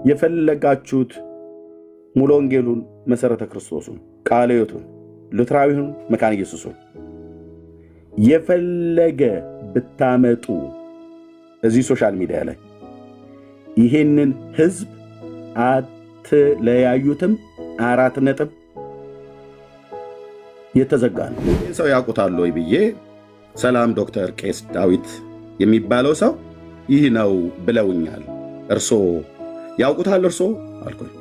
የፈለጋችሁት ሙሉ ወንጌሉን መሰረተ ክርስቶስን ቃለ ሕይወቱን ሉትራዊውን መካነ ኢየሱስን የፈለገ ብታመጡ እዚህ ሶሻል ሚዲያ ላይ ይሄንን ህዝብ አትለያዩትም። 4 ነጥብ የተዘጋ ነው። ሰው ያውቁታል ወይ ብዬ ሰላም ዶክተር ቄስ ዳዊት የሚባለው ሰው ይህ ነው ብለውኛል። እርሶ ያውቁታል እርሶ አልኩኝ።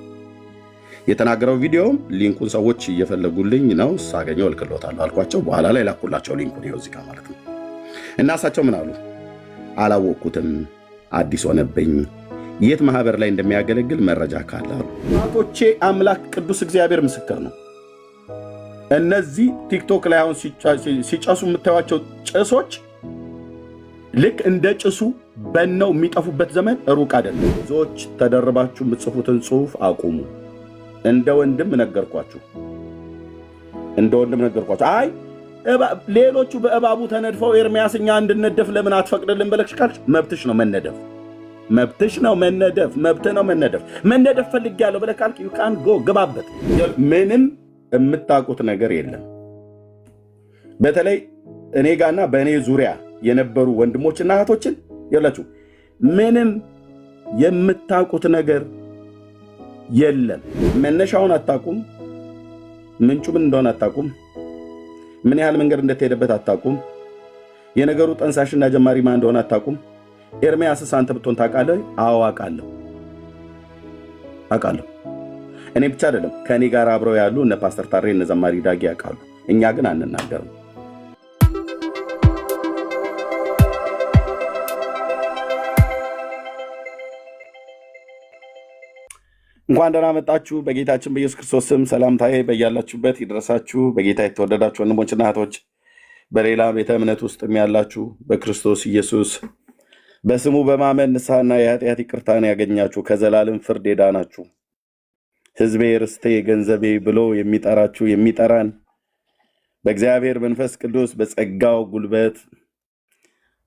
የተናገረው ቪዲዮም ሊንኩን ሰዎች እየፈለጉልኝ ነው፣ ሳገኘው እልክልዎታለሁ አልኳቸው። በኋላ ላይ ላኩላቸው ሊንኩን ይኸው እዚህ ጋር ማለት ነው። እና እሳቸው ምን አሉ? አላወቅኩትም፣ አዲስ ሆነብኝ፣ የት ማህበር ላይ እንደሚያገለግል መረጃ ካለ አሉ። አባቶቼ አምላክ ቅዱስ እግዚአብሔር ምስክር ነው። እነዚህ ቲክቶክ ላይ አሁን ሲጨሱ የምታዩቸው ጭሶች ልክ እንደ ጭሱ በነው የሚጠፉበት ዘመን ሩቅ አይደለም። ብዙዎች ተደርባችሁ የምትጽፉትን ጽሁፍ አቁሙ። እንደ ወንድም ነገርኳችሁ። አይ ሌሎቹ በእባቡ ተነድፈው ኤርሚያስ እኛ እንድነደፍ ለምን አትፈቅድልን ብለሽ ካልሽ መብትሽ ነው መነደፍ፣ መነደፍ ፈልጌያለሁ ብለህ ካልክ ዩ ካን ጎ ግባበት። ምንም የምታውቁት ነገር የለም። በተለይ እኔ ጋርና በእኔ ዙሪያ የነበሩ ወንድሞችና እህቶችን ያላችሁ ምንም የምታውቁት ነገር የለም። መነሻውን አታውቁም፣ ምንጩ ምን እንደሆነ አታውቁም፣ ምን ያህል መንገድ እንደተሄደበት አታውቁም፣ የነገሩ ጠንሳሽና ጀማሪ ማን እንደሆነ አታውቁም። ኤርሚያስስ አንተ ብትሆን ታውቃለህ? አዎ አውቃለሁ። እኔ ብቻ አይደለም ከእኔ ጋር አብረው ያሉ እነ ፓስተር ታሬ እነ ዘማሪ ዳጊ ያውቃሉ። እኛ ግን አንናገርም። እንኳን ደህና መጣችሁ። በጌታችን በኢየሱስ ክርስቶስ ስም ሰላምታዬ በያላችሁበት ይድረሳችሁ። በጌታ የተወደዳችሁ ወንድሞችና እህቶች፣ በሌላ ቤተ እምነት ውስጥም ያላችሁ በክርስቶስ ኢየሱስ በስሙ በማመን ንስሐና የኃጢአት ይቅርታን ያገኛችሁ ከዘላለም ፍርድ የዳናችሁ ሕዝቤ ርስቴ ገንዘቤ ብሎ የሚጠራችሁ የሚጠራን በእግዚአብሔር መንፈስ ቅዱስ በጸጋው ጉልበት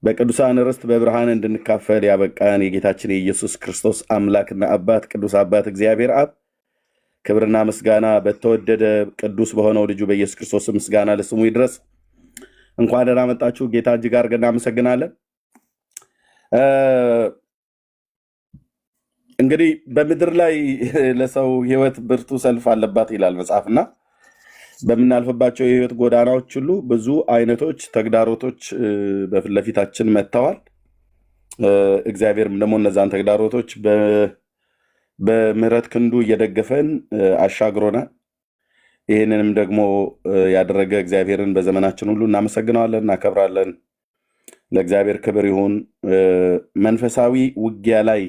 በቅዱሳን ርስት በብርሃን እንድንካፈል ያበቃን የጌታችን የኢየሱስ ክርስቶስ አምላክና አባት ቅዱስ አባት እግዚአብሔር አብ ክብርና ምስጋና በተወደደ ቅዱስ በሆነው ልጁ በኢየሱስ ክርስቶስ ምስጋና ለስሙ ይድረስ። እንኳን ደህና መጣችሁ። ጌታ እጅግ አድርገን እናመሰግናለን። እንግዲህ በምድር ላይ ለሰው ሕይወት ብርቱ ሰልፍ አለባት ይላል መጽሐፍና በምናልፍባቸው የሕይወት ጎዳናዎች ሁሉ ብዙ አይነቶች ተግዳሮቶች በፊት ለፊታችን መጥተዋል። እግዚአብሔርም ደግሞ እነዛን ተግዳሮቶች በምህረት ክንዱ እየደገፈን አሻግሮናል። ይህንንም ደግሞ ያደረገ እግዚአብሔርን በዘመናችን ሁሉ እናመሰግነዋለን፣ እናከብራለን። ለእግዚአብሔር ክብር ይሁን። መንፈሳዊ ውጊያ ላይ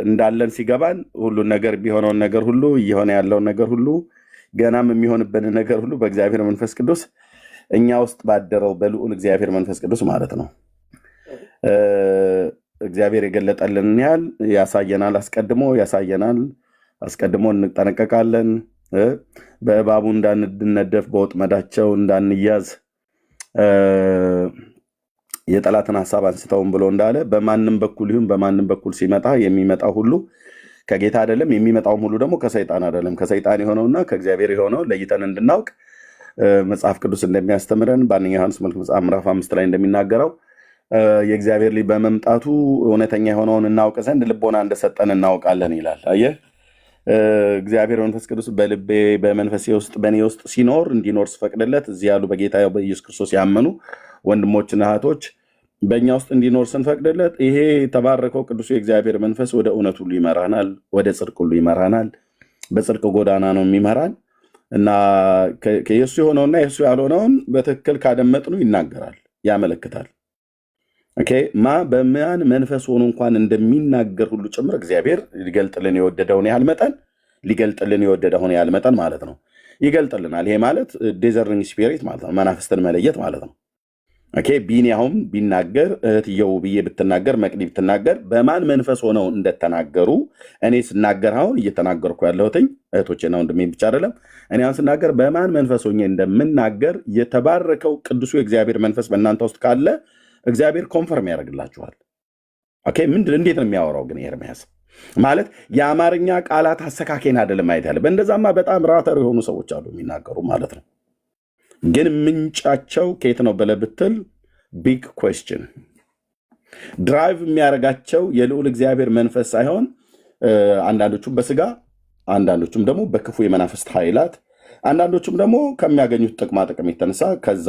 እንዳለን ሲገባን ሁሉን ነገር ቢሆነውን ነገር ሁሉ እየሆነ ያለውን ነገር ሁሉ ገናም የሚሆንብንን ነገር ሁሉ በእግዚአብሔር መንፈስ ቅዱስ እኛ ውስጥ ባደረው በልዑል እግዚአብሔር መንፈስ ቅዱስ ማለት ነው እግዚአብሔር የገለጠልን ያህል ያሳየናል። አስቀድሞ እንጠነቀቃለን። በእባቡ እንዳንነደፍ በወጥመዳቸው እንዳንያዝ የጠላትን ሐሳብ አንስተውን ብሎ እንዳለ በማንም በኩል ይሁን በማንም በኩል ሲመጣ የሚመጣው ሁሉ ከጌታ አይደለም፣ የሚመጣውም ሁሉ ደግሞ ከሰይጣን አይደለም። ከሰይጣን የሆነውና ከእግዚአብሔር የሆነው ለይተን እንድናውቅ መጽሐፍ ቅዱስ እንደሚያስተምረን በአንደኛ ዮሐንስ መልእክት መጽሐፍ ምዕራፍ 5 ላይ እንደሚናገረው የእግዚአብሔር ልጅ በመምጣቱ እውነተኛ የሆነውን እናውቅ ዘንድ ልቦና እንደሰጠን እናውቃለን ይላል። አየህ፣ እግዚአብሔር መንፈስ ቅዱስ በልቤ በመንፈሴ ውስጥ በእኔ ውስጥ እንዲኖር ስፈቅድለት እዚህ ያሉ በጌታ በኢየሱስ ክርስቶስ ያመኑ ወንድሞችና እህቶች በእኛ ውስጥ እንዲኖር ስንፈቅድለት ይሄ የተባረከው ቅዱሱ የእግዚአብሔር መንፈስ ወደ እውነት ሁሉ ይመራናል፣ ወደ ጽድቅ ሁሉ ይመራናል። በጽድቅ ጎዳና ነው የሚመራን እና ከኢየሱስ የሆነውና ኢየሱስ ያልሆነውን በትክክል ካደመጥኑ ይናገራል፣ ያመለክታል። በማን መንፈስ ሆኖ እንኳን እንደሚናገር ሁሉ ጭምር እግዚአብሔር ሊገልጥልን የወደደውን ያህል መጠን ማለት ነው ይገልጥልናል። ይሄ ማለት ዲዘርኒንግ ስፒሪት ማለት ነው፣ መናፍስትን መለየት ማለት ነው። ቢኒያሁም ቢናገር እህትየው ብዬ ብትናገር መቅዲ ብትናገር በማን መንፈስ ሆነው እንደተናገሩ እኔ ስናገር አሁን እየተናገርኩ ያለሁትኝ እህቶቼና ወንድሜ ብቻ አይደለም። እኔ አሁን ስናገር በማን መንፈስ ሆኜ እንደምናገር የተባረከው ቅዱሱ የእግዚአብሔር መንፈስ በእናንተ ውስጥ ካለ እግዚአብሔር ኮንፈርም ያደርግላችኋል። እንዴት ነው የሚያወራው ግን ኤርሚያስ? ማለት የአማርኛ ቃላት አሰካኬን አይደለም ማየት ያለ። በእንደዛማ በጣም ራተር የሆኑ ሰዎች አሉ የሚናገሩ ማለት ነው። ግን ምንጫቸው ከየት ነው ብለህ ብትል ቢግ ኩዌስችን። ድራይቭ የሚያደርጋቸው የልዑል እግዚአብሔር መንፈስ ሳይሆን አንዳንዶቹም በስጋ አንዳንዶቹም ደግሞ በክፉ የመናፍስት ኃይላት አንዳንዶቹም ደግሞ ከሚያገኙት ጥቅማ ጥቅም የተነሳ ከዛ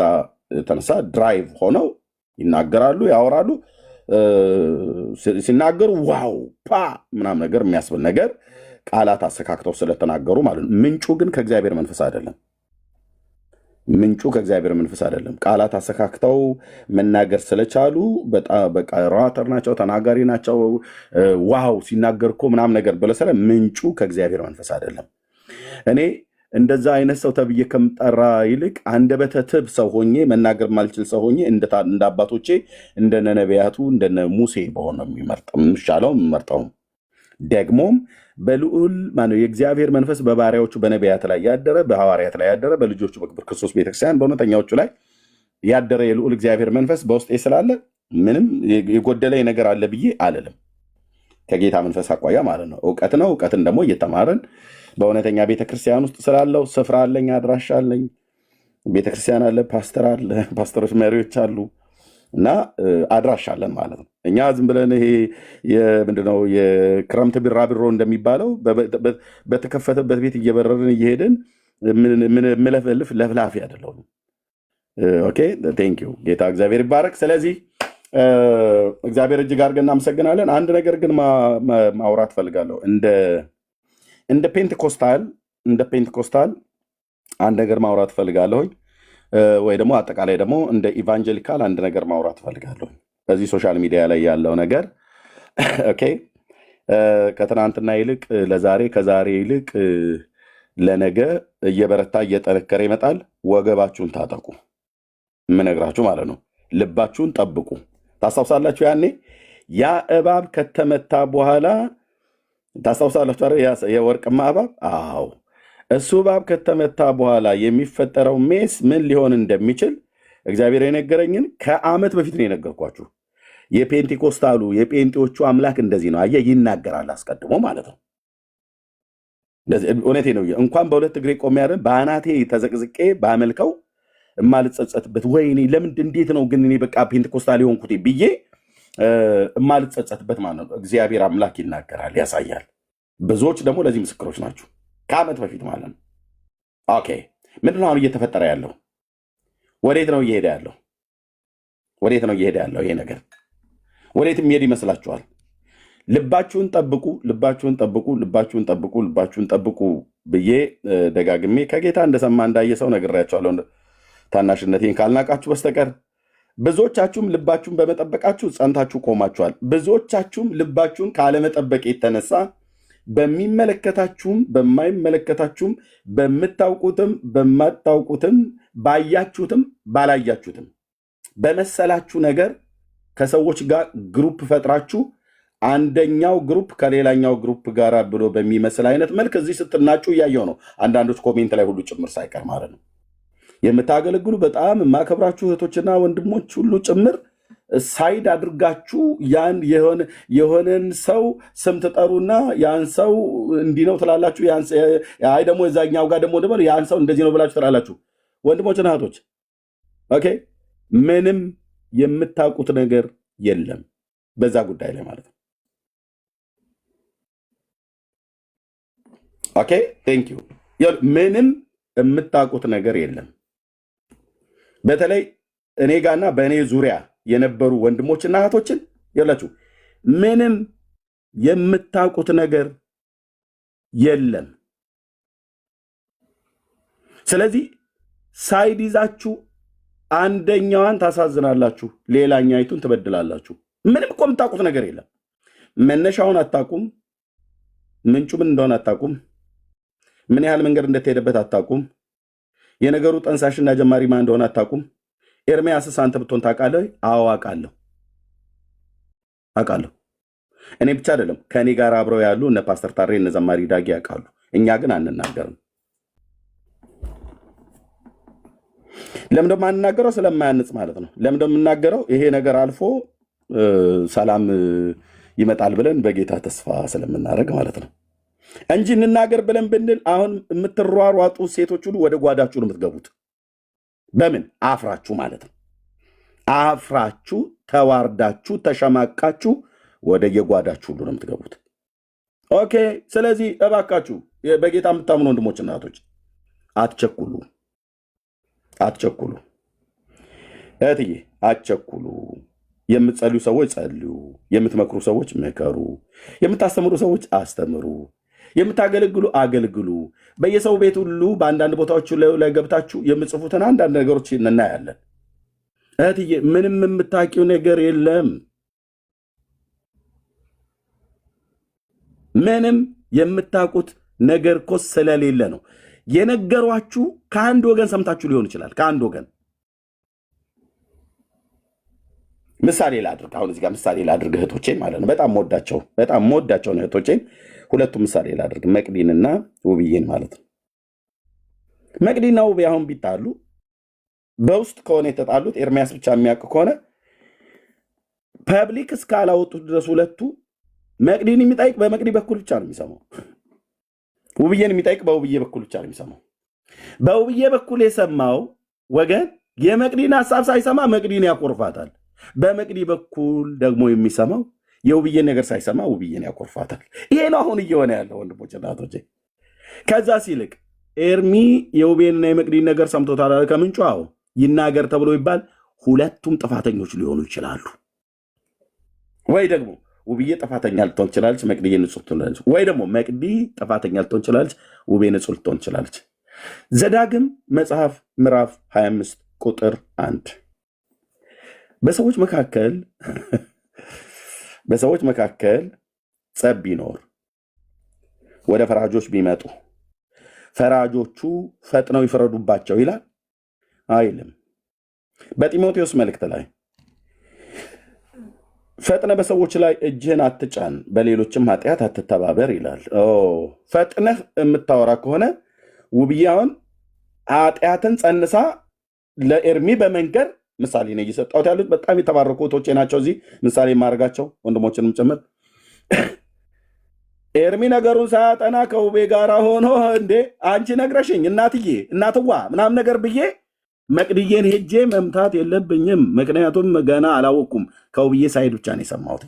የተነሳ ድራይቭ ሆነው ይናገራሉ፣ ያወራሉ። ሲናገሩ ዋው ፓ ምናምን ነገር የሚያስብል ነገር ቃላት አሰካክተው ስለተናገሩ ማለት ነው። ምንጩ ግን ከእግዚአብሔር መንፈስ አይደለም። ምንጩ ከእግዚአብሔር መንፈስ አይደለም። ቃላት አሰካክተው መናገር ስለቻሉ በቃ ራተር ናቸው፣ ተናጋሪ ናቸው። ዋው ሲናገር እኮ ምናምን ነገር ብለሰለ ምንጩ ከእግዚአብሔር መንፈስ አይደለም። እኔ እንደዛ አይነት ሰው ተብዬ ከምጠራ ይልቅ አንደበተ ትብ ሰው ሆኜ መናገር ማልችል ሰው ሆኜ እንደ አባቶቼ እንደነ ነቢያቱ እንደነ ሙሴ በሆነ የሚሻለው የሚመርጠው ደግሞም በልዑል የእግዚአብሔር መንፈስ በባሪያዎቹ በነቢያት ላይ ያደረ በሐዋርያት ላይ ያደረ በልጆቹ በክብር ክርስቶስ ቤተክርስቲያን በእውነተኛዎቹ ላይ ያደረ የልዑል እግዚአብሔር መንፈስ በውስጤ ስላለ ምንም የጎደለ ነገር አለ ብዬ አልልም። ከጌታ መንፈስ አቋያ ማለት ነው። እውቀት ነው። እውቀትን ደግሞ እየተማርን በእውነተኛ ቤተክርስቲያን ውስጥ ስላለው ስፍራ አለኝ፣ አድራሻ አለኝ፣ ቤተክርስቲያን አለ፣ ፓስተር አለ፣ ፓስተሮች መሪዎች አሉ እና አድራሻ አለን ማለት ነው። እኛ ዝም ብለን ይሄ ምንድነው የክረምት ቢራቢሮ እንደሚባለው በተከፈተበት ቤት እየበረርን እየሄድን ምለፈልፍ ለፍላፊ አይደለሁም። ኦኬ ቴንክ ዩ ጌታ እግዚአብሔር ይባረክ። ስለዚህ እግዚአብሔር እጅግ አድርገን እናመሰግናለን። አንድ ነገር ግን ማውራት ፈልጋለሁ። እንደ ፔንቴኮስታል አንድ ነገር ማውራት ፈልጋለሁኝ፣ ወይ ደግሞ አጠቃላይ ደግሞ እንደ ኢቫንጀሊካል አንድ ነገር ማውራት ፈልጋለሁኝ። በዚህ ሶሻል ሚዲያ ላይ ያለው ነገር ኦኬ ከትናንትና ይልቅ ለዛሬ ከዛሬ ይልቅ ለነገ እየበረታ እየጠነከረ ይመጣል። ወገባችሁን ታጠቁ፣ የምነግራችሁ ማለት ነው። ልባችሁን ጠብቁ። ታስታውሳላችሁ ያኔ ያ እባብ ከተመታ በኋላ ታስታውሳላችሁ አይደል? የወርቅማ እባብ። አዎ እሱ እባብ ከተመታ በኋላ የሚፈጠረው ሜስ ምን ሊሆን እንደሚችል እግዚአብሔር የነገረኝን ከዓመት በፊት ነው የነገርኳችሁ። የፔንቴኮስታሉ የጴንጤዎቹ አምላክ እንደዚህ ነው። አየህ ይናገራል አስቀድሞ ማለት ነው። እውነቴ ነው። እንኳን በሁለት እግሬ ቆሜ አይደል በአናቴ ተዘቅዝቄ ባመልከው እማልጸጸትበት ወይኔ ለምን እንዴት ነው ግን እኔ በቃ ፔንቴኮስታል የሆንኩት ብዬ እማልጸጸትበት ማለት ነው። እግዚአብሔር አምላክ ይናገራል፣ ያሳያል። ብዙዎች ደግሞ ለዚህ ምስክሮች ናቸው። ከዓመት በፊት ማለት ነው። ኦኬ ምንድነው አሁን እየተፈጠረ ያለው? ወዴት ነው እየሄደ ያለው? ወዴት ነው እየሄደ ያለው? ይሄ ነገር ወዴት የሚሄድ ይመስላችኋል? ልባችሁን ጠብቁ፣ ልባችሁን ጠብቁ፣ ልባችሁን ጠብቁ፣ ልባችሁን ጠብቁ ብዬ ደጋግሜ ከጌታ እንደሰማ እንዳየ ሰው ነግሬያቸዋለሁ። ታናሽነቴን ካልናቃችሁ በስተቀር ብዙዎቻችሁም ልባችሁን በመጠበቃችሁ ጸንታችሁ ቆማችኋል። ብዙዎቻችሁም ልባችሁን ካለመጠበቅ የተነሳ በሚመለከታችሁም በማይመለከታችሁም በምታውቁትም በማታውቁትም ባያችሁትም ባላያችሁትም በመሰላችሁ ነገር ከሰዎች ጋር ግሩፕ ፈጥራችሁ አንደኛው ግሩፕ ከሌላኛው ግሩፕ ጋር ብሎ በሚመስል አይነት መልክ እዚህ ስትናጩ እያየው ነው። አንዳንዶች ኮሜንት ላይ ሁሉ ጭምር ሳይቀር ማለት ነው። የምታገለግሉ በጣም የማከብራችሁ እህቶችና ወንድሞች ሁሉ ጭምር ሳይድ አድርጋችሁ ያን የሆነን ሰው ስም ትጠሩና ያን ሰው እንዲህ ነው ትላላችሁ። አይ ደግሞ የዛኛው ጋር ደግሞ ያን ሰው እንደዚህ ነው ብላችሁ ትላላችሁ። ወንድሞችና እህቶች ኦኬ፣ ምንም የምታውቁት ነገር የለም በዛ ጉዳይ ላይ ማለት ነው። ኦኬ ቴንክ ዩ። ምንም የምታውቁት ነገር የለም። በተለይ እኔ ጋርና በእኔ ዙሪያ የነበሩ ወንድሞችና እህቶችን ያላችሁ ምንም የምታውቁት ነገር የለም። ስለዚህ ሳይድ ይዛችሁ አንደኛዋን ታሳዝናላችሁ፣ ሌላኛይቱን ትበድላላችሁ። ምንም እኮ የምታውቁት ነገር የለም። መነሻውን አታውቁም፣ ምንጩ ምን እንደሆነ አታውቁም፣ ምን ያህል መንገድ እንደተሄደበት አታውቁም፣ የነገሩ ጠንሳሽና ጀማሪ ማን እንደሆነ አታውቁም። ኤርሚያስስ አንተ ብትሆን ታውቃለህ? አዎ አውቃለሁ። እኔ ብቻ አይደለም ከእኔ ጋር አብረው ያሉ እነ ፓስተር ታሬ እነ ዘማሪ ዳጊ ያውቃሉ። እኛ ግን አንናገርም። ለምን ደሞ አንናገረው? ስለማያንጽ ማለት ነው። ለምን ደሞ የምናገረው? ይሄ ነገር አልፎ ሰላም ይመጣል ብለን በጌታ ተስፋ ስለምናደርግ ማለት ነው እንጂ እንናገር ብለን ብንል አሁን የምትሯሯጡ ሴቶች ሁሉ ወደ ጓዳችሁ ነው የምትገቡት። በምን አፍራችሁ ማለት ነው። አፍራችሁ ተዋርዳችሁ ተሸማቃችሁ ወደ የጓዳችሁ ሁሉ ነው የምትገቡት። ኦኬ። ስለዚህ እባካችሁ በጌታ የምታምኑ ወንድሞች እናቶች አትቸኩሉ፣ አትቸኩሉ። እህትዬ አትቸኩሉ። የምትጸልዩ ሰዎች ጸልዩ፣ የምትመክሩ ሰዎች ምከሩ፣ የምታስተምሩ ሰዎች አስተምሩ፣ የምታገለግሉ አገልግሉ። በየሰው ቤት ሁሉ በአንዳንድ ቦታዎች ላይ ገብታችሁ የምጽፉትን አንዳንድ ነገሮች እናያለን። እህትዬ ምንም የምታውቂው ነገር የለም። ምንም የምታውቁት ነገር እኮ ስለሌለ ነው። የነገሯችሁ ከአንድ ወገን ሰምታችሁ ሊሆን ይችላል። ከአንድ ወገን ምሳሌ ላድርግ። አሁን እዚህ ጋር ምሳሌ ላድርግ እህቶቼን ማለት ነው። በጣም ሞዳቸው ነው እህቶቼን። ሁለቱም ምሳሌ ላድርግ፣ መቅዲንና ውብዬን ማለት ነው። መቅዲና ውብዬ አሁን ቢጣሉ በውስጥ ከሆነ የተጣሉት ኤርሚያስ ብቻ የሚያውቅ ከሆነ ፐብሊክ እስካላወጡት ድረስ ሁለቱ መቅዲን የሚጠይቅ በመቅዲ በኩል ብቻ ነው የሚሰማው። ውብዬን የሚጠይቅ በውብዬ በኩል ብቻ ነው የሚሰማው። በውብዬ በኩል የሰማው ወገን የመቅዲን ሀሳብ ሳይሰማ መቅዲን ያኮርፋታል። በመቅዲ በኩል ደግሞ የሚሰማው የውብዬን ነገር ሳይሰማ ውብዬን ያኮርፋታል። ይሄ ነው አሁን እየሆነ ያለው ወንድሞች እናቶቼ። ከዛ ሲልቅ ኤርሚ የውብዬንና የመቅዲን ነገር ሰምቶታል ከምንጩ። አዎ ይናገር ተብሎ ይባል ሁለቱም ጥፋተኞች ሊሆኑ ይችላሉ። ወይ ደግሞ ውብዬ ጥፋተኛ ልትሆን ትችላለች፣ መቅዲ ንጹህ ትሆናለች። ወይ ደግሞ መቅዲ ጥፋተኛ ልትሆን ትችላለች፣ ውቤ ንጹህ ልትሆን ትችላለች። ዘዳግም መጽሐፍ ምዕራፍ 25 ቁጥር 1 በሰዎች መካከል ጸብ ቢኖር ወደ ፈራጆች ቢመጡ ፈራጆቹ ፈጥነው ይፍረዱባቸው ይላል አይልም? በጢሞቴዎስ መልእክት ላይ ፈጥነ በሰዎች ላይ እጅህን አትጫን፣ በሌሎችም ኃጢአት አትተባበር ይላል። ፈጥነህ የምታወራ ከሆነ ውብያውን ኃጢአትን ጸንሳ ለኤርሚ በመንገር ምሳሌ ነው እየሰጣሁት ያሉት። በጣም የተባረኩ እህቶቼ ናቸው። እዚህ ምሳሌ የማደርጋቸው ወንድሞችንም ጭምር። ኤርሚ ነገሩን ሳያጠና ከውቤ ጋር ሆኖ እንዴ አንቺ ነግረሽኝ እናትዋ ምናምን ነገር ብዬ መቅድዬን ሄጄ መምታት የለብኝም፣ ምክንያቱም ገና አላወቅኩም። ከውብዬ ሳይድ ብቻ ነው የሰማሁት።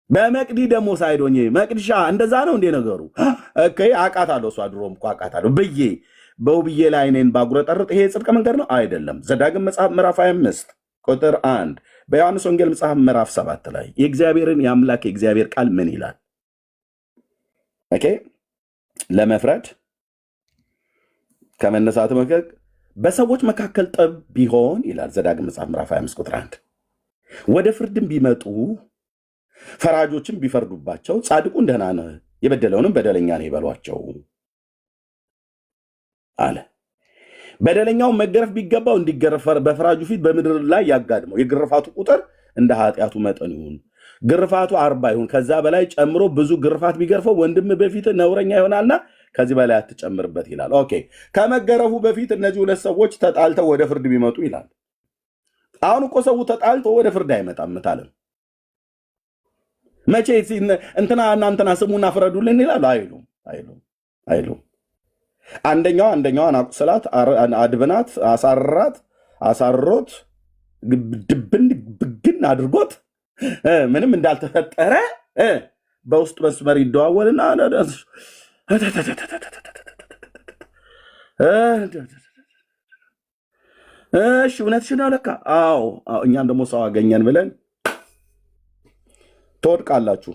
በመቅዲ ደግሞ ሳይድ ሆኜ መቅድሻ እንደዛ ነው እንዴ ነገሩ? አውቃታለሁ፣ እሷ ድሮም እኮ አውቃታለሁ ብዬ በውብዬ ላይ እኔን ባጉረጠርጥ ይሄ የጽድቅ መንገድ ነው? አይደለም። ዘዳግም መጽሐፍ ምዕራፍ 25 ቁጥር 1 በዮሐንስ ወንጌል መጽሐፍ ምዕራፍ 7 ላይ የእግዚአብሔርን የአምላክ የእግዚአብሔር ቃል ምን ይላል? ለመፍረድ ከመነሳት መካከል በሰዎች መካከል ጠብ ቢሆን ይላል ዘዳግም መጽሐፍ ምዕራፍ 25 ቁጥር 1 ወደ ፍርድም ቢመጡ ፈራጆችም ቢፈርዱባቸው ጻድቁን ደህና ነህ የበደለውንም በደለኛ ነው ይበሏቸው አለ። በደለኛው መገረፍ ቢገባው እንዲገረፍ በፈራጁ ፊት በምድር ላይ ያጋድመው። የግርፋቱ ቁጥር እንደ ኃጢአቱ መጠን ይሁን። ግርፋቱ 40 ይሁን፣ ከዛ በላይ ጨምሮ ብዙ ግርፋት ቢገርፈው ወንድም በፊት ነውረኛ ይሆናልና ከዚህ በላይ አትጨምርበት ይላል። ኦኬ፣ ከመገረፉ በፊት እነዚህ ሁለት ሰዎች ተጣልተው ወደ ፍርድ ቢመጡ ይላል። አሁን እኮ ሰው ተጣልቶ ወደ ፍርድ አይመጣም። ታለም መቼ እንትና ስሙና ፍረዱልን ይላሉ? አይሉም። አንደኛዋን አቁስላት፣ አድብናት፣ አሳሮት፣ ድብን ብግን አድርጎት ምንም እንዳልተፈጠረ በውስጥ መስመር ይደዋወልና እሺ እውነትሽ ነው ለካ። አዎ እኛም ደግሞ ሰው አገኘን ብለን ትወድቃላችሁ።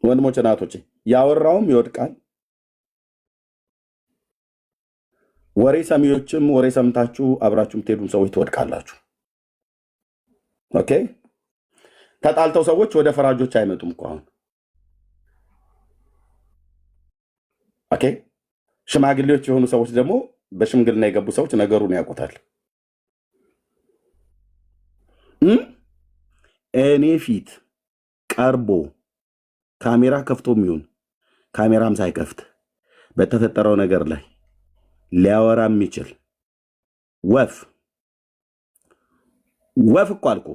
ወንድሞች እናቶቼ፣ ያወራውም ይወድቃል። ወሬ ሰሚዎችም ወሬ ሰምታችሁ አብራችሁ የምትሄዱም ሰዎች ትወድቃላችሁ። ኦኬ፣ ተጣልተው ሰዎች ወደ ፈራጆች አይመጡም እኮ አሁን። ኦኬ፣ ሽማግሌዎች የሆኑ ሰዎች ደግሞ በሽምግልና የገቡ ሰዎች ነገሩን ያውቁታል። እኔ ፊት ቀርቦ ካሜራ ከፍቶ የሚሆን ካሜራም ሳይከፍት በተፈጠረው ነገር ላይ ሊያወራ የሚችል ወፍ እኮ አልኩ።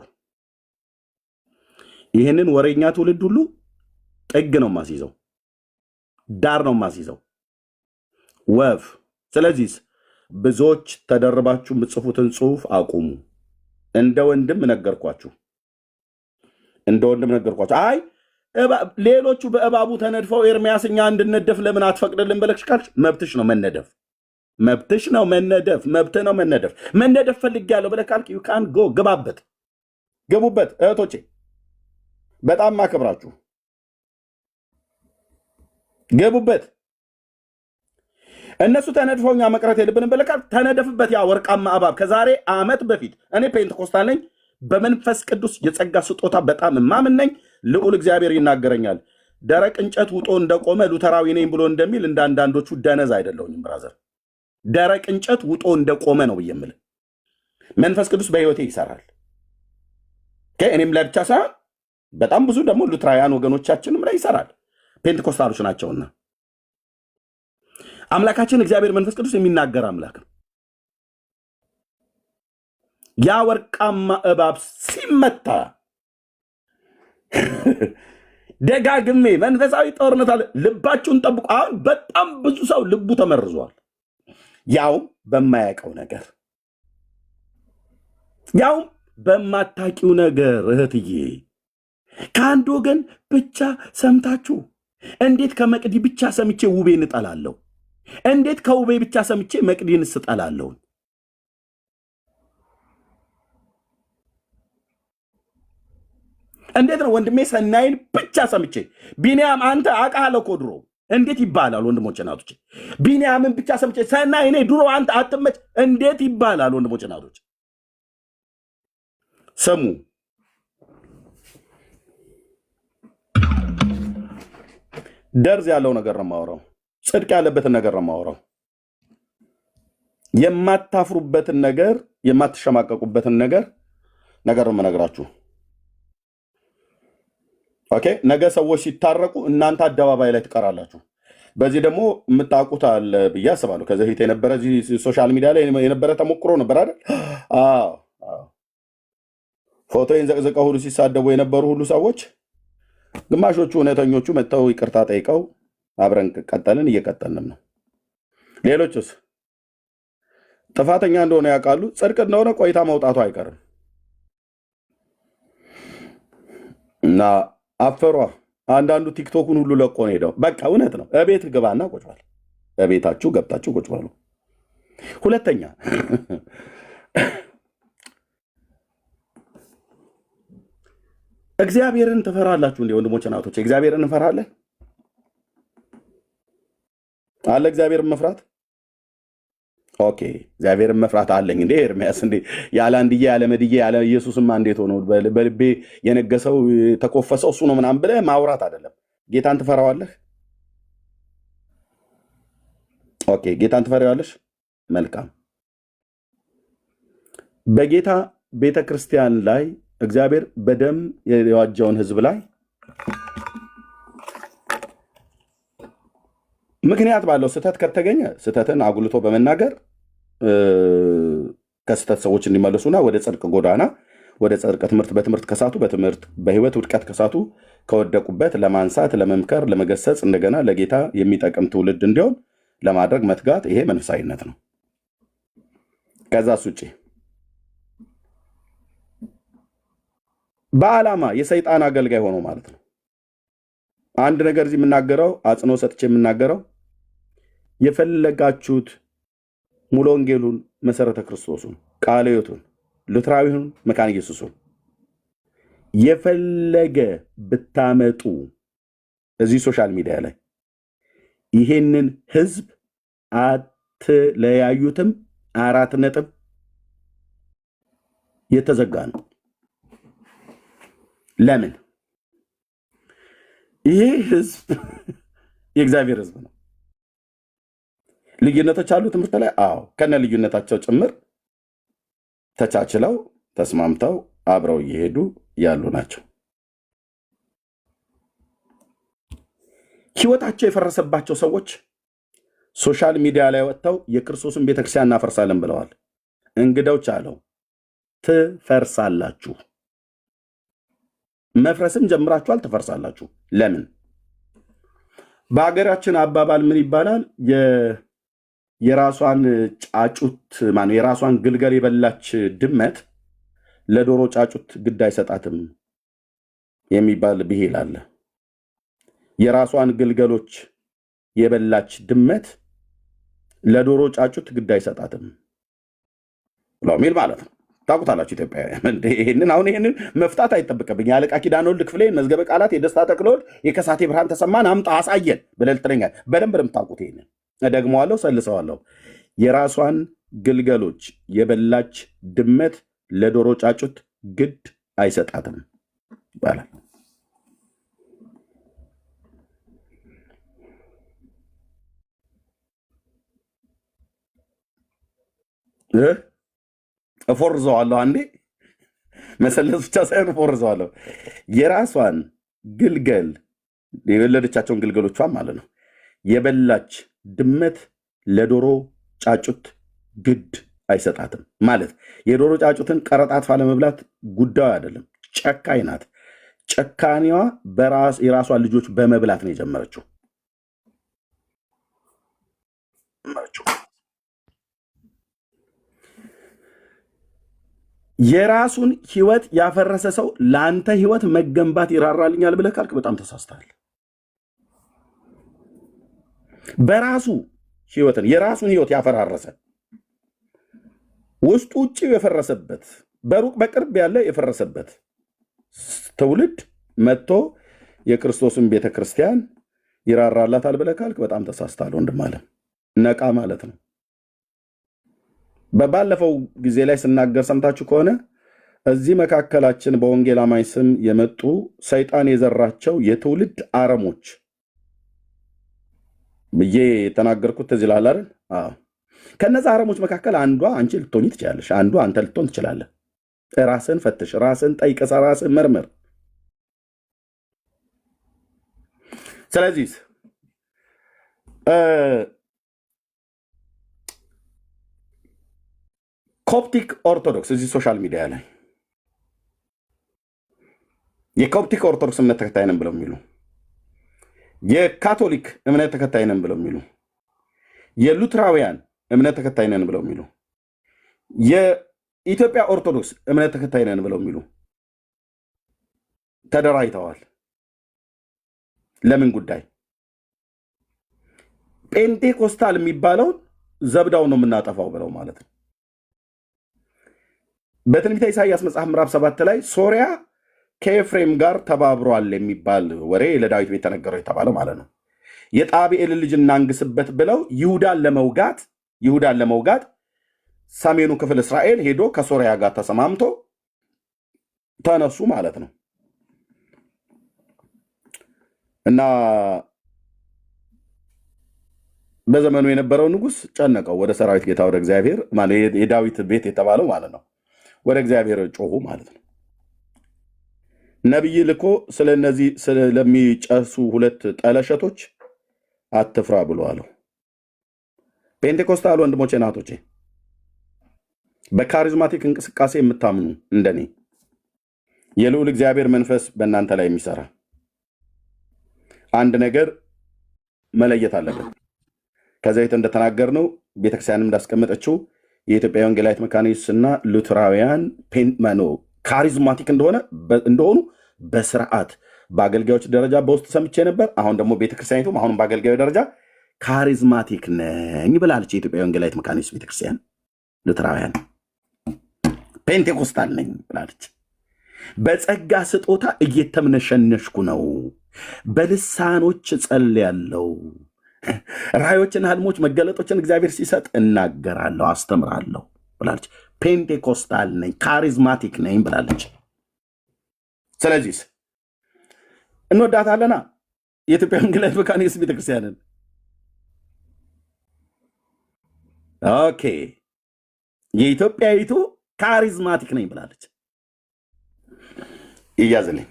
ይህንን ወሬኛ ትውልድ ሁሉ ጥግ ነው ማስይዘው፣ ዳር ነው ማስይዘው ወፍ። ስለዚህ ብዙዎች ተደርባችሁ የምትጽፉትን ጽሁፍ አቁሙ። እንደ ወንድም ነገርኳችሁ። አይ ሌሎቹ በእባቡ ተነድፈው ኤርሚያስ እኛ እንድነደፍ ለምን አትፈቅድልን ብለሽ ካልሽ መብትሽ ነው መነደፍ፣ መብትሽ ነው መነደፍ፣ መብት ነው መነደፍ። መነደፍ ፈልጌያለሁ ብለህ ካልክ ዩ ካን ጎ፣ ግባበት፣ ግቡበት። እህቶቼ በጣም ማከብራችሁ፣ ግቡበት። እነሱ ተነድፈው እኛ መቅረት የለብንም ብለህ ካልክ ተነደፍበት። ያ ወርቃማ እባብ ከዛሬ ዓመት በፊት እኔ ፔንቴኮስታል ነኝ፣ በመንፈስ ቅዱስ የጸጋ ስጦታ በጣም ማምን ነኝ። ልዑል እግዚአብሔር ይናገረኛል። ደረቅ እንጨት ውጦ እንደቆመ ሉተራዊ ነኝ ብሎ እንደሚል እንደ አንዳንዶቹ ደነዝ አይደለሁኝም ብራዘር። ደረቅ እንጨት ውጦ እንደቆመ ነው ብዬ የምልህ። መንፈስ ቅዱስ በህይወቴ ይሰራል። እኔም ላይ ብቻ ሳይሆን በጣም ብዙ ደግሞ ሉትራውያን ወገኖቻችንም ላይ ይሰራል። ፔንቴኮስታሎች ናቸውና አምላካችን እግዚአብሔር መንፈስ ቅዱስ የሚናገር አምላክ ነው። ያ ወርቃማ እባብ ሲመታ ደጋግሜ መንፈሳዊ ጦርነት አለ። ልባችሁን ጠብቁ። አሁን በጣም ብዙ ሰው ልቡ ተመርዟል። ያውም በማያውቀው ነገር፣ ያውም በማታቂው ነገር። እህትዬ ከአንድ ወገን ብቻ ሰምታችሁ እንዴት ከመቅዲ ብቻ ሰምቼ ውቤን እጠላለሁ? እንዴት ከውቤ ብቻ ሰምቼ መቅዲን እስጠላለሁ? እንዴት ነው ወንድሜ ሰናይን ብቻ ሰምቼ ቢንያም አንተ አውቃለሁ እኮ ድሮ እንዴት ይባላል? ወንድሞቼ ናቶች ቢንያምን ብቻ ሰምቼ ሰናይ እኔ ድሮ አንተ አትመች እንዴት ይባላል? ወንድሞቼ ናቶች ስሙ። ደርዝ ያለው ነገር ነው የማወራው። ጽድቅ ያለበትን ነገር ነው የማወራው። የማታፍሩበትን ነገር፣ የማትሸማቀቁበትን ነገር ነው የምነግራችሁ። ኦኬ። ነገ ሰዎች ሲታረቁ እናንተ አደባባይ ላይ ትቀራላችሁ። በዚህ ደግሞ የምታውቁት አለ ብዬ አስባለሁ። ከዚህ በፊት የነበረ ሶሻል ሚዲያ ላይ የነበረ ተሞክሮ ነበር አይደል? ፎቶዬን ዘቅዝቀው ሁሉ ሲሳደቡ የነበሩ ሁሉ ሰዎች ግማሾቹ እውነተኞቹ መጥተው ይቅርታ ጠይቀው አብረን ቀጠልን፣ እየቀጠልንም ነው። ሌሎችስ ጥፋተኛ እንደሆነ ያውቃሉ። ጽድቅ እንደሆነ ቆይታ መውጣቱ አይቀርም እና አፈሯ። አንዳንዱ ቲክቶኩን ሁሉ ለቆ ነው ሄደው። በቃ እውነት ነው። እቤት ግባና ቁጭ በል። እቤታችሁ ገብታችሁ ቁጭ በሉ። ሁለተኛ እግዚአብሔርን ትፈራላችሁ እንዴ ወንድሞች እናቶች? እግዚአብሔርን እንፈራለን አለ። እግዚአብሔርን መፍራት ኦኬ። እግዚአብሔርን መፍራት አለኝ እንዴ ኤርሚያስ? እንዴ ያለ አንድዬ ያለ መድዬ ያለ ኢየሱስማ እንዴት ሆኖ በልቤ የነገሰው ተኮፈሰው እሱ ነው ምናምን ብለህ ማውራት አይደለም። ጌታን ትፈራዋለህ? ኦኬ፣ ጌታን ትፈራዋለሽ? መልካም። በጌታ ቤተ ክርስቲያን ላይ እግዚአብሔር በደም የዋጀውን ህዝብ ላይ ምክንያት ባለው ስህተት ከተገኘ ስህተትን አጉልቶ በመናገር ከስህተት ሰዎች እንዲመለሱና ወደ ጽድቅ ጎዳና ወደ ጽድቅ ትምህርት በትምህርት ከሳቱ በትምህርት በህይወት ውድቀት ከሳቱ ከወደቁበት ለማንሳት ለመምከር ለመገሰጽ እንደገና ለጌታ የሚጠቅም ትውልድ እንዲሆን ለማድረግ መትጋት፣ ይሄ መንፈሳዊነት ነው። ከዛስ ውጭ በዓላማ የሰይጣን አገልጋይ ሆኖ ማለት ነው። አንድ ነገር እዚህ የምናገረው አጽንኦ ሰጥቼ የምናገረው የፈለጋችሁት ሙሉ ወንጌሉን፣ መሰረተ ክርስቶሱን፣ ቃለ ሕይወቱን፣ ሉትራዊውን፣ መካነ ኢየሱሱን የፈለገ ብታመጡ እዚህ ሶሻል ሚዲያ ላይ ይሄንን ህዝብ አትለያዩትም። 4 ነጥብ የተዘጋ ነው። ለምን? ይሄ ህዝብ የእግዚአብሔር ህዝብ ነው። ልዩነቶች አሉ ትምህርት ላይ። አዎ፣ ከነ ልዩነታቸው ጭምር ተቻችለው ተስማምተው አብረው እየሄዱ ያሉ ናቸው። ህይወታቸው የፈረሰባቸው ሰዎች ሶሻል ሚዲያ ላይ ወጥተው የክርስቶስን ቤተክርስቲያን እናፈርሳለን ብለዋል። እንግዳው ቻለው ትፈርሳላችሁ። መፍረስም ጀምራችኋል፣ ትፈርሳላችሁ። ለምን? በሀገራችን አባባል ምን ይባላል? የራሷን ጫጩት ማነው የራሷን ግልገል የበላች ድመት ለዶሮ ጫጩት ግድ አይሰጣትም የሚባል ብሂል አለ። የራሷን ግልገሎች የበላች ድመት ለዶሮ ጫጩት ግድ አይሰጣትም ብለው ሚል ማለት ነው። ታውቁታላችሁ ኢትዮጵያውያን። ይህንን መፍታት አይጠብቅብኝ። የአለቃ ኪዳነ ወልድ ክፍሌ መዝገበ ቃላት የደስታ ተክለወልድ የከሳቴ ብርሃን ተሰማን አምጣ አሳየን ብለህ ልትለኛል። በደንብ የምታውቁት ይሄንን እደግመዋለሁ፣ ሰልሰዋለሁ። የራሷን ግልገሎች የበላች ድመት ለዶሮ ጫጩት ግድ አይሰጣትም ይባላል። እፎርዘዋለሁ። አንዴ መሰለስ ብቻ ሳይሆን እፎርዘዋለሁ። የራሷን ግልገል የወለደቻቸውን ግልገሎቿን ማለት ነው የበላች ድመት ለዶሮ ጫጩት ግድ አይሰጣትም ማለት የዶሮ ጫጩትን ቀረጣጥፋ ለመብላት ጉዳዩ አይደለም። ጨካኝ ናት። ጨካኔዋ የራሷን ልጆች በመብላት ነው የጀመረችው። የራሱን ህይወት ያፈረሰ ሰው ለአንተ ህይወት መገንባት ይራራልኛል ብለህ ካልክ በጣም ተሳስተሃል። በራሱ ህይወትን የራሱን ህይወት ያፈራረሰ ውስጡ ውጭ የፈረሰበት በሩቅ በቅርብ ያለ የፈረሰበት ትውልድ መጥቶ የክርስቶስን ቤተክርስቲያን ይራራላታል ብለህ ካልክ በጣም ተሳስተሃል ወንድም አለ። ነቃ ማለት ነው። በባለፈው ጊዜ ላይ ስናገር ሰምታችሁ ከሆነ እዚህ መካከላችን በወንጌል አማኝ ስም የመጡ ሰይጣን የዘራቸው የትውልድ አረሞች ብዬ የተናገርኩት ትዝ ይልሃል አይደል? ከነዛ አረሞች መካከል አንዷ አንቺ ልትሆኚ ትችላለሽ፣ አንዱ አንተ ልትሆን ትችላለህ። ራስን ፈትሽ፣ ራስን ጠይቀህ፣ ራስን መርምር። ስለዚህ ኮፕቲክ ኦርቶዶክስ እዚህ ሶሻል ሚዲያ ላይ የኮፕቲክ ኦርቶዶክስ እምነት ተከታይ ነን ብለው የሚሉ የካቶሊክ እምነት ተከታይ ነን ብለው የሚሉ የሉትራውያን እምነት ተከታይ ነን ብለው የሚሉ የኢትዮጵያ ኦርቶዶክስ እምነት ተከታይ ነን ብለው የሚሉ ተደራጅተዋል። ለምን ጉዳይ? ጴንጤኮስታል የሚባለውን ዘብዳው ነው የምናጠፋው ብለው ማለት ነው። በትንቢተ ኢሳይያስ መጽሐፍ ምዕራፍ 7 ላይ ሶሪያ ከኤፍሬም ጋር ተባብሯል የሚባል ወሬ ለዳዊት ቤት ተነገረው የተባለው ማለት ነው። የጣብኤል ልጅ እናንግስበት ብለው ይሁዳን ለመውጋት ሰሜኑ ክፍል እስራኤል ሄዶ ከሶሪያ ጋር ተሰማምቶ ተነሱ ማለት ነው። እና በዘመኑ የነበረው ንጉስ ጨነቀው። ወደ ሰራዊት ጌታ ወደ እግዚአብሔር ማለት የዳዊት ቤት የተባለው ማለት ነው ወደ እግዚአብሔር ጮሁ ማለት ነው። ነቢይ ልኮ ስለነዚህ ስለሚጨሱ ሁለት ጠለሸቶች አትፍራ ብሎ አለው። ፔንቴኮስታል ወንድሞቼ ናቶቼ፣ በካሪዝማቲክ እንቅስቃሴ የምታምኑ እንደኔ የልዑል እግዚአብሔር መንፈስ በእናንተ ላይ የሚሰራ አንድ ነገር መለየት አለብን። ከዚያ እንደተናገርነው ቤተክርስቲያንም እንዳስቀመጠችው የኢትዮጵያ ወንጌላዊት መካነ ኢየሱስ እና ሉትራውያን ካሪዝማቲክ እንደሆኑ በስርዓት በአገልጋዮች ደረጃ በውስጥ ሰምቼ ነበር። አሁን ደግሞ ቤተክርስቲያኒቱም አሁንም በአገልጋዮች ደረጃ ካሪዝማቲክ ነኝ ብላለች። የኢትዮጵያ ወንጌላዊት መካነ ኢየሱስ ቤተክርስቲያን ሉትራውያን ፔንቴኮስታል ነኝ ብላለች። በጸጋ ስጦታ እየተምነሸነሽኩ ነው፣ በልሳኖች ጸልያለሁ፣ ራእዮችና ህልሞች መገለጦችን እግዚአብሔር ሲሰጥ እናገራለሁ፣ አስተምራለሁ ብላለች። ፔንቴኮስታል ነኝ ካሪዝማቲክ ነኝ ብላለች። ስለዚህ እንወዳታለና የኢትዮጵያ ወንጌላዊት መካነ ኢየሱስ ቤተክርስቲያንን። ኦኬ የኢትዮጵያዊቱ ካሪዝማቲክ ነኝ ብላለች። ይያዝልኝ።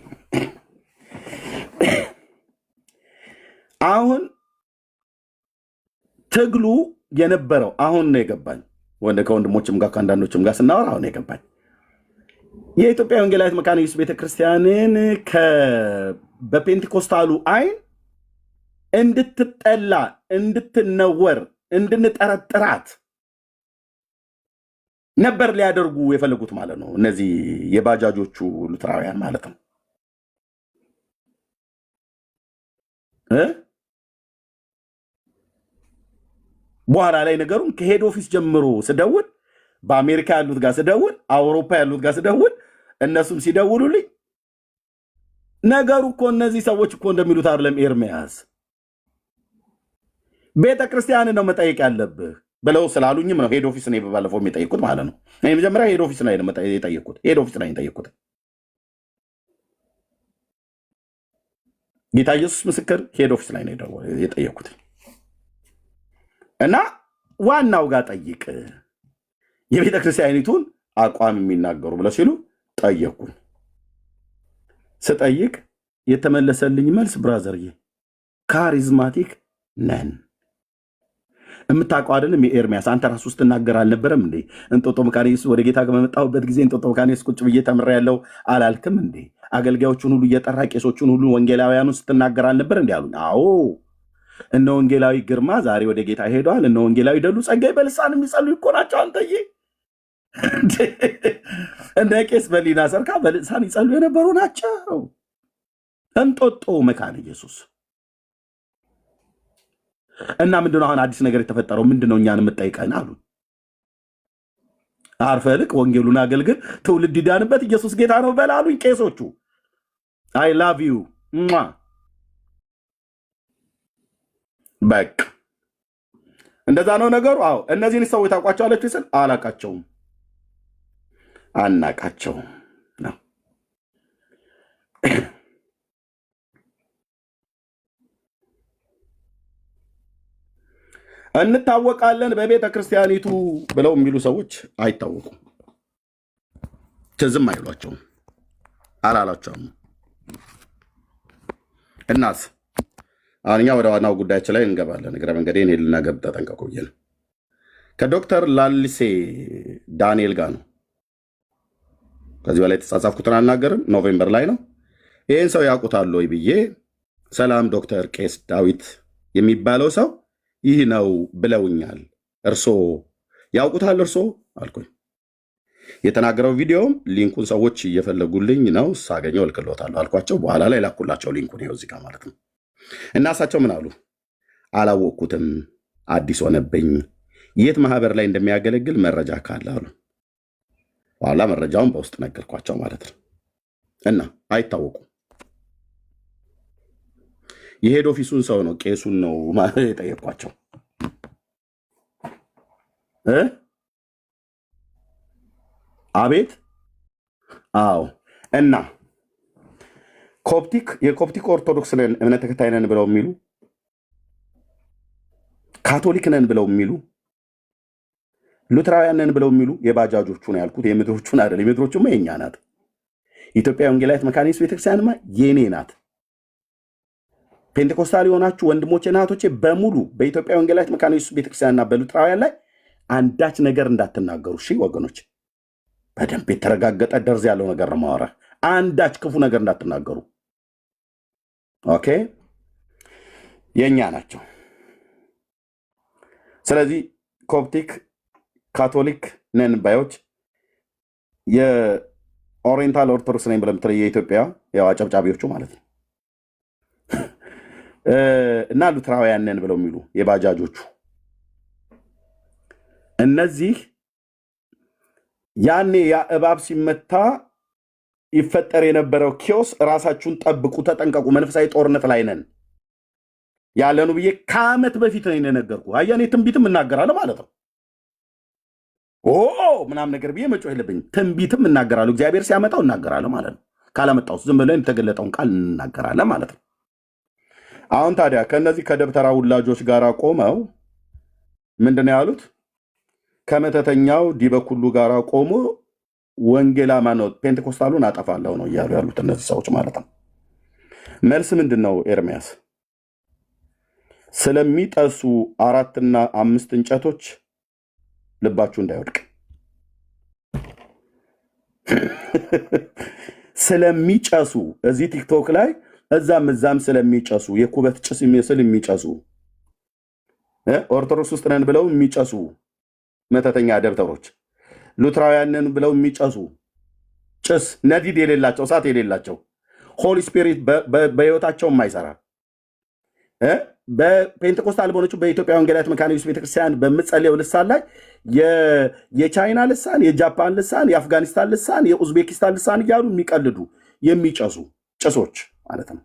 አሁን ትግሉ የነበረው አሁን ነው የገባኝ። ከወንድሞችም ጋር ከአንዳንዶችም ጋር ስናወራ አሁን የገባኝ የኢትዮጵያ ወንጌላዊት መካነ ኢየሱስ ቤተክርስቲያንን በፔንቴኮስታሉ አይን እንድትጠላ፣ እንድትነወር፣ እንድንጠረጥራት ነበር ሊያደርጉ የፈለጉት ማለት ነው። እነዚህ የባጃጆቹ ሉትራውያን ማለት ነው። በኋላ ላይ ነገሩን ከሄድ ኦፊስ ጀምሮ ስደውል፣ በአሜሪካ ያሉት ጋር ስደውል፣ አውሮፓ ያሉት ጋር ስደውል፣ እነሱም ሲደውሉልኝ ነገሩ እኮ እነዚህ ሰዎች እኮ እንደሚሉት አይደለም ኤርሚያስ፣ ቤተ ክርስቲያንን ነው መጠየቅ ያለብህ ብለው ስላሉኝም ነው ሄድ ኦፊስ ነው ባለፈው የሚጠይቁት ማለት ነው። እኔ መጀመሪያ ሄድ ኦፊስ ላይ የጠየቁት ሄድ ኦፊስ ላይ የጠየቁት ጌታ ኢየሱስ ምስክር ሄድ ኦፊስ ላይ ነው የጠየቁት። እና ዋናው ጋር ጠይቅ የቤተ ክርስቲያኒቱን አቋም የሚናገሩ ብለው ሲሉ ጠየቁኝ። ስጠይቅ የተመለሰልኝ መልስ ብራዘርዬ ካሪዝማቲክ ነን። የምታውቀው አይደለም የኤርሚያስ አንተ ራሱ ስትናገር አልነበረም እንዴ? እንጦጦ መካነ ኢየሱስ ወደ ጌታ በመጣሁበት ጊዜ እንጦጦ መካነ ኢየሱስ ቁጭ ብዬ ተምሬያለሁ አላልክም እንዴ? አገልጋዮቹን ሁሉ እየጠራ ቄሶቹን ሁሉ ወንጌላውያኑን ስትናገር አልነበር እንዴ አሉኝ። አዎ እነ ወንጌላዊ ግርማ ዛሬ ወደ ጌታ ሄደዋል። እነ ወንጌላዊ ደሉ ጸጋይ በልሳን የሚጸልዩ እኮ ናቸው። አንተዬ እንደ ቄስ በሊና ሰርካ በልሳን ይጸሉ የነበሩ ናቸው። እንጦጦ መካነ ኢየሱስ እና ምንድነው አሁን አዲስ ነገር የተፈጠረው? ምንድነው እኛን የምጠይቀን አሉ። አርፈህ ልቅ ወንጌሉን አገልግል፣ ትውልድ ይዳንበት፣ ኢየሱስ ጌታ ነው በል አሉኝ ቄሶቹ። አይ ላቭ ዩ በቃ እንደዛ ነው ነገሩ። አዎ እነዚህን ሰዎች ታውቋቸዋለች ስል አላቃቸውም፣ አናቃቸውም ነው። እንታወቃለን በቤተ ክርስቲያኒቱ ብለው የሚሉ ሰዎች አይታወቁም፣ ትዝም አይሏቸውም፣ አላላቸውም። እናስ አሁን እኛ ወደ ዋናው ጉዳያችን ላይ እንገባለን። እግረ መንገዴን ልናገር ተጠንቀቁ ብዬ ነው። ከዶክተር ላሊሴ ዳንኤል ጋር ነው ከዚህ በላይ የተጻጻፍኩትን አልናገርም። ኖቬምበር ላይ ነው። ይህን ሰው ያውቁታል ወይ ብዬ ሰላም ዶክተር ቄስ ዳዊት የሚባለው ሰው ይህ ነው ብለውኛል። እርሶ ያውቁታል እርሶ አልኩኝ። የተናገረው ቪዲዮም ሊንኩን ሰዎች እየፈለጉልኝ ነው፣ ሳገኘው እልክሎታለሁ አልኳቸው። በኋላ ላይ ላኩላቸው ሊንኩን፣ ይኸው እዚህ ጋር ማለት ነው። እና እሳቸው ምን አሉ? አላወቅኩትም፣ አዲስ ሆነብኝ፣ የት ማህበር ላይ እንደሚያገለግል መረጃ ካለ አሉ። በኋላ መረጃውን በውስጥ ነገርኳቸው ማለት ነው። እና አይታወቁም። የሄድ ኦፊሱን ሰው ነው ቄሱን ነው የጠየኳቸው። አቤት አዎ። እና የኮፕቲክ ኦርቶዶክስ ነን እምነት ተከታይ ነን ብለው የሚሉ ካቶሊክ ነን ብለው የሚሉ ሉትራውያን ነን ብለው የሚሉ የባጃጆቹ ነው ያልኩት፣ የምድሮቹን አይደል። የምድሮቹማ የኛ ናት። ኢትዮጵያ ወንጌላዊት መካነ ኢየሱስ ቤተክርስቲያንማ የኔ ናት። ፔንቴኮስታል የሆናችሁ ወንድሞቼ እናቶቼ በሙሉ በኢትዮጵያ ወንጌላዊት መካነ ኢየሱስ ቤተክርስቲያንና በሉትራውያን ላይ አንዳች ነገር እንዳትናገሩ እሺ ወገኖች። በደንብ የተረጋገጠ ደርዝ ያለው ነገር ነው ማወራ። አንዳች ክፉ ነገር እንዳትናገሩ ኦኬ። የኛ ናቸው። ስለዚህ ኮፕቲክ ካቶሊክ ነን ባዮች የኦሪየንታል ኦርቶዶክስ ነኝ ብለው የምትለው የኢትዮጵያ ያው አጨብጫቢዎቹ ማለት ነው እና ሉትራውያን ነን ብለው የሚሉ የባጃጆቹ እነዚህ ያኔ ያ እባብ ሲመታ ይፈጠር የነበረው ኪዮስ ራሳችሁን ጠብቁ፣ ተጠንቀቁ፣ መንፈሳዊ ጦርነት ላይ ነን ያለኑ ብዬ ከዓመት በፊት ነው የነገርኩ። አያኔ ትንቢትም እናገራለሁ ማለት ነው። ምናምን ነገር ብዬ መጮህ የለብኝም። ትንቢትም እናገራለሁ፣ እግዚአብሔር ሲያመጣው እናገራለሁ ማለት ነው። ካላመጣው ዝም ብለን የተገለጠውን ቃል እናገራለን ማለት ነው። አሁን ታዲያ ከነዚህ ከደብተራ ውላጆች ጋር ቆመው ምንድን ነው ያሉት? ከመተተኛው ዲበኩሉ ጋር ቆሞ ወንጌላ ማነው ፔንቴኮስታሉን አጠፋለሁ ነው እያሉ ያሉት እነዚህ ሰዎች ማለት ነው። መልስ ምንድን ነው ኤርሚያስ? ስለሚጠሱ 4 እና 5 እንጨቶች ልባችሁ እንዳይወድቅ ስለሚጨሱ እዚህ ቲክቶክ ላይ እዛም ስለሚጨሱ የኩበት ጭስ የሚመስል የሚጨሱ ኦርቶዶክስ ውስጥ ነን ብለው የሚጨሱ መተተኛ ደብተሮች፣ ሉትራውያንን ብለው የሚጨሱ ጭስ ነዲድ የሌላቸው እሳት የሌላቸው ሆሊ ስፒሪት በህይወታቸው የማይሰራ በፔንቴኮስታል በሆነችው በኢትዮጵያ ወንጌላዊት መካነ ኢየሱስ ቤተክርስቲያን በምጸልየው ልሳን ላይ የቻይና ልሳን፣ የጃፓን ልሳን፣ የአፍጋኒስታን ልሳን፣ የኡዝቤኪስታን ልሳን እያሉ የሚቀልዱ የሚጨሱ ጭሶች ማለት ነው።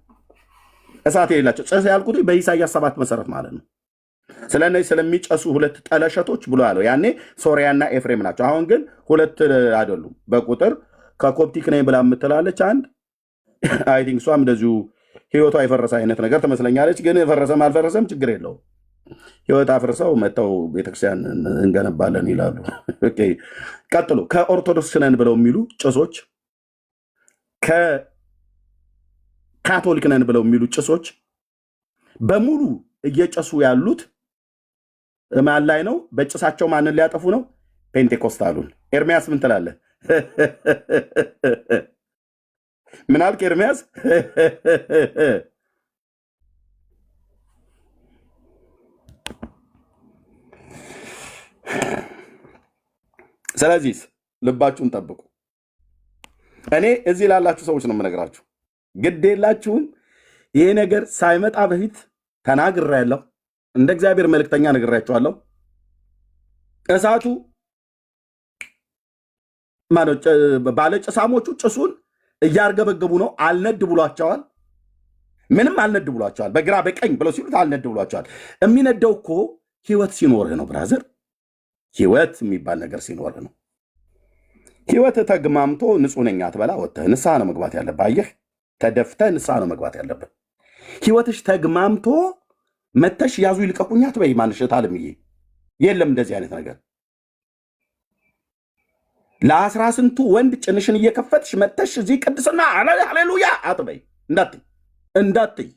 እሳት የሌላቸው ጭስ ያልኩት በኢሳይያስ 7 መሰረት ማለት ነው። ስለነዚህ ስለሚጨሱ ሁለት ጠለሸቶች ብሎ ያለው ያኔ ሶሪያና ኤፍሬም ናቸው። አሁን ግን ሁለት አይደሉም። በቁጥር ከኮፕቲክ ነኝ ብላ የምትላለች አንድ አይ ቲንክ እሷም እንደዚሁ ህይወቷ የፈረሰ አይነት ነገር ትመስለኛለች። ግን ፈረሰም አልፈረሰም ችግር የለውም። ህይወት አፍርሰው መጥተው ቤተክርስቲያን እንገነባለን ይላሉ። ቀጥሎ ከኦርቶዶክስ ነን ብለው የሚሉ ጭሶች፣ ከካቶሊክ ነን ብለው የሚሉ ጭሶች በሙሉ እየጨሱ ያሉት ማን ላይ ነው? በጭሳቸው ማንን ሊያጠፉ ነው? ፔንቴኮስታሉን። ኤርሚያስ ምን ትላለህ? ምን አልክ ኤርሚያስ? ስለዚህ ልባችሁን ጠብቁ። እኔ እዚህ ላላችሁ ሰዎች ነው የምነግራችሁ። ግድ የላችሁም። ይሄ ነገር ሳይመጣ በፊት ተናግሬያለሁ። እንደ እግዚአብሔር መልእክተኛ ነግሬያችኋለሁ። እሳቱ ባለጭሳሞቹ ጭሱን እያርገበገቡ ነው። አልነድ ብሏቸዋል። ምንም አልነድ ብሏቸዋል። በግራ በቀኝ ብለው ሲሉት አልነድ ብሏቸዋል። የሚነደው እኮ ህይወት ሲኖርህ ነው ብራዘር። ህይወት የሚባል ነገር ሲኖርህ ነው። ህይወት ተግማምቶ ንጹህ ነኝ አትበላ። ወጥተህ ንስሐ ነው መግባት ያለብህ። አየህ፣ ተደፍተህ ንስሐ ነው መግባት ያለብህ። ህይወትሽ ተግማምቶ መተሽ ያዙ ይልቀቁኝ አትበይ። ማንሽት አለምዬ፣ የለም እንደዚህ አይነት ነገር። ለአስራ ስንቱ ወንድ ጭንሽን እየከፈትሽ መተሽ እዚህ ቅድስና ሃሌሉያ አትበይ። እንዳትይ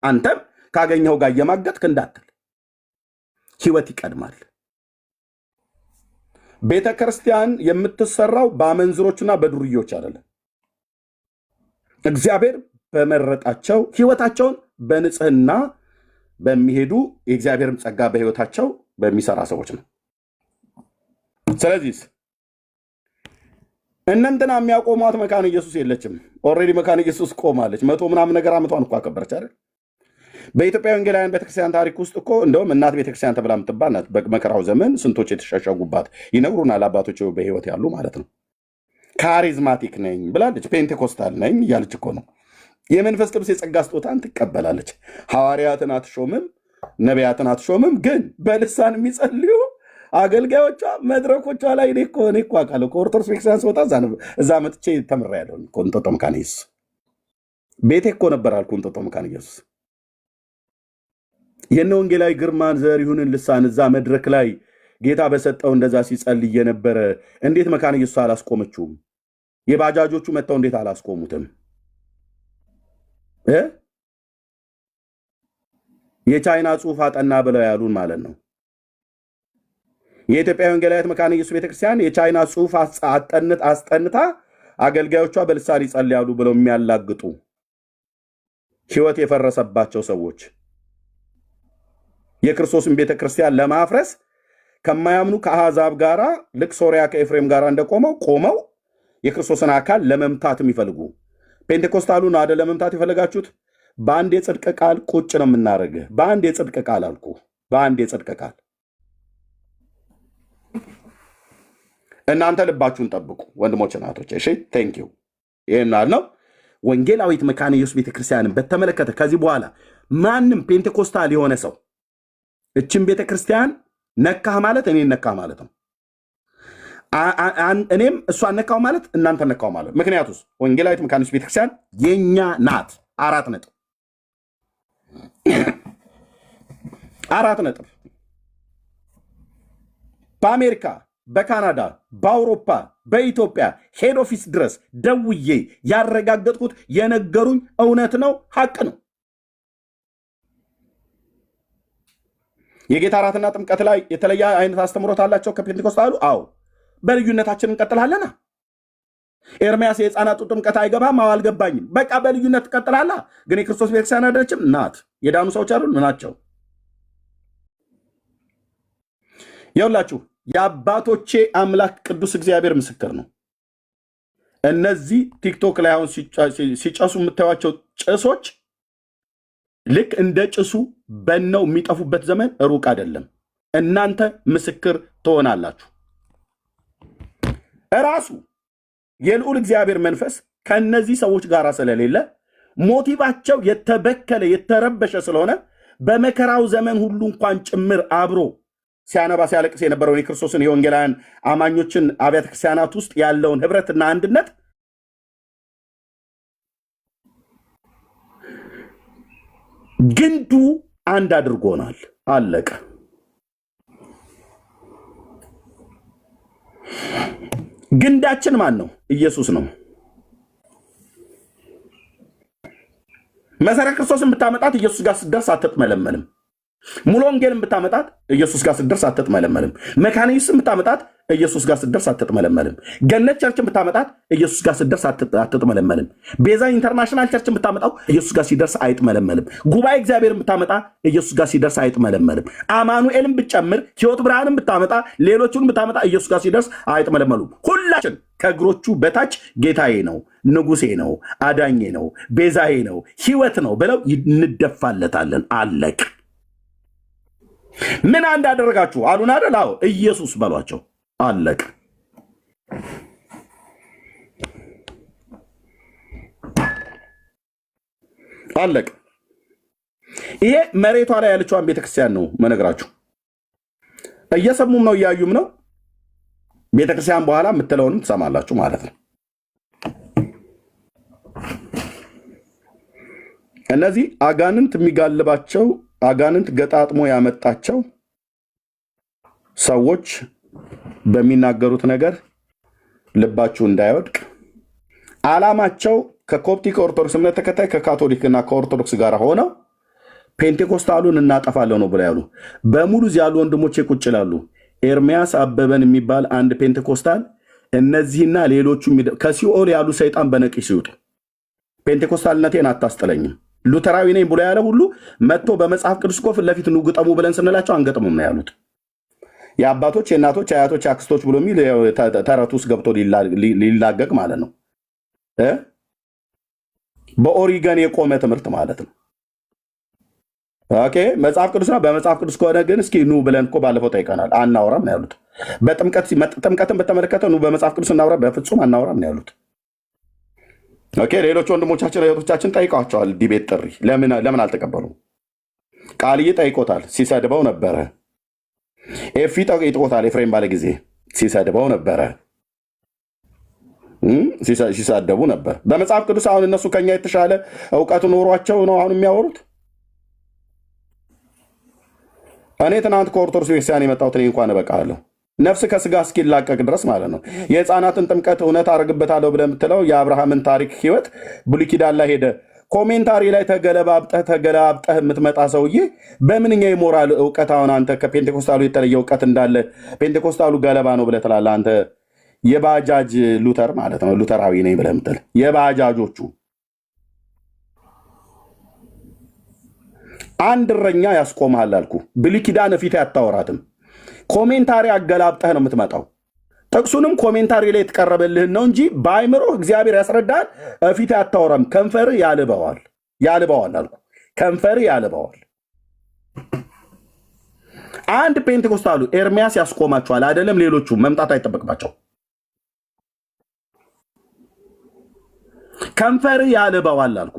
አንተም ካገኘው ጋር እየማገጥክ እንዳትል። ህይወት ይቀድማል። ቤተ ክርስቲያን የምትሰራው በአመንዝሮችና በዱርዮች አይደለም። እግዚአብሔር በመረጣቸው ህይወታቸውን በንጽህና በሚሄዱ የእግዚአብሔርም ጸጋ በህይወታቸው በሚሰራ ሰዎች ነው። ስለዚህ እነንትና የሚያቆሟት መካነ ኢየሱስ የለችም። ኦልሬዲ መካነ ኢየሱስ ቆማለች። 100 ምናምን ነገር ዓመቷን እኮ አከበረች አይደል? በኢትዮጵያ ወንጌላውያን ቤተክርስቲያን ታሪክ ውስጥ እኮ እንደውም እናት ቤተክርስቲያን ተብላ የምትባል ናት። በመከራው ዘመን ስንቶች የተሸሸጉባት ይነግሩናል አባቶች በህይወት ያሉ ማለት ነው። ካሪዝማቲክ ነኝ ብላለች። ፔንቴኮስታል ነኝ እያለች እኮ ነው። የመንፈስ ቅዱስ የጸጋ ስጦታን ትቀበላለች። ሐዋርያትን አትሾምም፣ ነቢያትን አትሾምም። ግን በልሳን የሚጸልዩ አገልጋዮቿ መድረኮቿ ላይ እኔ እኮ አውቃለሁ። ከኦርቶዶክስ ቤተክርስቲያን ስወጣ እዛ መጥቼ ተምሬያለሁ። እንጦጦ መካነ ኢየሱስ ቤቴ እኮ ነበር አልኩ። እንጦጦ መካነ ኢየሱስ የነ ወንጌላዊ ግርማን ዘሪሁንን ልሳን እዛ መድረክ ላይ ጌታ በሰጠው እንደዛ ሲጸልይ የነበረ እንዴት መካነ ኢየሱስ አላስቆመችውም? የባጃጆቹ መጥተው እንዴት አላስቆሙትም? የቻይና ጽሑፍ አጠና ብለው ያሉን ማለት ነው። የኢትዮጵያ ወንጌላዊት መካነ ኢየሱስ ቤተክርስቲያን የቻይና ጽሑፍ አስጠንታ አገልጋዮቿ በልሳን ይጸልያሉ ብለው የሚያላግጡ ህይወት የፈረሰባቸው ሰዎች የክርስቶስን ቤተክርስቲያን ለማፍረስ ከማያምኑ ከአሕዛብ ጋር ልክ ሶሪያ ከኤፍሬም ጋር እንደቆመው ቆመው የክርስቶስን አካል ለመምታት የሚፈልጉ ፔንቴኮስታሉን አደ ለመምታት የፈለጋችሁት በአንድ የጽድቅ ቃል ቁጭ ነው የምናደርግህ። በአንድ የጽድቅ ቃል አልኩ። በአንድ የጽድቅ ቃል እናንተ ልባችሁን ጠብቁ ወንድሞች እናቶች። እሺ ቴንክ ዩ። ይህን አልነው። ወንጌላዊት መካነ ኢየሱስ ቤተክርስቲያንን በተመለከተ ከዚህ በኋላ ማንም ፔንቴኮስታል የሆነ ሰው እችን ቤተክርስቲያን ነካህ ማለት እኔ ነካህ ማለት ነው። እኔም እሷን ነካው ማለት እናንተ ነካው ማለት። ምክንያቱስ ወንጌላዊት መካነ ኢየሱስ ቤተክርስቲያን የኛ ናት። 4 ነጥብ 4 ነጥብ። በአሜሪካ፣ በካናዳ፣ በአውሮፓ፣ በኢትዮጵያ ሄድ ኦፊስ ድረስ ደውዬ ያረጋገጥኩት የነገሩኝ እውነት ነው፣ ሀቅ ነው። የጌታ እራትና ጥምቀት ላይ የተለየ አይነት አስተምሮት አላቸው ከፔንቴኮስታሉ። አዎ፣ በልዩነታችን እንቀጥላለና ኤርሚያስ የህፃናቱ ጥምቀት አይገባም፣ አልገባኝም። በቃ በልዩነት ትቀጥላላ። ግን የክርስቶስ ቤተክርስቲያን አይደለችም ናት። የዳኑ ሰዎች አይደሉ ናቸው። ይኸውላችሁ የአባቶቼ አምላክ ቅዱስ እግዚአብሔር ምስክር ነው። እነዚህ ቲክቶክ ላይ አሁን ሲጨሱ የምታዩቸው ጭሶች ልክ እንደ ጭሱ በነው የሚጠፉበት ዘመን ሩቅ አይደለም። እናንተ ምስክር ትሆናላችሁ። እራሱ የልዑል እግዚአብሔር መንፈስ ከነዚህ ሰዎች ጋር ስለሌለ ሞቲቫቸው የተበከለ የተረበሸ ስለሆነ በመከራው ዘመን ሁሉ እንኳን ጭምር አብሮ ሲያነባ ሲያለቅስ የነበረውን የክርስቶስን የወንጌላውያን አማኞችን አብያተ ክርስቲያናት ውስጥ ያለውን ህብረትና አንድነት ግንዱ አንድ አድርጎናል። አለቀ። ግንዳችን ማን ነው? ኢየሱስ ነው። መሰረተ ክርስቶስን ብታመጣት ኢየሱስ ጋር ስትደርስ አትጥመለመልም። ሙሉ ወንጌልን ብታመጣት ኢየሱስ ጋር ስትደርስ አትጥመለመልም። መካነ ኢየሱስን ብታመጣት ኢየሱስ ጋር ስትደርስ አትጥመለመልም። ገነት ቸርችን ብታመጣት ኢየሱስ ጋር ስትደርስ አትጥመለመልም። ቤዛ ኢንተርናሽናል ቸርችን ብታመጣው ኢየሱስ ጋር ሲደርስ አይጥመለመልም። ጉባኤ እግዚአብሔርን ብታመጣ ኢየሱስ ጋር ሲደርስ አይጥመለመልም። አማኑኤልን ብትጨምር፣ ሕይወት ብርሃንን ብታመጣ፣ ሌሎቹን ብታመጣ ኢየሱስ ጋር ሲደርስ አይጥመለመሉም። ሁላችን ከእግሮቹ በታች ጌታዬ ነው፣ ንጉሴ ነው፣ አዳኜ ነው፣ ቤዛዬ ነው፣ ሕይወት ነው ብለው እንደፋለታለን። አለቅ ምን እንዳደረጋችሁ አሉን አይደል? አዎ ኢየሱስ በሏቸው። አለቅ አለቅ። ይሄ መሬቷ ላይ ያለችዋን ቤተክርስቲያን ነው መነግራችሁ። እየሰሙም ነው እያዩም ነው። ቤተክርስቲያን በኋላ የምትለውንም ትሰማላችሁ ማለት ነው። እነዚህ አጋንንት የሚጋልባቸው አጋንንት ገጣጥሞ ያመጣቸው ሰዎች በሚናገሩት ነገር ልባችሁ እንዳይወድቅ ዓላማቸው ከኮፕቲክ ኦርቶዶክስ እምነት ተከታይ ከካቶሊክና ከኦርቶዶክስ ጋር ሆነው ፔንቴኮስታሉን እናጠፋለን ነው ብለው ያሉ በሙሉ እዚህ ያሉ ወንድሞቼ ቁጭ ይላሉ። ኤርሚያስ አበበን የሚባል አንድ ፔንቴኮስታል እነዚህና ሌሎቹ ከሲኦል ያሉ ሰይጣን በነቂስ ይውጡ። ፔንቴኮስታልነቴን አታስጥለኝም። ሉተራዊ ነኝ ብሎ ያለ ሁሉ መጥቶ በመጽሐፍ ቅዱስ እኮ ፊት ለፊት ኑ ግጠሙ ብለን ስንላቸው አንገጥሙም ነው ያሉት። የአባቶች የእናቶች አያቶች አክስቶች ብሎ የሚል ተረት ውስጥ ገብቶ ሊላገቅ ማለት ነው። በኦሪገን የቆመ ትምህርት ማለት ነው። ኦኬ መጽሐፍ ቅዱስ ነው። በመጽሐፍ ቅዱስ ከሆነ ግን እስኪ ኑ ብለን እኮ ባለፈው ጠይቀናል። አናወራም ነው ያሉት። ጥምቀትን በተመለከተ ኑ በመጽሐፍ ቅዱስ እናውራ፣ በፍጹም አናወራም ነው ያሉት። ኦኬ ሌሎች ወንድሞቻችን እህቶቻችን ጠይቀዋቸዋል። ዲቤት ጥሪ ለምን አልተቀበሉም? ቃልዬ ጠይቆታል፣ ሲሰድበው ነበረ። ኤፊ ጠይቆታል፣ ኤፍሬም ባለ ጊዜ ሲሰድበው ነበረ፣ ሲሳደቡ ነበር። በመጽሐፍ ቅዱስ አሁን እነሱ ከኛ የተሻለ እውቀት ኖሯቸው ነው አሁን የሚያወሩት። እኔ ትናንት ከኦርቶዶክስ ቤተክርስቲያን የመጣሁት እኔ እንኳን እበቃለሁ ነፍስ ከስጋ እስኪላቀቅ ድረስ ማለት ነው። የህፃናትን ጥምቀት እውነት አደርግበታለሁ ብለህ የምትለው የአብርሃምን ታሪክ ህይወት ብሉይ ኪዳን ላይ ሄደ ኮሜንታሪ ላይ ተገለባብጠህ የምትመጣ ሰውዬ በምንኛ የሞራል እውቀት አሁን አንተ ከፔንቴኮስታሉ የተለየ እውቀት እንዳለ ፔንቴኮስታሉ ገለባ ነው ብለህ ትላለህ። አንተ የባጃጅ ሉተር ማለት ነው። ሉተራዊ ነኝ ብለህ የምትል የባጃጆቹ አንድ እረኛ ያስቆምሃል አልኩ። ብሉይ ኪዳን ፊት አታወራትም። ኮሜንታሪ አገላብጠህ ነው የምትመጣው። ጥቅሱንም ኮሜንታሪ ላይ የተቀረበልህን ነው እንጂ በአይምሮ እግዚአብሔር ያስረዳል። ፊት አታወራም። ከንፈር ያልበዋል አልኩ። ከንፈር ያልበዋል። አንድ ፔንቴኮስታሉ ኤርሚያስ ያስቆማቸዋል አይደለም። ሌሎቹ መምጣት አይጠበቅባቸው። ከንፈር ያልበዋል አልኩ።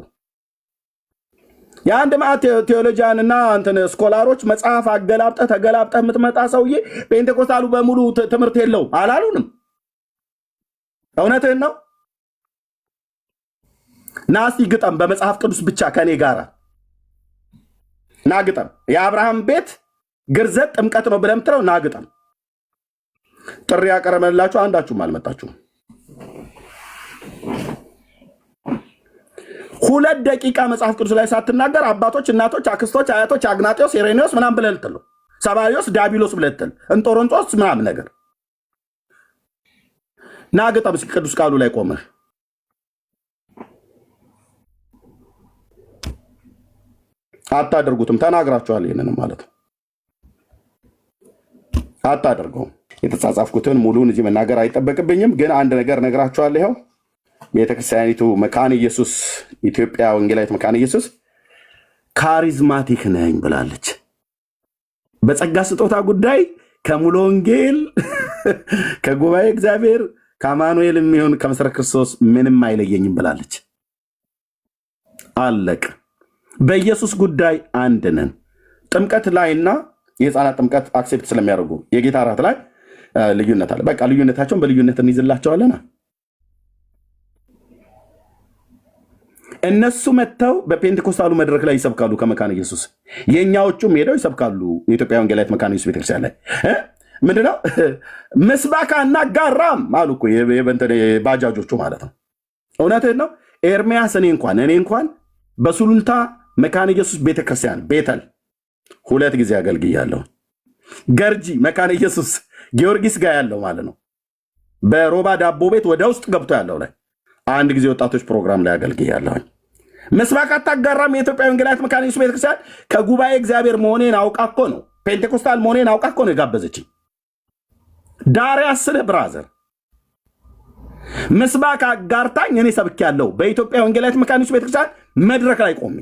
የአንድ ማዕት ቴዎሎጂያን እና እንትን ስኮላሮች መጽሐፍ ተገላብጠህ የምትመጣ ሰውዬ ፔንቴኮስታሉ በሙሉ ትምህርት የለው አላሉንም። እውነትህን ነው። ናስቲ ግጠም በመጽሐፍ ቅዱስ ብቻ ከኔ ጋራ ናግጠም። የአብርሃም ቤት ግርዘት ጥምቀት ነው ብለህ የምትለው ናግጠም። ጥሪ ያቀረበላችሁ አንዳችሁም አልመጣችሁም። 2 ደቂቃ መጽሐፍ ቅዱስ ላይ ሳትናገር አባቶች፣ እናቶች፣ አክስቶች፣ አያቶች፣ አግናጤዎስ፣ ኢሬኔዎስ ምናምን ብለህ ልትል ነው። ሰባሪዎስ፣ ዳቢሎስ ብለህ ልትል እንጦሮንጦስ ምናምን ነገር ናገጣም እስኪ ቅዱስ ቃሉ ላይ ቆመህ አታደርጉትም። ተናግራችኋል። ይሄንን ማለት ነው። አታደርገውም። የተጻጻፍኩትን ሙሉን እዚህ መናገር አይጠበቅብኝም፣ ግን አንድ ነገር ነግራችኋል። ይኸው ቤተክርስቲያኒቱ መካነ ኢየሱስ ኢትዮጵያ ወንጌላዊት መካነ ኢየሱስ ካሪዝማቲክ ነኝ ብላለች። በጸጋ ስጦታ ጉዳይ ከሙሉ ወንጌል ከጉባኤ እግዚአብሔር ከአማኑኤል የሚሆን ከመሰረ ክርስቶስ ምንም አይለየኝም ብላለች። አለቅ በኢየሱስ ጉዳይ አንድ ነን። ጥምቀት ላይና የህፃናት ጥምቀት አክሴፕት ስለሚያደርጉ የጌታ እራት ላይ ልዩነት አለ። በቃ ልዩነታቸውን በልዩነት እንይዝላቸዋለና እነሱ መጥተው በፔንቴኮስታሉ መድረክ ላይ ይሰብካሉ ከመካነ ኢየሱስ። የእኛዎቹም ሄደው ይሰብካሉ የኢትዮጵያ ወንጌላዊት መካነ ኢየሱስ ቤተክርስቲያን ላይ ምንድነው ምስባካ እናጋራም አሉ እኮ ባጃጆቹ ማለት ነው። እውነትህን ነው ኤርሚያስ። እኔ እንኳን በሱሉልታ መካነ ኢየሱስ ቤተክርስቲያን ቤተል 2 ጊዜ አገልግያለሁ። ገርጂ መካነ ኢየሱስ ጊዮርጊስ ጋር ያለው ማለት ነው። በሮባ ዳቦ ቤት ወደ ውስጥ ገብቶ ያለው ላይ 1 ጊዜ ወጣቶች ፕሮግራም ላይ አገልግያለሁ። ምስባክ አታጋራም የኢትዮጵያ ወንጌላዊት መካነ ኢየሱስ ቤተክርስቲያን ከጉባኤ እግዚአብሔር መሆኔን አውቃ እኮ ነው፣ ፔንቴኮስታል መሆኔን አውቃ እኮ ነው የጋበዘችኝ። ዳሬ አስር ብራዘር ምስባክ አጋርታኝ እኔ ሰብኬያለሁ በኢትዮጵያ ወንጌላዊት መካነ ኢየሱስ ቤተክርስቲያን መድረክ ላይ ቆሜ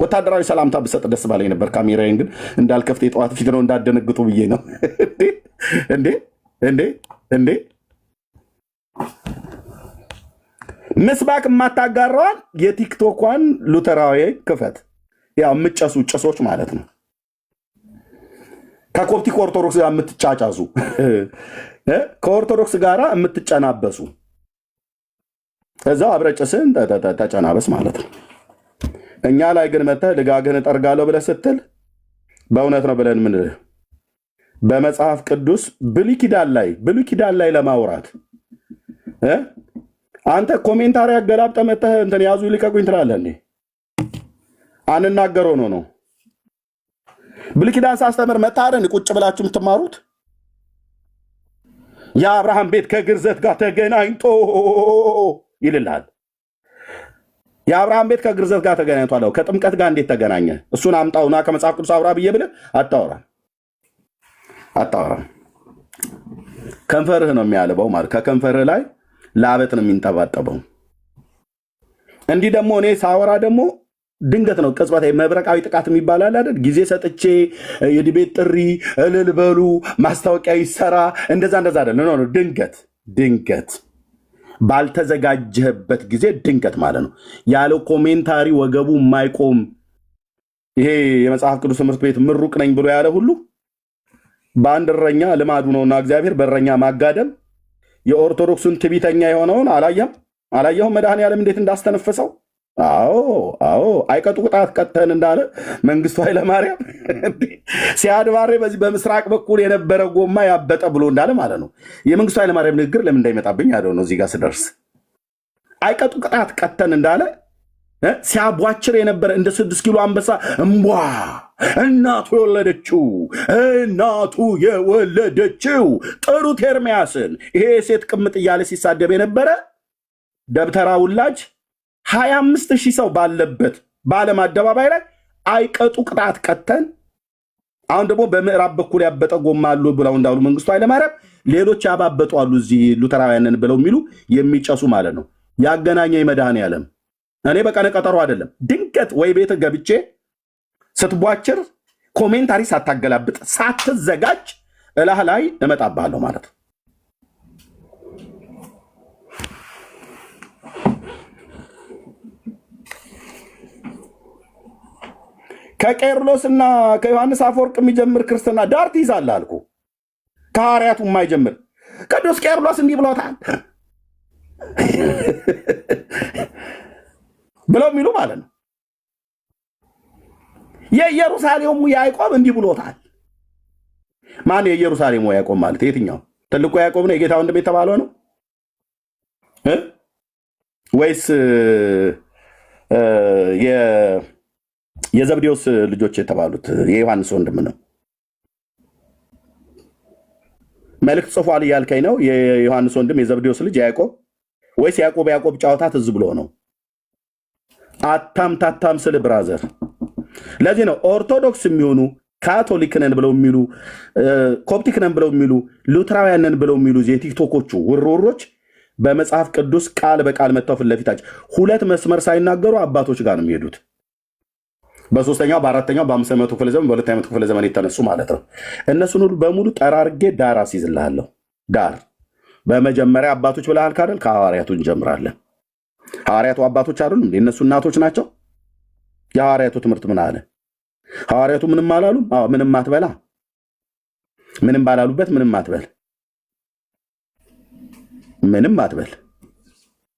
ወታደራዊ ሰላምታ ብሰጥ ደስ ባለኝ ነበር። ካሜራዬን ግን እንዳልከፍት የጠዋት ፊት ነው እንዳደነግጡ ብዬ ነው። እንዴ ምስባክ የማታጋራዋን የቲክቶኳን ሉተራዊ ክፈት። ያው የምጨሱ ጭሶች ማለት ነው። ከኮፕቲክ ኦርቶዶክስ ጋር የምትጫጫሱ ከኦርቶዶክስ ጋር የምትጨናበሱ እዛው አብረጭስን ተጨናበስ ማለት ነው። እኛ ላይ ግን መጥተህ ልጋግህን እጠርጋለሁ ብለህ ስትል በእውነት ነው ብለን ምን በመጽሐፍ ቅዱስ ብሉይ ኪዳን ላይ ለማውራት አንተ ኮሜንታሪ አገላብጠህ መጥተህ እንትን ያዙ ይልቀቁኝ ትላለህ እንዴ? አንናገረው ነው ብሉይ ኪዳን ሳስተምር መታረን ቁጭ ብላችሁ የምትማሩት የአብርሃም ቤት ከግርዘት ጋር ተገናኝቶ ይልልሃል። የአብርሃም ቤት ከግርዘት ጋር ተገናኝቷል። ከጥምቀት ጋር እንዴት ተገናኘ? እሱን አምጣውና ከመጽሐፍ ቅዱስ አውራ ብዬ ብለህ አታወራም። ከንፈርህ ነው የሚያልበው ማለት ከከንፈርህ ላይ ላበት ነው የሚንጠባጠበው። እንዲህ ደግሞ እኔ ሳወራ ደግሞ ድንገት ነው ቅጽበታዊ መብረቃዊ ጥቃት የሚባል አለ አይደል? ጊዜ ሰጥቼ የዲቤት ጥሪ እልል በሉ ማስታወቂያ ይሰራ እንደዛ አይደለም። ነው ድንገት ባልተዘጋጀህበት ጊዜ ድንገት ማለት ነው ያለው ኮሜንታሪ ወገቡ የማይቆም ይሄ የመጽሐፍ ቅዱስ ትምህርት ቤት ምሩቅ ነኝ ብሎ ያለ ሁሉ በአንድ እረኛ ልማዱ ነውና እግዚአብሔር በእረኛ ማጋደም የኦርቶዶክሱን ትቢተኛ የሆነውን አላየሁም መድኃኔዓለም እንዴት እንዳስተነፈሰው። አዎ አይቀጡ ቅጣት ቀጥተን እንዳለ መንግስቱ ኃይለማርያም ሲያድባሬ በዚህ በምስራቅ በኩል የነበረ ጎማ ያበጠ ብሎ እንዳለ ማለት ነው። የመንግስቱ ኃይለማርያም ንግግር ለምን እንዳይመጣብኝ ያለው ነው። እዚህ ጋር ስደርስ አይቀጡ ቅጣት ቀጥተን እንዳለ ሲያቧችር የነበረ እንደ 6 ኪሎ አንበሳ እምቧ እናቱ የወለደችው ጥሩት ኤርምያስን ይሄ ሴት ቅምጥ እያለ ሲሳደብ የነበረ ደብተራ ውላጅ 25,000 ሰው ባለበት በዓለም አደባባይ ላይ አይቀጡ ቅጣት ቀጥተን አሁን ደግሞ በምዕራብ በኩል ያበጠ ጎማ አሉ ብለው እንዳሉ መንግስቱ ኃይለማርያም ሌሎች ያባበጡ አሉ እዚህ ሉተራውያንን ብለው የሚሉ የሚጨሱ ማለት ነው። ያገናኘኝ መድኃኔዓለም እኔ በቀነ ቀጠሮ አይደለም ድንገት ወይ ቤት ገብቼ ስትቧችር ኮሜንታሪ ሳታገላብጥ ሳትዘጋጅ እላህ ላይ እመጣብሃለሁ ማለት ነው። ከቄርሎስና ከዮሐንስ አፈወርቅ የሚጀምር ክርስትና ዳር ትይዛለህ አልኩ። ከሐዋርያቱ የማይጀምር ቅዱስ ቄርሎስ እንዲህ ብሎታል ብለው የሚሉ ማለት ነው። የኢየሩሳሌሙ ያዕቆብ እንዲህ ብሎታል። ማን የኢየሩሳሌሙ ያዕቆብ ማለት የትኛው? ትልቁ ያዕቆብ ነው የጌታ ወንድም የተባለው ነው ወይስ የዘብዴዎስ ልጆች የተባሉት የዮሐንስ ወንድም ነው? መልእክት ጽፏል እያልከኝ ነው? የዮሐንስ ወንድም የዘብዴዎስ ልጅ ያዕቆብ ወይስ ያዕቆብ ጨዋታ ትዝ ብሎ ነው? አታምታታም ስል ብራዘር። ለዚህ ነው ኦርቶዶክስ የሚሆኑ ካቶሊክ ነን ብለው የሚሉ ኮፕቲክ ነን ብለው የሚሉ ሉትራውያን ነን ብለው የሚሉ የቲክቶኮቹ ውርውሮች በመጽሐፍ ቅዱስ ቃል በቃል መጥተው ፊት ለፊታቸው ሁለት መስመር ሳይናገሩ አባቶች ጋር ነው የሚሄዱት። በሶስተኛው በአራተኛው በ500 ክፍለ ዘመን በ200 ክፍለ ዘመን የተነሱ ማለት ነው። እነሱን ሁሉ በሙሉ ጠራርጌ ዳር አስይዝልሃለሁ። ዳር በመጀመሪያ አባቶች ብለሃል ካደል ከሐዋርያቱ እንጀምራለን። ሐዋርያቱ አባቶች አይደሉም? እነሱ እናቶች ናቸው። የሐዋርያቱ ትምህርት ምን አለ? ሐዋርያቱ ምንም አላሉም? አዎ ምንም አትበላ፣ ምንም ባላሉበት ምንም አትበል፣ ምንም አትበል፣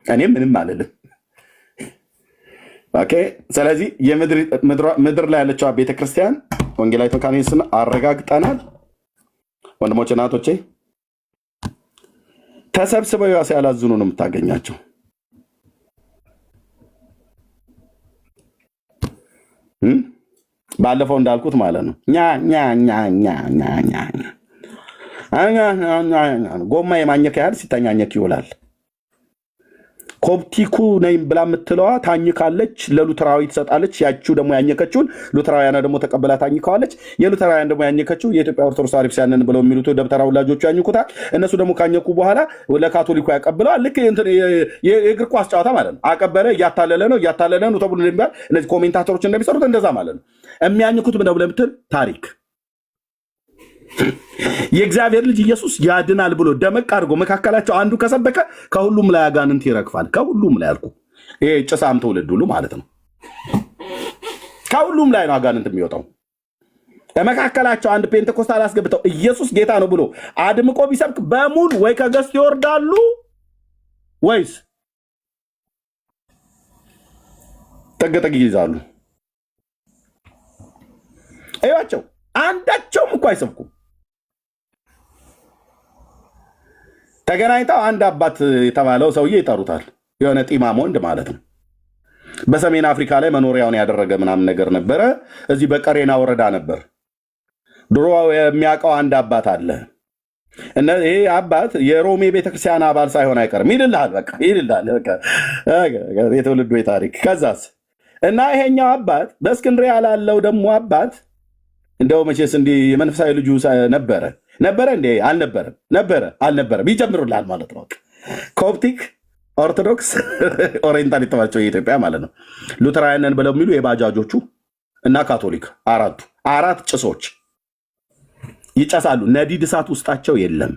እኔም ምንም አልልም። ኦኬ። ስለዚህ ምድር ላይ ያለችው ቤተክርስቲያን ወንጌላዊት መካነ ኢየሱስን አረጋግጠናል። ወንድሞች እናቶቼ ተሰብስበው ሲያላዝኑ ነው የምታገኛቸው። ባለፈው እንዳልኩት ማለት ነው ጎማ የማኘክ ያህል ሲተኛኘክ ይውላል። ኮፕቲኩ ነኝ ብላ የምትለዋ ታኝካለች፣ ለሉተራዊ ትሰጣለች። ያቺው ደግሞ ያኘከችውን ሉተራውያን ደግሞ ተቀብላ ታኝከዋለች። የሉተራውያን ደግሞ ያኘከችው የኢትዮጵያ ኦርቶዶክስ ተዋሕዶ ቤተክርስቲያንን ብለው የሚሉት ደብተራ ወላጆቹ ያኝኩታል። እነሱ ደግሞ ካኘኩ በኋላ ለካቶሊኩ ያቀብለዋል። ልክ የእግር ኳስ ጨዋታ ማለት ነው። አቀበለ፣ እያታለለ ነው ተብሎ እንደሚባል እነዚህ ኮሜንታተሮች እንደሚሰሩት እንደዛ ማለት ነው። የሚያኝኩት ምነው ብለህ ብትል ታሪክ የእግዚአብሔር ልጅ ኢየሱስ ያድናል ብሎ ደመቅ አድርጎ መካከላቸው አንዱ ከሰበከ ከሁሉም ላይ አጋንንት ይረግፋል። ከሁሉም ላይ አልኩ። ይሄ ጭሳም ትውልድ ሁሉ ማለት ነው። ከሁሉም ላይ ነው አጋንንት የሚወጣው። በመካከላቸው አንድ ፔንቴኮስታል አስገብተው ኢየሱስ ጌታ ነው ብሎ አድምቆ ቢሰብክ በሙሉ ወይ ከገስት ይወርዳሉ ወይስ ጠገጠግ ይይዛሉ። እዩዋቸው፣ አንዳቸውም እኮ አይሰብኩም። ተገናኝተው አንድ አባት የተባለው ሰውዬ ይጠሩታል። የሆነ ጢማም ወንድ ማለት ነው። በሰሜን አፍሪካ ላይ መኖሪያውን ያደረገ ምናምን ነገር ነበረ። እዚህ በቀሬና ወረዳ ነበር። ድሮ የሚያውቀው አንድ አባት አለ። ይሄ አባት የሮሜ ቤተክርስቲያን አባል ሳይሆን አይቀርም ይልልሃል። በቃ ይልልሃል። የትውልዱ ታሪክ። ከዛስ እና ይሄኛው አባት በእስክንድርያ ላለው ደግሞ አባት እንደው መቼስ እንዲህ የመንፈሳዊ ልጁ ነበረ እንዴ? አልነበረም። አልነበረም ይጨምሩልሃል ማለት ነው። ኮፕቲክ፣ ኦርቶዶክስ፣ ኦሪየንታል የተባቸው የኢትዮጵያ ማለት ነው። ሉተራውያንን ብለው የሚሉ የባጃጆቹ እና ካቶሊክ አራት ጭሶች ይጨሳሉ። ነዲድ እሳት ውስጣቸው የለም።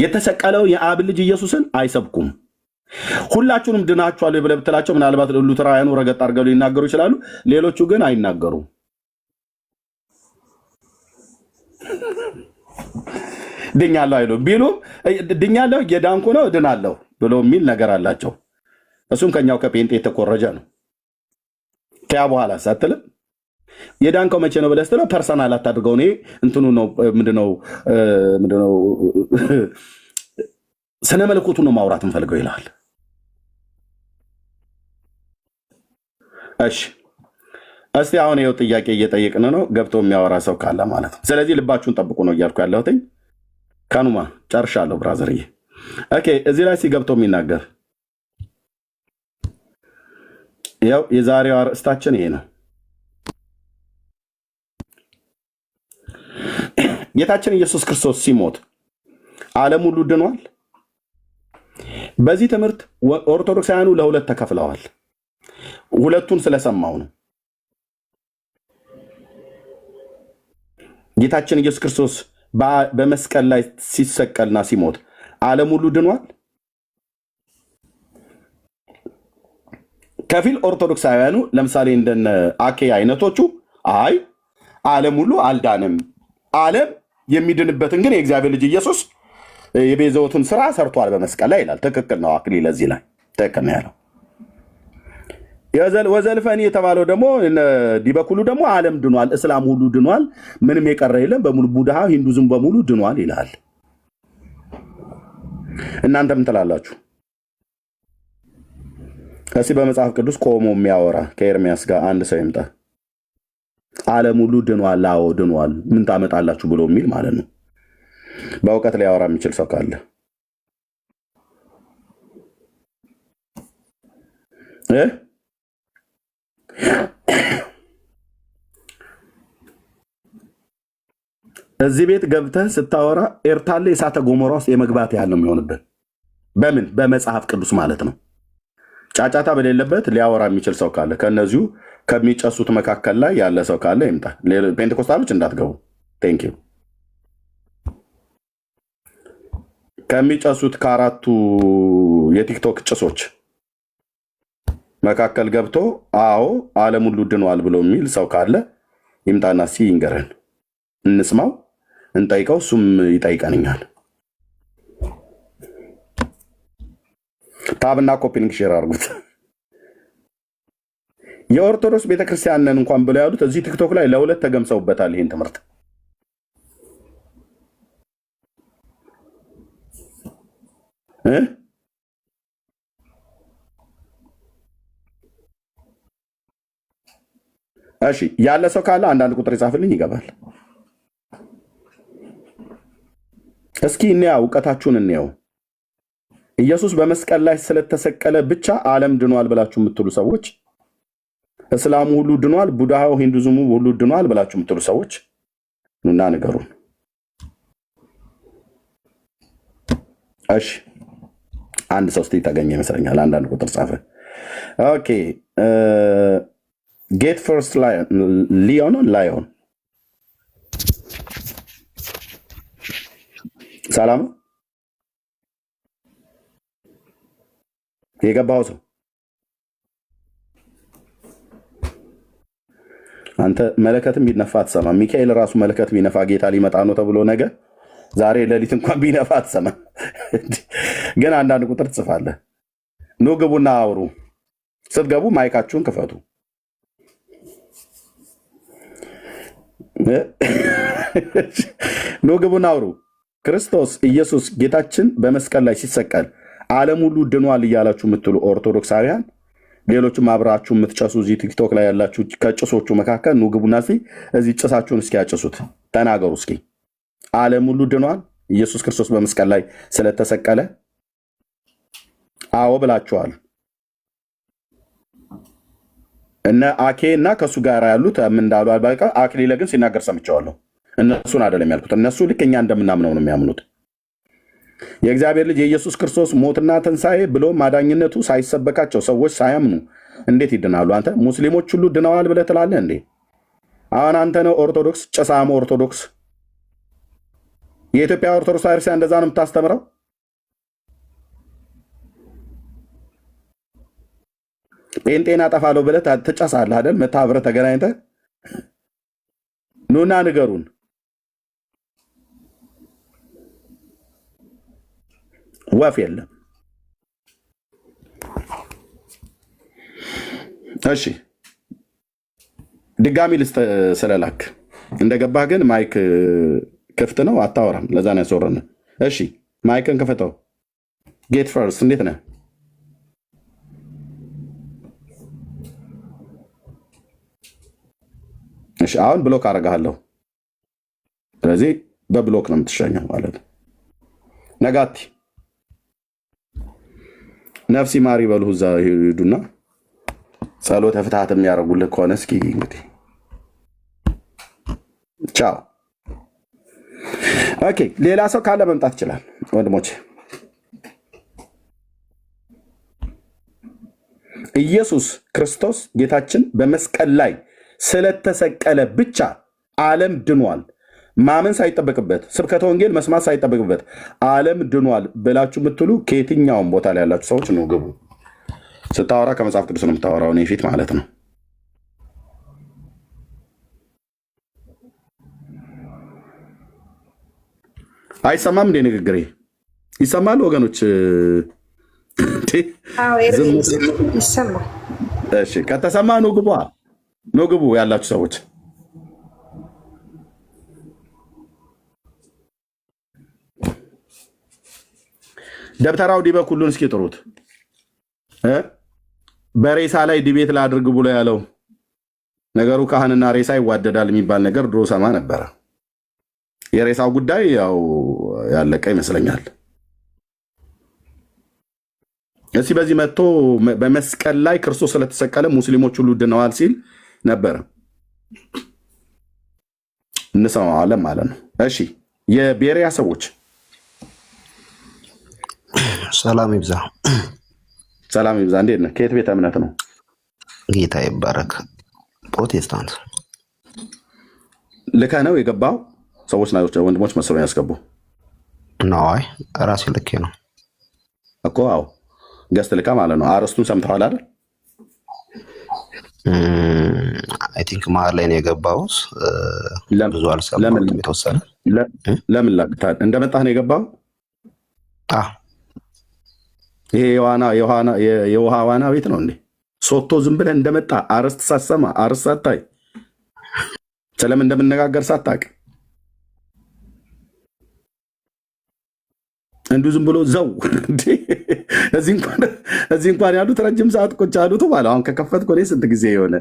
የተሰቀለው የአብ ልጅ ኢየሱስን አይሰብኩም። ሁላችሁንም ድናችኋል ብለህ ብትላቸው ምናልባት ሉተራውያኑ ረገጥ አድርገው ሊናገሩ ይችላሉ። ሌሎቹ ግን አይናገሩም። ድኛለሁ አይሉም። ቢሉም ድኛለሁ፣ የዳንኩ ነው፣ ድናለሁ ብሎ የሚል ነገር አላቸው። እሱም ከኛው ከጴንጤ የተኮረጀ ነው። ከያ በኋላ ሳትልም የዳንከው መቼ ነው ብለህ ስትለው ፐርሰናል አታድርገው። እኔ እንትኑ ነው ምንድነው ስነ መለኮቱ ነው ማውራት እንፈልገው ይላል። እሺ እስቲ አሁን ይኸው ጥያቄ እየጠየቅን ነው፣ ገብቶ የሚያወራ ሰው ካለ ማለት ነው። ስለዚህ ልባችሁን ጠብቁ ነው እያልኩ ያለሁት። ካኑማ ጨርሻለሁ ብራዘርዬ። ኦኬ እዚህ ላይ ሲገብቶ የሚናገር ያው የዛሬው አርእስታችን ይሄ ነው። ጌታችን ኢየሱስ ክርስቶስ ሲሞት ዓለም ሁሉ ድኗል። በዚህ ትምህርት ኦርቶዶክሳውያኑ ለሁለት ተከፍለዋል። ሁለቱን ስለሰማው ነው። ጌታችን ኢየሱስ ክርስቶስ በመስቀል ላይ ሲሰቀልና ሲሞት ዓለም ሁሉ ድኗል። ከፊል ኦርቶዶክሳውያኑ ለምሳሌ እንደነ አኬ አይነቶቹ አይ ዓለም ሁሉ አልዳንም፣ ዓለም የሚድንበትን ግን የእግዚአብሔር ልጅ ኢየሱስ የቤዛዎቱን ስራ ሰርቷል በመስቀል ላይ ይላል። ትክክል ነው አክሊል፣ ለዚህ ላይ ትክክል ነው ያለው። ወዘልፈኒ የተባለው ደግሞ ዲበኩሉ ደግሞ ዓለም ድኗል፣ እስላም ሁሉ ድኗል፣ ምንም የቀረ የለም፣ በሙሉ ቡድሃ ሂንዱዝም በሙሉ ድኗል ይላል። እናንተ ምን ትላላችሁ? እስኪ በመጽሐፍ ቅዱስ ቆሞ የሚያወራ ከኤርሚያስ ጋር አንድ ሰው ይምጣ። ዓለም ሁሉ ድኗል፣ አዎ ድኗል፣ ምን ታመጣላችሁ ብሎ የሚል ማለት ነው። በእውቀት ሊያወራ የሚችል ሰው ካለ እዚህ ቤት ገብተህ ስታወራ ኤርታሌ እሳተ ገሞራ ውስጥ የመግባት ያህል ነው የሚሆንብህ። በምን በመጽሐፍ ቅዱስ ማለት ነው። ጫጫታ በሌለበት ሊያወራ የሚችል ሰው ካለ ከነዚሁ ከሚጨሱት መካከል ላይ ያለ ሰው ካለ ይምጣ። ፔንቴኮስታሎች እንዳትገቡ። ቴንክ ዩ። ከሚጨሱት ከአራቱ የቲክቶክ ጭሶች መካከል ገብቶ አዎ ዓለም ሁሉ ድኗል ብሎ የሚል ሰው ካለ ይምጣና ይንገረን፣ እንስማው፣ እንጠይቀው። እሱም ይጠይቀንኛል። ታብና ኮፒሊንግ ሼር አድርጉት። የኦርቶዶክስ ቤተክርስቲያንን እንኳን ብለው ያሉት እዚህ ቲክቶክ ላይ ለሁለት ተገምሰውበታል ይህን ትምህርት። እሺ ያለ ሰው ካለ አንዳንድ ቁጥር ይጻፍልኝ፣ ይገባል። እስኪ እንያ እውቀታችሁን እንየው። ኢየሱስ በመስቀል ላይ ስለተሰቀለ ብቻ ዓለም ድኗል ብላችሁ የምትሉ ሰዎች፣ እስላሙ ሁሉ ድኗል፣ ቡድሃው ሂንዱዝሙ ሁሉ ድኗል ብላችሁ የምትሉ ሰዎች ኑና ንገሩን። እሺ አንድ ሰው እስቲ ተገኘ ይመስለኛል። አንዳንድ ቁጥር ጻፈ። ኦኬ ጌት ፈርስት ላዮን ሰላም የገባው ሰው አንተ መለከትም ቢነፋ አትሰማ። ሚካኤል ራሱ መለከት ቢነፋ ጌታ ሊመጣ ነው ተብሎ ነገ ዛሬ ሌሊት እንኳን ቢነፋ አትሰማ። ግን አንዳንድ ቁጥር ትጽፋለህ። ኑ ግቡና አውሩ። ስትገቡ ማይካችሁን ክፈቱ። ኑ ግቡና አውሩ። ክርስቶስ ኢየሱስ ጌታችን በመስቀል ላይ ሲሰቀል ዓለም ሁሉ ድኗል እያላችሁ የምትሉ ኦርቶዶክሳውያን፣ ሌሎችም አብራችሁ የምትጨሱ እዚህ ቲክቶክ ላይ ያላችሁ ከጭሶቹ መካከል ኑ ግቡና እዚህ ጭሳችሁን እስኪ ያጭሱት። ተናገሩ እስኪ። ዓለም ሁሉ ድኗል ኢየሱስ ክርስቶስ በመስቀል ላይ ስለተሰቀለ? አዎ ብላችኋል። እነ አኬ እና ከእሱ ጋር ያሉት ምን እንዳሉ አልባቃ። አክሊለ ግን ሲናገር ሰምቸዋለሁ። እነሱን አይደለም ያልኩት። እነሱ ልክ እኛ እንደምናምነው ነው የሚያምኑት። የእግዚአብሔር ልጅ የኢየሱስ ክርስቶስ ሞትና ትንሣኤ ብሎ ማዳኝነቱ ሳይሰበካቸው ሰዎች ሳያምኑ እንዴት ይድናሉ? አንተ ሙስሊሞች ሁሉ ድነዋል ብለህ ትላለህ እንዴ? አሁን አንተ ነው ኦርቶዶክስ ጨሳሞ ኦርቶዶክስ። የኢትዮጵያ ኦርቶዶክስ ቤተክርስቲያን እንደዛ ነው የምታስተምረው? ጴንጤን አጠፋለሁ ብለህ ትጨሳለህ አይደል? መታብረህ ተገናኝተህ ኑና ንገሩን። ወፍ የለም። እሺ ድጋሚ ልስጥ ስለላክ እንደገባህ ግን ማይክ ክፍት ነው፣ አታወራም። ለዛ ነው ያስወረን። እሺ ማይክን ክፍተው። ጌት ፈርስት እንዴት ነህ? እሺ አሁን ብሎክ አደርግሃለሁ። ስለዚህ በብሎክ ነው የምትሸኘው ማለት ነው። ነጋቲ ነፍሲ ማሪ በሉ። እዛ ሄዱና ጸሎተ ፍትሐት የሚያደርጉልህ ከሆነ እስኪ እንግዲህ ቻው። ኦኬ ሌላ ሰው ካለ መምጣት ይችላል ወንድሞች። ኢየሱስ ክርስቶስ ጌታችን በመስቀል ላይ ስለተሰቀለ ብቻ ዓለም ድኗል ማመን ሳይጠበቅበት፣ ስብከተ ወንጌል መስማት ሳይጠበቅበት ዓለም ድኗል ብላችሁ የምትሉ ከየትኛውም ቦታ ላይ ያላችሁ ሰዎች ነው ግቡ። ስታወራ ከመጽሐፍ ቅዱስ ነው የምታወራው፣ እኔ ፊት ማለት ነው። አይሰማም እንዴ ንግግሬ? ይሰማል ወገኖች? እሺ ከተሰማ ኑ ግቡ፣ ኑ ግቡ ያላችሁ ሰዎች። ደብተራው ዲበ ሁሉን እስኪ ጥሩት። በሬሳ ላይ ዲቤት ላድርግ ብሎ ያለው ነገሩ ካህንና ሬሳ ይዋደዳል የሚባል ነገር ድሮ ሰማ ነበረ። የሬሳው ጉዳይ ያው ያለቀ ይመስለኛል። እስኪ በዚህ መጥቶ በመስቀል ላይ ክርስቶስ ስለተሰቀለ ሙስሊሞች ሁሉ ድነዋል ሲል ነበረ። እንሰማዋለን ማለት ነው። እሺ የቤሪያ ሰዎች ሰላም ይብዛ። ሰላም ይብዛ። እንዴት ነህ? ከየት ቤተ እምነት ነው? ጌታ ይባረክ። ፕሮቴስታንት ልከ ነው የገባው? ሰዎች ናቸው ወንድሞች መሰለኝ ያስገቡ ነው። አይ ራሴ ልኬ ነው እኮ። አዎ ገስት ልካ ማለት ነው። አርስቱን ሰምተዋል አይደል? አይ ቲንክ መሀል ላይ ነው የገባሁት። ብዙ አልሰማሁትም። የተወሰነ ለምን ላክታል? እንደመጣህ ነው የገባው? ይሄ የውሃ ዋና ቤት ነው እንዴ? ሶቶ ዝም ብለህ እንደመጣ አርስት ሳትሰማ አርስት ሳታይ ስለምን እንደምነጋገር ሳታውቅ እንዲሁ ዝም ብሎ ዘው እዚህ እንኳን ያሉት ረጅም ሰዓት ቁጭ ያሉት ማለት አሁን ከከፈትኩ እኔ ስንት ጊዜ የሆነ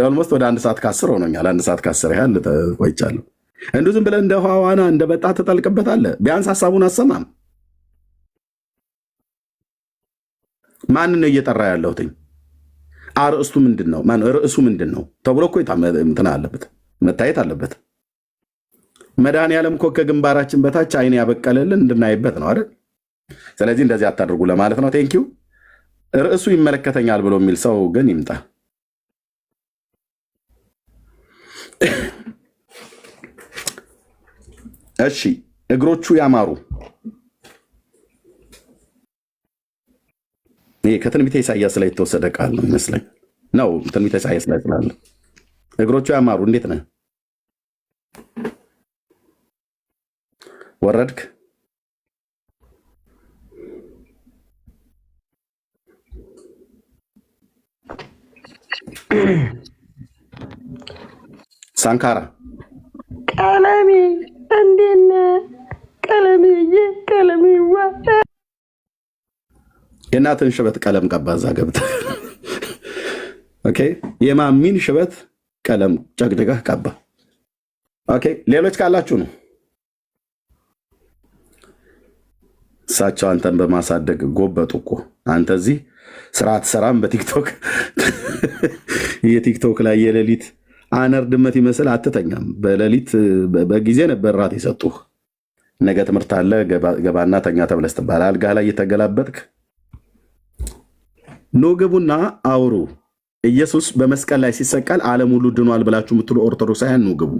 ኦልሞስት ወደ 1 ሰዓት ከ10 ሆኖኛል። 1 ሰዓት ከ10 ያህል ቆይቻለሁ። እንዲሁ ዝም ብለህ እንደ ውሃ ዋና እንደመጣ ትጠልቅበታለህ። ቢያንስ ሀሳቡን አሰማም። ማንን ነው እየጠራ ያለሁት? አርእስቱ ምንድን ነው? ርዕሱ ምንድን ነው ተብሎ እኮ እንትን አለበት፣ መታየት አለበት። መድኃኒዓለም እኮ ከግንባራችን በታች አይን ያበቀለልን እንድናይበት ነው አይደል? ስለዚህ እንደዚህ አታድርጉ ለማለት ነው። ቴንኪው። ርዕሱ ይመለከተኛል ብሎ የሚል ሰው ግን ይምጣ። እሺ እግሮቹ ያማሩ። ይሄ ከትንቢተ ኢሳያስ ላይ የተወሰደ ቃል ነው ይመስለኝ ነው። ትንቢተ ኢሳያስ ላይ ስላለ እግሮቹ ያማሩ። እንዴት ነህ? ወረድክ? ሳንካራ ቀለሜ እንዴት ነህ? ቀለሜዬ ቀለሜዋ የእናትን ሽበት ቀለም ቀባ። እዛ ገብተህ ኦኬ። የማሚን ሽበት ቀለም ጨቅጭቀህ ቀባ። ኦኬ። ሌሎች ካላችሁ ነው። እሳቸው አንተን በማሳደግ ጎበጡ እኮ። አንተ እዚህ ስርዓት ሰራም በቲክቶክ የቲክቶክ ላይ የሌሊት አነር ድመት ይመስል አትተኛም። በሌሊት በጊዜ ነበር ራት የሰጡህ። ነገ ትምህርት አለ ገባና ተኛ ተብለህ ስትባል አልጋ ላይ እየተገላበጥክ ኑ ግቡና አውሩ። ኢየሱስ በመስቀል ላይ ሲሰቀል ዓለም ሁሉ ድኗል ብላችሁ የምትሉ ኦርቶዶክሳውያን ኑ ግቡ።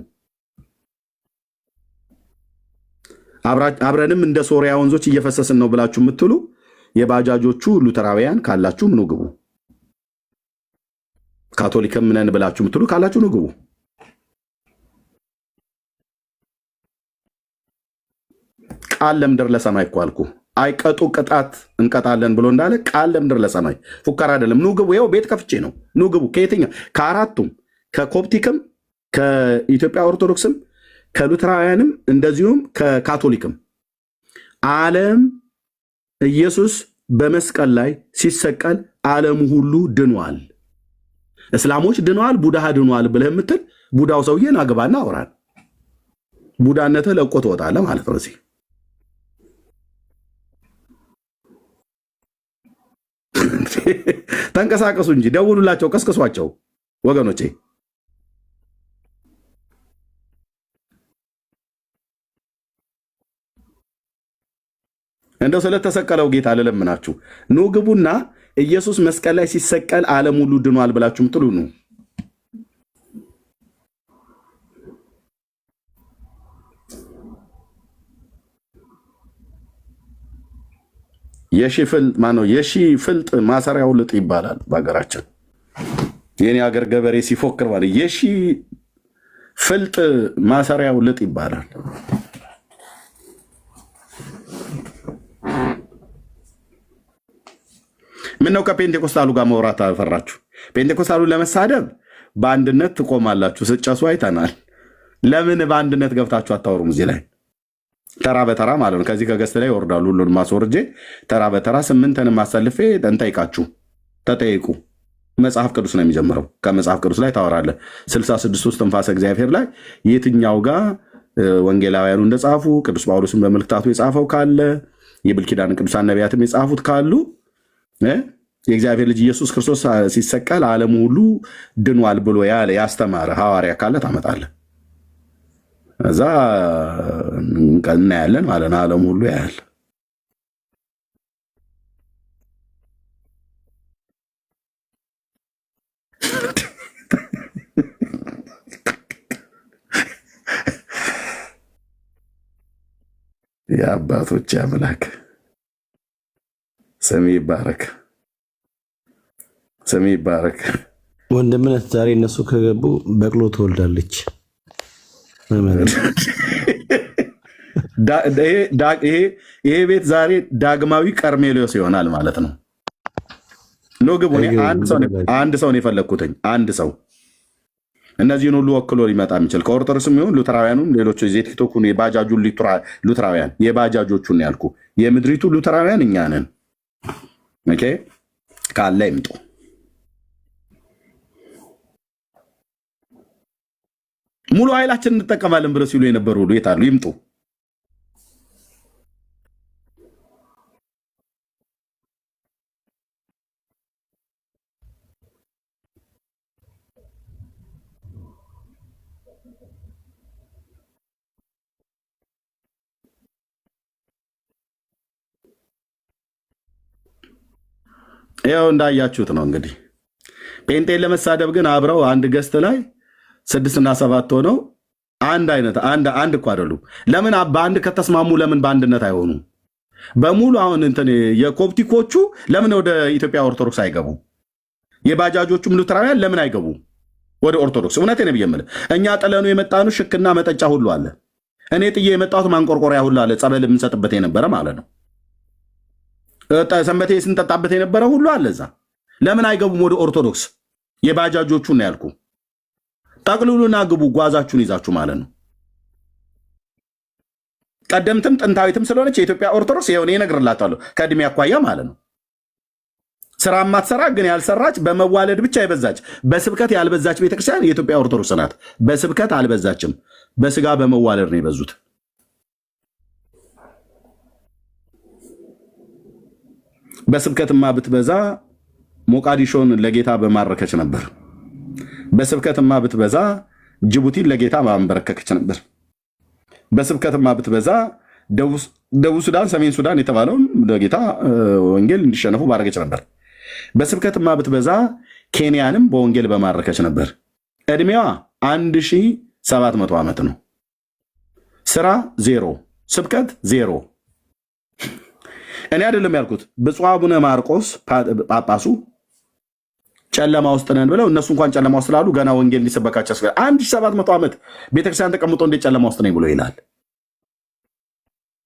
አብረንም እንደ ሶሪያ ወንዞች እየፈሰስን ነው ብላችሁ የምትሉ የባጃጆቹ ሉተራውያን ካላችሁ ኑ ግቡ። ካቶሊክም ነን ብላችሁ የምትሉ ካላችሁ ኑ ግቡ። ቃል ለምድር ለሰማይ እኮ አልኩ። አይቀጡ ቅጣት እንቀጣለን ብሎ እንዳለ ቃል ለምድር ለሰማይ ፉከራ አይደለም። ኑ ግቡ። ይኸው ቤት ከፍቼ ነው። ኑ ግቡ። ከየትኛው ከአራቱም ከኮፕቲክም ከኢትዮጵያ ኦርቶዶክስም ከሉተራውያንም እንደዚሁም ከካቶሊክም ዓለም ኢየሱስ በመስቀል ላይ ሲሰቀል ዓለሙ ሁሉ ድኗል። እስላሞች ድኗል፣ ቡድሃ ድኗል ብለህ የምትል ቡዳው ሰውዬን አግባና አውራል። ቡዳነትህ ለቆ ትወጣለህ ማለት ነው። እዚህ ተንቀሳቀሱ እንጂ ደውሉላቸው፣ ቀስቅሷቸው ወገኖቼ። እንደው ስለተሰቀለው ጌታ ልለምናችሁ ኑ ግቡና ኢየሱስ መስቀል ላይ ሲሰቀል ዓለም ሁሉ ድኗል ብላችሁ ምትሉ ነው። የሺ ፍልጥ ማሰሪያው ልጥ ይባላል በሀገራችን። የኔ ሀገር ገበሬ ሲፎክር ማለት የሺ ፍልጥ ማሰሪያው ልጥ ይባላል። ምነው ከፔንቴኮስታሉ ጋር መውራት አፈራችሁ? ፔንቴኮስታሉን ለመሳደብ በአንድነት ትቆማላችሁ። ስጨሱ አይተናል። ለምን በአንድነት ገብታችሁ አታወሩም? እዚህ ላይ ተራ በተራ ማለት ነው። ከዚህ ከገስት ላይ ይወርዳሉ። ሁሉንም ማስወርጄ ተራ በተራ 8ንም አሰልፌ እንጠይቃችሁ። ተጠይቁ። መጽሐፍ ቅዱስ ነው የሚጀምረው። ከመጽሐፍ ቅዱስ ላይ ታወራለህ። 66 ውስጥ ትንፋሰ እግዚአብሔር ላይ የትኛው ጋር ወንጌላውያኑ እንደጻፉ ቅዱስ ጳውሎስን በመልእክታቱ የጻፈው ካለ የብሉይ ኪዳን ቅዱሳን ነቢያትም የጻፉት ካሉ የእግዚአብሔር ልጅ ኢየሱስ ክርስቶስ ሲሰቀል ዓለሙ ሁሉ ድኗል ብሎ ያለ ያስተማረ ሐዋርያ ካለ ታመጣለህ። እዛ እናያለን ማለት ነው። ዓለሙ ሁሉ ያያል። የአባቶች አምላክ ስም ይባረክ፣ ስም ይባረክ። ወንድምነት ዛሬ እነሱ ከገቡ በቅሎ ትወልዳለች። ይሄ ቤት ዛሬ ዳግማዊ ቀርሜሎስ ይሆናል ማለት ነው። ኖ ግቡ። አንድ ሰው ነው የፈለግኩትኝ፣ አንድ ሰው እነዚህን ሁሉ ወክሎ ሊመጣ የሚችል ከኦርቶዶክስም ይሁን ሉተራውያኑም ሌሎች የቲክቶኩን የባጃጁን ሉተራውያን የባጃጆቹን ያልኩ የምድሪቱ ሉተራውያን እኛ ነን። ኦኬ ካለ ይምጡ። ሙሉ ኃይላችን እንጠቀማለን ብለው ሲሉ የነበሩ ሁሉ የት አሉ? ይምጡ። ያው እንዳያችሁት ነው እንግዲህ ጴንጤን ለመሳደብ ግን አብረው አንድ ገስት ላይ 6 እና 7 ሆነው አንድ አይነት አንድ እኮ አይደሉም። ለምን በአንድ ከተስማሙ ለምን በአንድነት አይሆኑም? በሙሉ አሁን እንትን የኮፕቲኮቹ ለምን ወደ ኢትዮጵያ ኦርቶዶክስ አይገቡ? የባጃጆቹም ሉተራውያን ለምን አይገቡ ወደ ኦርቶዶክስ? እውነቴን ነው የምልህ። እኛ ጥለኑ የመጣኑ ሽክና መጠጫ ሁሉ አለ። እኔ ጥዬ የመጣሁት ማንቆርቆሪያ ሁሉ አለ። ጸበል የምንሰጥበት የነበረ ማለት ነው። ሰንበቴ ስንጠጣበት የነበረ ሁሉ አለ እዛ። ለምን አይገቡም ወደ ኦርቶዶክስ? የባጃጆቹን ነው ያልኩ። ጠቅልሉና ግቡ ጓዛችሁን ይዛችሁ ማለት ነው። ቀደምትም ጥንታዊትም ስለሆነች የኢትዮጵያ ኦርቶዶክስ የሆነ እነግርላችኋለሁ ከእድሜ አኳያ ማለት ነው። ስራ ማትሰራ ግን ያልሰራች በመዋለድ ብቻ የበዛች በስብከት ያልበዛች ቤተክርስቲያን የኢትዮጵያ ኦርቶዶክስ ናት። በስብከት አልበዛችም፣ በስጋ በመዋለድ ነው የበዙት። በስብከትማ ብትበዛ ሞቃዲሾን ለጌታ በማረከች ነበር። በስብከትማ ብትበዛ ጅቡቲን ለጌታ ማንበረከከች ነበር። በስብከትማ ብትበዛ ደቡብ ሱዳን፣ ሰሜን ሱዳን የተባለውን ለጌታ ወንጌል እንዲሸነፉ ባረገች ነበር። በስብከትማ ብትበዛ ኬንያንም በወንጌል በማረከች ነበር። ዕድሜዋ 1700 ዓመት ነው። ስራ ዜሮ፣ ስብከት ዜሮ። እኔ አይደለም ያልኩት፣ ብፁዕ አቡነ ማርቆስ ጳጳሱ ጨለማ ውስጥ ነን ብለው እነሱ እንኳን ጨለማ ውስጥ ላሉ ገና ወንጌል እንዲሰበካቸው 1700 ዓመት ቤተክርስቲያን ተቀምጦ እንዴት ጨለማ ውስጥ ነኝ ብሎ ይላል?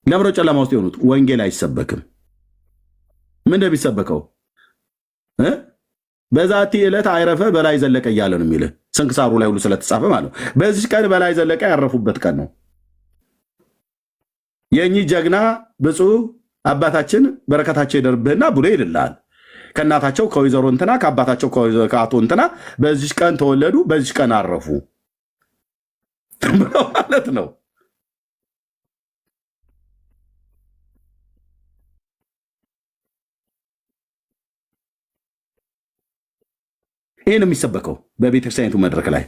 ለምረው ጨለማ ውስጥ የሆኑት ወንጌል አይሰበክም። ምን እንደሚሰበከው በዛቲ ዕለት አይረፈ በላይ ዘለቀ እያለ ነው የሚልህ ስንክሳሩ ላይ ሁሉ ስለተጻፈ ማለት ነው። በዚህ ቀን በላይ ዘለቀ ያረፉበት ቀን ነው። የእኚህ ጀግና ብፁዕ አባታችን በረከታቸው ይደርብህና ብሎ ይልልሃል። ከእናታቸው ከወይዘሮ እንትና ከአባታቸው ከአቶ እንትና በዚህ ቀን ተወለዱ፣ በዚህ ቀን አረፉ ብለው ማለት ነው። ይህ ነው የሚሰበከው በቤተክርስቲያኒቱ መድረክ ላይ።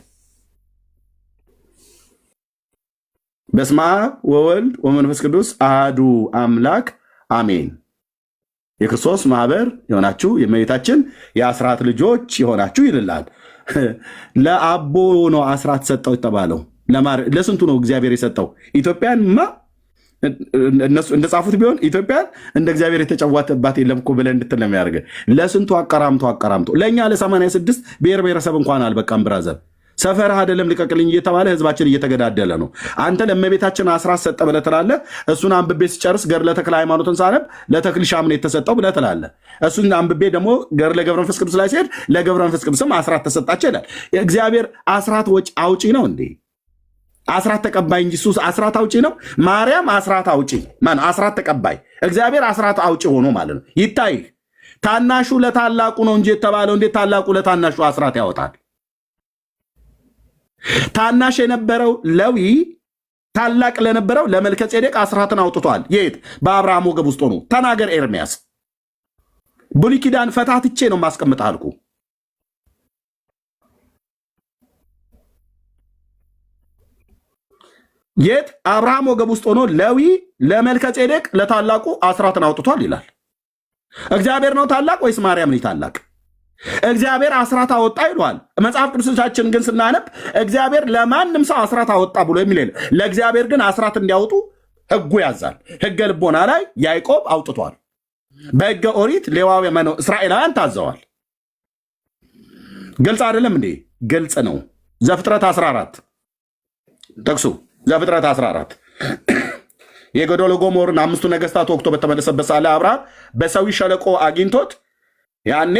በስመ አብ ወወልድ ወመንፈስ ቅዱስ አሐዱ አምላክ አሜን። የክርስቶስ ማህበር የሆናችሁ የእመቤታችን የአስራት ልጆች የሆናችሁ ይልላል። ለአቦ ነው አስራት ሰጠው የተባለው። ለስንቱ ነው እግዚአብሔር የሰጠው? ኢትዮጵያንማ እነሱ እንደጻፉት ቢሆን ኢትዮጵያን እንደ እግዚአብሔር የተጫወተባት የለም እኮ ብለህ እንድትል ነው የሚያደርገህ። ለስንቱ አቀራምቶ ለእኛ ለ86 ብሔር ብሔረሰብ እንኳን አልበቃም። ብራዘር ሰፈርህ አይደለም ልቀቅልኝ እየተባለ ህዝባችን እየተገዳደለ ነው። አንተ ለእመቤታችን አስራት ሰጠ ብለህ ትላለህ። እሱን አንብቤ ሲጨርስ ገድለ ተክለ ሃይማኖትን ሳነብ ለተክልሻም ነው የተሰጠው ብለህ ትላለህ። እሱን አንብቤ ደግሞ ገድለ ገብረ መንፈስ ቅዱስ ላይ ሲሄድ ለገብረ መንፈስ ቅዱስም አስራት ተሰጣቸው ይላል። እግዚአብሔር አስራት አውጪ ነው እንዴ? አስራት ተቀባይ እንጂ እሱ አስራት አውጪ ነው። ማርያም አስራት አውጪ ማነው? አስራት ተቀባይ። እግዚአብሔር አስራት አውጪ ሆኖ ማለት ነው። ይታይ ታናሹ ለታላቁ ነው እንጂ የተባለው እንዴት ታላቁ ለታናሹ አስራት ያወጣል? ታናሽ የነበረው ሌዊ ታላቅ ለነበረው ለመልከጼዴቅ አስራትን አውጥቷል። የት? በአብርሃም ወገብ ውስጥ ሆኖ። ተናገር ኤርሚያስ። ብሉይ ኪዳን ፈታትቼ ነው ማስቀምጥ አልኩ። የት? አብርሃም ወገብ ውስጥ ሆኖ ሌዊ ለመልከጼዴቅ ለታላቁ አስራትን አውጥቷል ይላል። እግዚአብሔር ነው ታላቅ ወይስ ማርያም ነው ታላቅ? እግዚአብሔር አስራት አወጣ ይሏል። መጽሐፍ ቅዱሳችን ግን ስናነብ እግዚአብሔር ለማንም ሰው አስራት አወጣ ብሎ የሚል ለእግዚአብሔር ግን አስራት እንዲያወጡ ሕጉ ያዛል። ሕገ ልቦና ላይ ያዕቆብ አውጥቷል። በሕገ ኦሪት ሌዋውያን እስራኤላውያን ታዘዋል። ግልጽ አይደለም እንዴ? ግልጽ ነው። ዘፍጥረት 14 ጥቅሱ ዘፍጥረት 14 የገዶሎ ጎሞርን 5ቱ ነገስታት ወቅቶ በተመለሰበት ሳለ አብርሃም በሰዊ ሸለቆ አግኝቶት ያኔ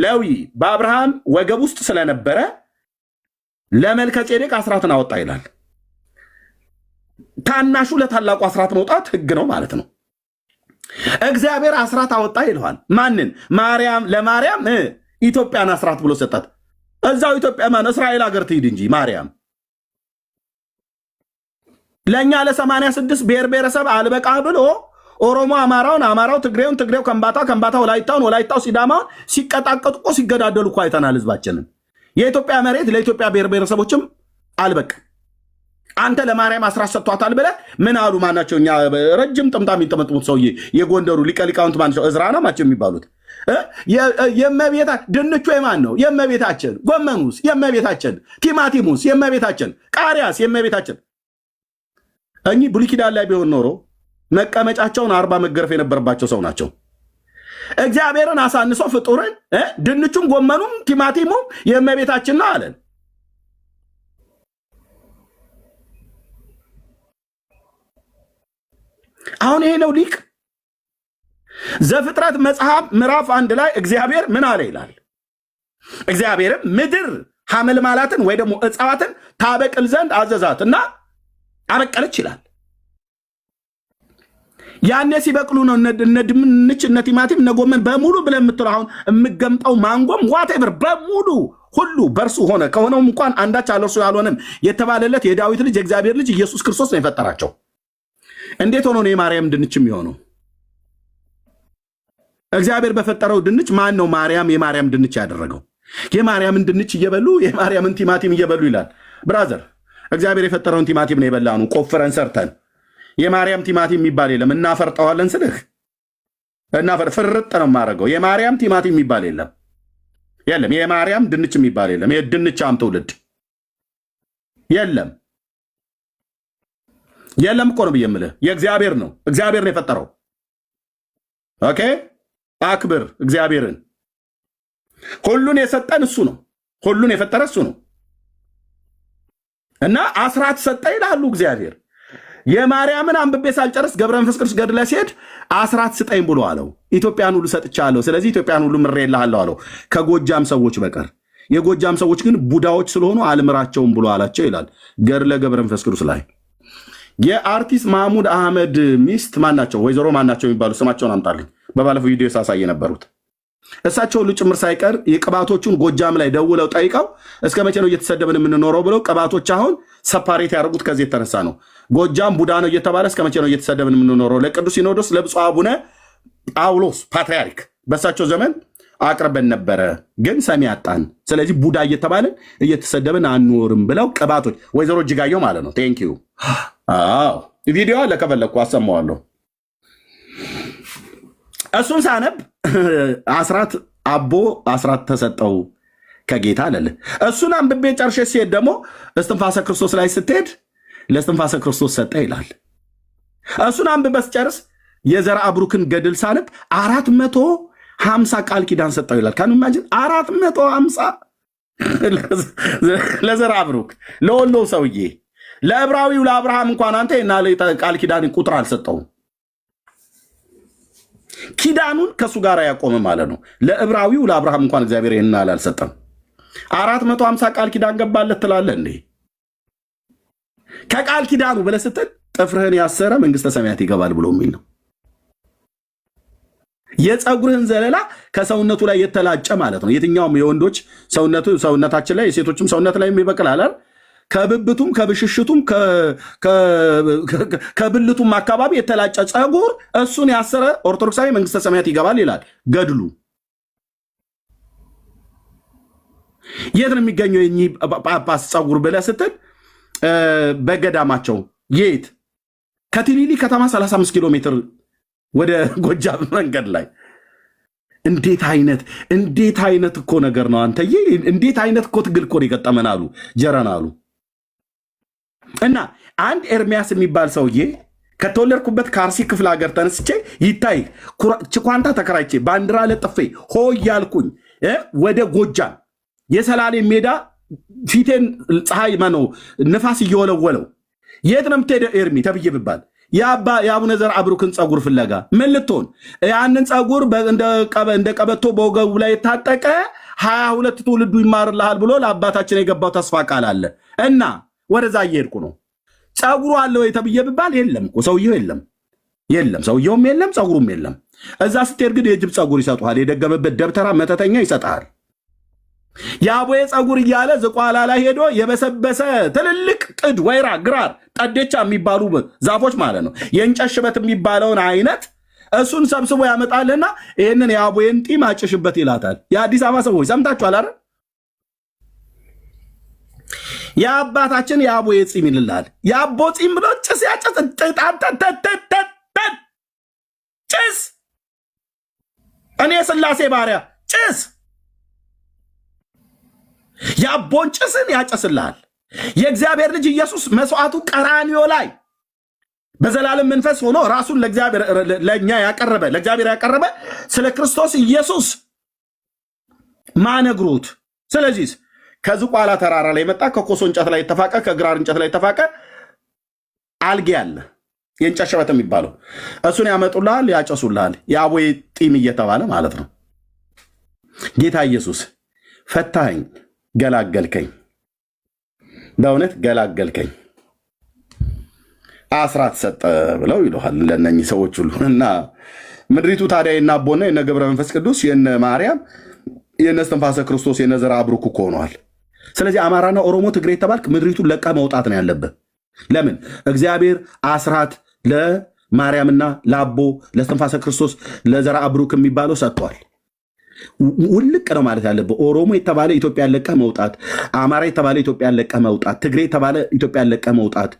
ሌዊ በአብርሃም ወገብ ውስጥ ስለነበረ ለመልከጼዴቅ አስራትን አወጣ ይላል። ታናሹ ለታላቁ አስራት መውጣት ህግ ነው ማለት ነው። እግዚአብሔር አስራት አወጣ ይለዋል። ማንን? ማርያም። ለማርያም ኢትዮጵያን አስራት ብሎ ሰጣት። እዛው ኢትዮጵያ ማን እስራኤል ሀገር ትሂድ እንጂ ማርያም። ለእኛ ለ86 ብሔር ብሔረሰብ አልበቃ ብሎ ኦሮሞ አማራውን፣ አማራው ትግሬውን፣ ትግሬው ከምባታ ወላይታውን፣ ወላይታው ሲዳማውን ሲቀጣቀጡ እኮ ሲገዳደሉ እኮ አይተናል ህዝባችንን። የኢትዮጵያ መሬት ለኢትዮጵያ ብሔር ብሔረሰቦችም አልበቃ። አንተ ለማርያም አስራት ሰጥቷታል ብለህ ምን አሉ? ማናቸው? እኛ ረጅም ጥምጣም የሚጠመጥሙት ሰውዬ የጎንደሩ ሊቀ ሊቃውንት ማናቸው? እዝራና ማቸው የሚባሉት የመቤታ ድንቹ የማን ነው? የመቤታችን። ጎመኑስ የመቤታችን። ቲማቲሙስ የመቤታችን። ቃሪያስ የመቤታችን። እኚህ ብሉይ ኪዳን ላይ ቢሆን ኖሮ መቀመጫቸውን 40 መገረፍ የነበረባቸው ሰው ናቸው። እግዚአብሔርን አሳንሶ ፍጡርን ድንቹም ጎመኑም ቲማቲሙም የእመቤታችን ነው አለን። አሁን ይሄ ነው ሊቅ። ዘፍጥረት መጽሐፍ ምዕራፍ 1 ላይ እግዚአብሔር ምን አለ ይላል። እግዚአብሔርም ምድር ሐመልማላትን ወይ ደግሞ እጽዋትን ታበቅል ዘንድ አዘዛት እና አበቀለች ይላል። ያኔ ሲበቅሉ ነው እነ ድንች እነ ቲማቲም እነ ጎመን በሙሉ ብለህ የምትለው አሁን የምገምጠው ማንጎም ዋቴቨር በሙሉ ሁሉ በእርሱ ሆነ፣ ከሆነውም እንኳን አንዳች አለ እርሱ ያልሆነም የተባለለት የዳዊት ልጅ የእግዚአብሔር ልጅ ኢየሱስ ክርስቶስ ነው የፈጠራቸው። እንዴት ሆኖ ነው የማርያም ድንች የሚሆነው? እግዚአብሔር በፈጠረው ድንች ማን ነው ማርያም የማርያም ድንች ያደረገው? የማርያምን ድንች እየበሉ የማርያምን ቲማቲም እየበሉ ይላል። ብራዘር እግዚአብሔር የፈጠረውን ቲማቲም ነው የበላኑ ቆፍረን ሰርተን። የማርያም ቲማቲም የሚባል የለም። እናፈርጠዋለን ስልህ ፍርጥ ነው የማደርገው። የማርያም ቲማቲም የሚባል የለም። የማርያም ድንች የሚባል የለም። የድንቻም ትውልድ የለም እኮ ነው ብዬ የምልህ። የእግዚአብሔር ነው። እግዚአብሔር ነው የፈጠረው። ኦኬ አክብር እግዚአብሔርን። ሁሉን የሰጠን እሱ ነው። ሁሉን የፈጠረ እሱ ነው። እና አስራት ሰጠ ይላሉ እግዚአብሔር። የማርያምን አንብቤ ሳልጨርስ ገብረ መንፈስ ቅዱስ ገድለ ሲሄድ አስራት ስጠኝ ብሎ አለው። ኢትዮጵያን ሁሉ ሰጥቻለሁ፣ ስለዚህ ኢትዮጵያን ሁሉ ምሬልሃለሁ አለው፣ ከጎጃም ሰዎች በቀር። የጎጃም ሰዎች ግን ቡዳዎች ስለሆኑ አልምራቸውም ብሎ አላቸው ይላል ገድለ ገብረ መንፈስ ቅዱስ ላይ። የአርቲስት ማህሙድ አህመድ ሚስት ማናቸው? ወይዘሮ ማናቸው የሚባሉ ስማቸውን አምጣልኝ። በባለፈው ቪዲዮ ሳሳይ የነበሩት እሳቸው ሁሉ ጭምር ሳይቀር የቅባቶቹን ጎጃም ላይ ደውለው ጠይቀው እስከ መቼ ነው እየተሰደብን የምንኖረው ብለው ቅባቶች አሁን ሰፓሬት ያደርጉት ከዚህ የተነሳ ነው። ጎጃም ቡዳ ነው እየተባለ እስከ መቼ ነው እየተሰደብን የምንኖረው? ለቅዱስ ሲኖዶስ ለብፁዕ አቡነ ጳውሎስ ፓትርያርክ በእሳቸው ዘመን አቅርበን ነበረ፣ ግን ሰሚ አጣን። ስለዚህ ቡዳ እየተባልን እየተሰደብን አንኖርም ብለው ቅባቶች፣ ወይዘሮ እጅጋየሁ ማለት ነው። ቴንኪዩ። ቪዲዮ ለከፈለግኩ አሰማዋለሁ። እሱን ሳነብ አስራት አቦ አስራት ተሰጠው ከጌታ አለልህ። እሱን አንብቤ ጨርሼ ሲሄድ ደግሞ እስትንፋሰ ክርስቶስ ላይ ስትሄድ ለእስትንፋሰ ክርስቶስ ሰጠ ይላል። እሱን አንብቤ ስጨርስ የዘርአ ብሩክን ገድል ሳነብ 450 ቃል ኪዳን ሰጠው ይላል። ካን ኢማጂን 450 ለዘርአ ብሩክ ለወሎ ሰውዬ፣ ለዕብራዊው ለአብርሃም እንኳን አንተ እና ቃል ኪዳን ቁጥር አልሰጠውም። ኪዳኑን ከእሱ ጋር ያቆመ ማለት ነው። ለዕብራዊው ለአብርሃም እንኳን እግዚአብሔር ይህን አልሰጠም። 450 ቃል ኪዳን ገባለት ትላለህ እንዴ? ከቃል ኪዳኑ ብለህ ስትል ጥፍርህን ያሰረ መንግስተ ሰማያት ይገባል ብሎ የሚል ነው። የፀጉርህን ዘለላ ከሰውነቱ ላይ የተላጨ ማለት ነው። የትኛውም የወንዶች ሰውነታችን ላይ የሴቶችም ሰውነት ላይ የሚበቅል አለ። ከብብቱም ከብሽሽቱም ከብልቱም አካባቢ የተላጨ ጸጉር እሱን ያሰረ ኦርቶዶክሳዊ መንግስተ ሰማያት ይገባል ይላል ገድሉ። የት ነው የሚገኘው የኚህ ጳጳስ ጸጉር ብለህ ስትል በገዳማቸው የት ከቲሊሊ ከተማ 35 ኪሎ ሜትር ወደ ጎጃም መንገድ ላይ። እንዴት አይነት እኮ ነገር ነው አንተዬ! እንዴት አይነት እኮ ትግል እኮ የገጠመን አሉ ጀረን አሉ። እና አንድ ኤርሚያስ የሚባል ሰውዬ ከተወለድኩበት ከአርሲ ክፍለ ሀገር ተነስቼ ይታይ ችኳንታ ተከራይቼ ባንዲራ ለጥፌ ሆ እያልኩኝ ወደ ጎጃም የሰላሌ ሜዳ ፊቴን ፀሐይ ማነው ንፋስ እየወለወለው የት ነው የምትሄደው ኤርሚ ተብዬ ብባል የአቡነ ዘርዓ ብሩክን ጸጉር ፍለጋ ምን ልትሆን ያንን ጸጉር እንደ ቀበቶ በወገቡ ላይ የታጠቀ 22 ትውልዱ ይማርልሃል ብሎ ለአባታችን የገባው ተስፋ ቃል አለ እና ወደዛ እየሄድኩ ነው። ጸጉሩ አለ ወይ ተብዬ ብባል የለም እኮ ሰውየው የለም ሰውየውም የለም ጸጉሩም የለም። እዛ ስትሄድ ግን የጅብ ጸጉር ይሰጡሃል። የደገመበት ደብተራ መተተኛ ይሰጣል። የአቦዬ ጸጉር እያለ ዝቋላ ላይ ሄዶ የበሰበሰ ትልልቅ ጥድ፣ ወይራ፣ ግራር፣ ጠዴቻ የሚባሉ ዛፎች ማለት ነው የእንጨት ሽበት የሚባለውን አይነት እሱን ሰብስቦ ያመጣልና ይህንን የአቦዬን ጢም አጭሽበት ይላታል። የአዲስ አበባ ሰዎች ሰምታችኋል አይደል? የአባታችን የአቦዬ ጺም ይልላል። የአቦ ጺም ብሎ ጭስ ያጨስ ጭስ እኔ ስላሴ ባሪያ ጭስ የአቦን ጭስን ያጨስልሃል። የእግዚአብሔር ልጅ ኢየሱስ መስዋዕቱ ቀራንዮ ላይ በዘላለም መንፈስ ሆኖ ራሱን ለእኛ ያቀረበ ለእግዚአብሔር ያቀረበ ስለ ክርስቶስ ኢየሱስ ማነግሩት። ስለዚህ ከዝቋላ ተራራ ላይ መጣ፣ ከኮሶ እንጨት ላይ የተፋቀ ከግራር እንጨት ላይ የተፋቀ አልጌ አለ የእንጨት ሸበት የሚባለው እሱን ያመጡልሃል፣ ያጨሱልሃል። የአቦዬ ጢም እየተባለ ማለት ነው። ጌታ ኢየሱስ ፈታኝ፣ ገላገልከኝ፣ በእውነት ገላገልከኝ፣ አስራት ሰጠ ብለው ይለሃል ለእነኚህ ሰዎች ሁሉ። እና ምድሪቱ ታዲያ የነ አቦና የነ ገብረ መንፈስ ቅዱስ የነ ማርያም የነ እስትንፋሰ ክርስቶስ የነ ዘርዓ ብሩክ እኮ ሆነዋል። ስለዚህ አማራና ኦሮሞ ትግሬ የተባልክ ምድሪቱን ለቃ መውጣት ነው ያለብህ። ለምን? እግዚአብሔር አስራት ለማርያምና ለአቦ ለእስትንፋሰ ክርስቶስ ለዘርዓ ብሩክ የሚባለው ሰጥቷል። ውልቅ ነው ማለት ያለብህ። ኦሮሞ የተባለ ኢትዮጵያን ለቀ መውጣት፣ አማራ የተባለ ኢትዮጵያን ለቀ መውጣት፣ ትግሬ የተባለ ኢትዮጵያን ለቀ መውጣት፣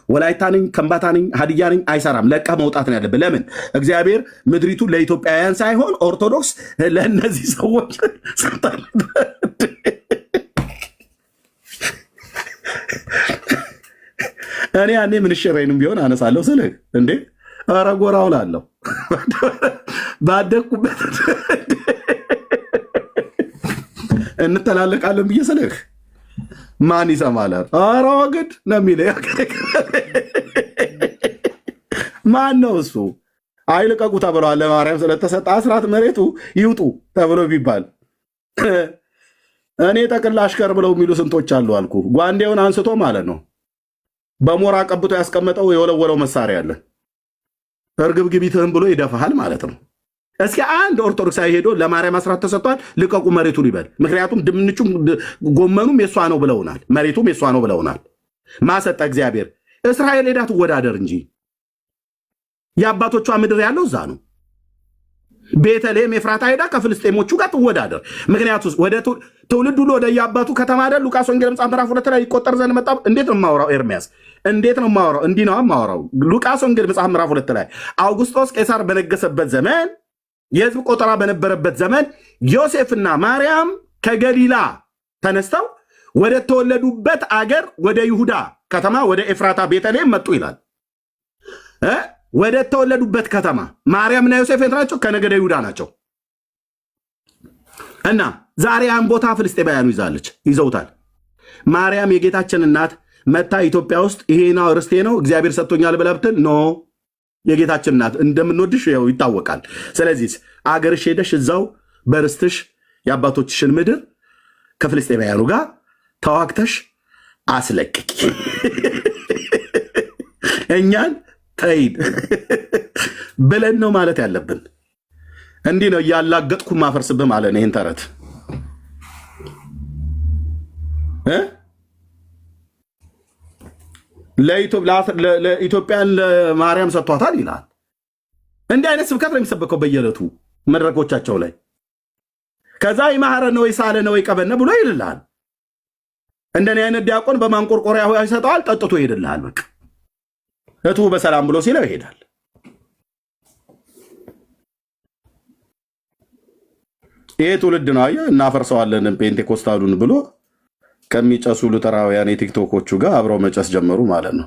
ወላይታ ነኝ ከምባታ ነኝ ሀዲያ ነኝ አይሰራም። ለቀ መውጣት ነው ያለብህ። ለምን? እግዚአብሔር ምድሪቱ ለኢትዮጵያውያን ሳይሆን ኦርቶዶክስ ለእነዚህ ሰዎች ሰጥቷል። እኔ ያኔ ምንሽረይንም ቢሆን አነሳለሁ ስልህ እንዴ ኧረ ጎራው ላለሁ ባደግኩበት እንተላለቃለን ብዬ ስልህ ማን ይሰማል? ኧረ ወግድ ነው የሚለው። ማን ነው እሱ? አይልቀቁ ተብለዋል። ለማርያም ስለተሰጠ አስራት መሬቱ ይውጡ ተብሎ ቢባል እኔ ጠቅላ አሽከር ብለው የሚሉ ስንቶች አሉ አልኩ። ጓንዴውን አንስቶ ማለት ነው በሞራ ቀብቶ ያስቀመጠው የወለወለው መሳሪያ አለ። እርግብግቢትህን ብሎ ይደፋሃል ማለት ነው። እስኪ አንድ ኦርቶዶክሳዊ ሄዶ ለማርያም አስራት ተሰጥቷል ልቀቁ መሬቱን ይበል። ምክንያቱም ድምንቹም ጎመኑም የሷ ነው ብለውናል፣ መሬቱም የሷ ነው ብለውናል። ማሰጠ እግዚአብሔር። እስራኤል ሄዳ ትወዳደር እንጂ የአባቶቿ ምድር ያለው እዛ ነው። ቤተልሔም ኤፍራታ ሄዳ ከፍልስጤሞቹ ጋር ትወዳደር። ምክንያቱ ወደ ትውልድ ሁሉ ወደ የአባቱ ከተማ አይደል? ሉቃስ ወንጌል መጽሐፍ ምዕራፍ 2 ላይ ይቆጠር ዘንድ መጣ። እንዴት ነው የማወራው? ኤርሚያስ እንዴት ነው የማወራው? እንዲህ ነው የማወራው። ሉቃስ ወንጌል መጽሐፍ ምዕራፍ 2 ላይ አውግስጦስ ቄሳር በነገሰበት ዘመን፣ የህዝብ ቆጠራ በነበረበት ዘመን ዮሴፍና ማርያም ከገሊላ ተነስተው ወደ ተወለዱበት አገር ወደ ይሁዳ ከተማ ወደ ኤፍራታ ቤተልሔም መጡ ይላል። ወደ ተወለዱበት ከተማ ማርያምና ዮሴፍ ናቸው፣ ከነገደ ይሁዳ ናቸው። እና ዛሬ ያን ቦታ ፍልስጤማውያኑ ይዘውታል። ማርያም የጌታችን እናት መታ ኢትዮጵያ ውስጥ ይሄ ነው ርስቴ ነው እግዚአብሔር ሰጥቶኛል ብለህ ብትል ኖ የጌታችን እናት እንደምንወድሽ ይታወቃል። ስለዚህ አገርሽ ሄደሽ እዛው በርስትሽ የአባቶችሽን ምድር ከፍልስጤማውያኑ ጋር ተዋግተሽ አስለቅቂ፣ እኛን ተይድ ብለን ነው ማለት ያለብን። እንዲህ ነው እያላገጥኩ ማፈርስብህ ማለት ነው። ይህን ተረት ለኢትዮጵያን ለማርያም ሰጥቷታል ይላል። እንዲህ አይነት ስብከት ነው የሚሰበከው በየዕለቱ መድረኮቻቸው ላይ። ከዛ ይማረነ ወይ ሳለነ ወይ ቀበነ ብሎ ይልልሃል። እንደኔ አይነት ዲያቆን በማንቆርቆሪያ ይሰጠዋል፣ ጠጥቶ ይሄድልሃል። በቃ እቱ በሰላም ብሎ ሲለው ይሄዳል። ይሄ ትውልድ ነው አየህ፣ እናፈርሰዋለን ፔንቴኮስታሉን ብሎ ከሚጨሱ ሉተራውያን የቲክቶኮቹ ጋር አብረው መጨስ ጀመሩ ማለት ነው።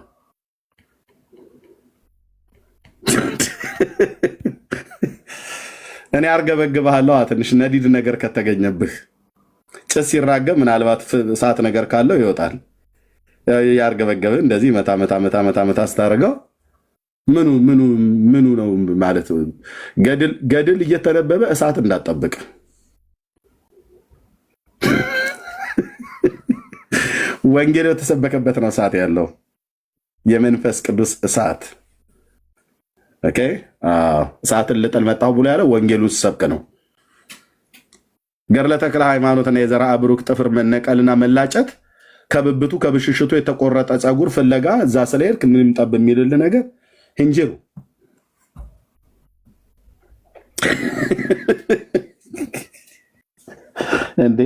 እኔ አርገበግብሃለሁ ትንሽ ነዲድ ነገር ከተገኘብህ ጭስ ሲራገብ ምናልባት እሳት ነገር ካለው ይወጣል። ያርገበገብህ እንደዚህ መታ መታ መታ መታ መታ ስታደርገው ምኑ ነው ማለት ገድል እየተነበበ እሳት እንዳጠብቅ ወንጌል የተሰበከበት ነው እሳት ያለው የመንፈስ ቅዱስ እሳት። ኦኬ እሳትን ልጥል መጣሁ ብሎ ያለው ወንጌሉን ሲሰብክ ነው። ገድለ ተክለ ሃይማኖትና የዘርአ ብሩክ ጥፍር መነቀልና መላጨት ከብብቱ ከብሽሽቱ የተቆረጠ ፀጉር ፍለጋ እዛ ስለሄድክ ምንም ጠብ የሚልልህ ነገር እንጀሩ እንዴ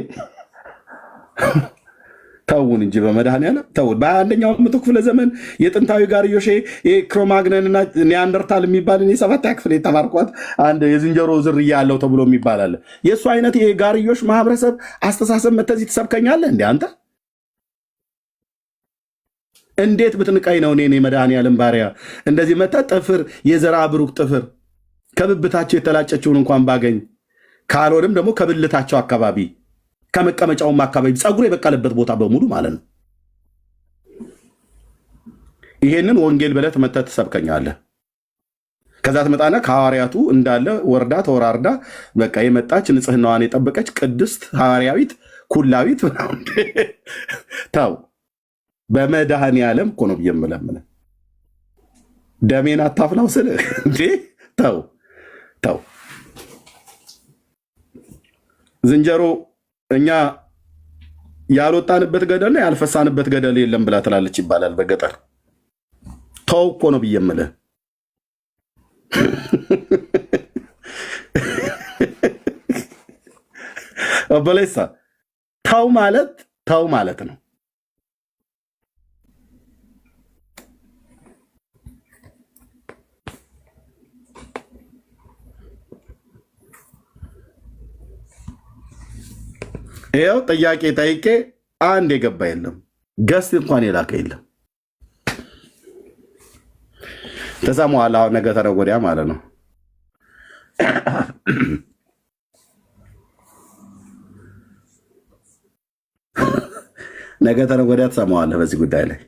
ተውን እንጂ በመድኃኒዓለም ተውን። በአንደኛው መቶ ክፍለ ዘመን የጥንታዊ ጋርዮሽ ክሮማግነንና ኒያንደርታል የሚባል እኔ 7ኛ ክፍል የተማርኳት አንድ የዝንጀሮ ዝርያ ያለው ተብሎ የሚባል አለ። የእሱ አይነት የጋርዮሽ ማህበረሰብ አስተሳሰብ መተዚህ ትሰብከኛለህ እንዴ አንተ? እንዴት ብትንቀኝ ነው እኔ መድኃኒዓለም ባሪያ እንደዚህ መታ ጥፍር የዘርአ ብሩክ ጥፍር ከብብታቸው የተላጨችውን እንኳን ባገኝ ካልሆነም ደግሞ ከብልታቸው አካባቢ ከመቀመጫውም አካባቢ ፀጉር የበቀለበት ቦታ በሙሉ ማለት ነው። ይሄንን ወንጌል ብለህ መተህ ትሰብከኛለህ። ከዛ ትመጣና ከሐዋርያቱ እንዳለ ወርዳ ተወራርዳ በቃ የመጣች ንጽህናዋን የጠበቀች ቅድስት ሐዋርያዊት ኩላዊት ተው። በመድኃኒዓለም እኮ ነው የምለምንህ። ደሜን አታፍላው ስልህ እንዴ ተው ተው። ዝንጀሮ እኛ ያልወጣንበት ገደልና ያልፈሳንበት ገደል የለም ብላ ትላለች ይባላል በገጠር። ተው እኮ ነው ብዬ የምልህ። በሌሳ ተው ማለት ነው። ይኸው ጥያቄ ጠይቄ አንድ የገባ የለም፣ ገስት እንኳን የላከ የለም። ተሰማዋል። አሁን ነገ ተነገ ወዲያ ማለት ነው። ነገ ተነገ ወዲያ ትሰማዋለህ በዚህ ጉዳይ ላይ።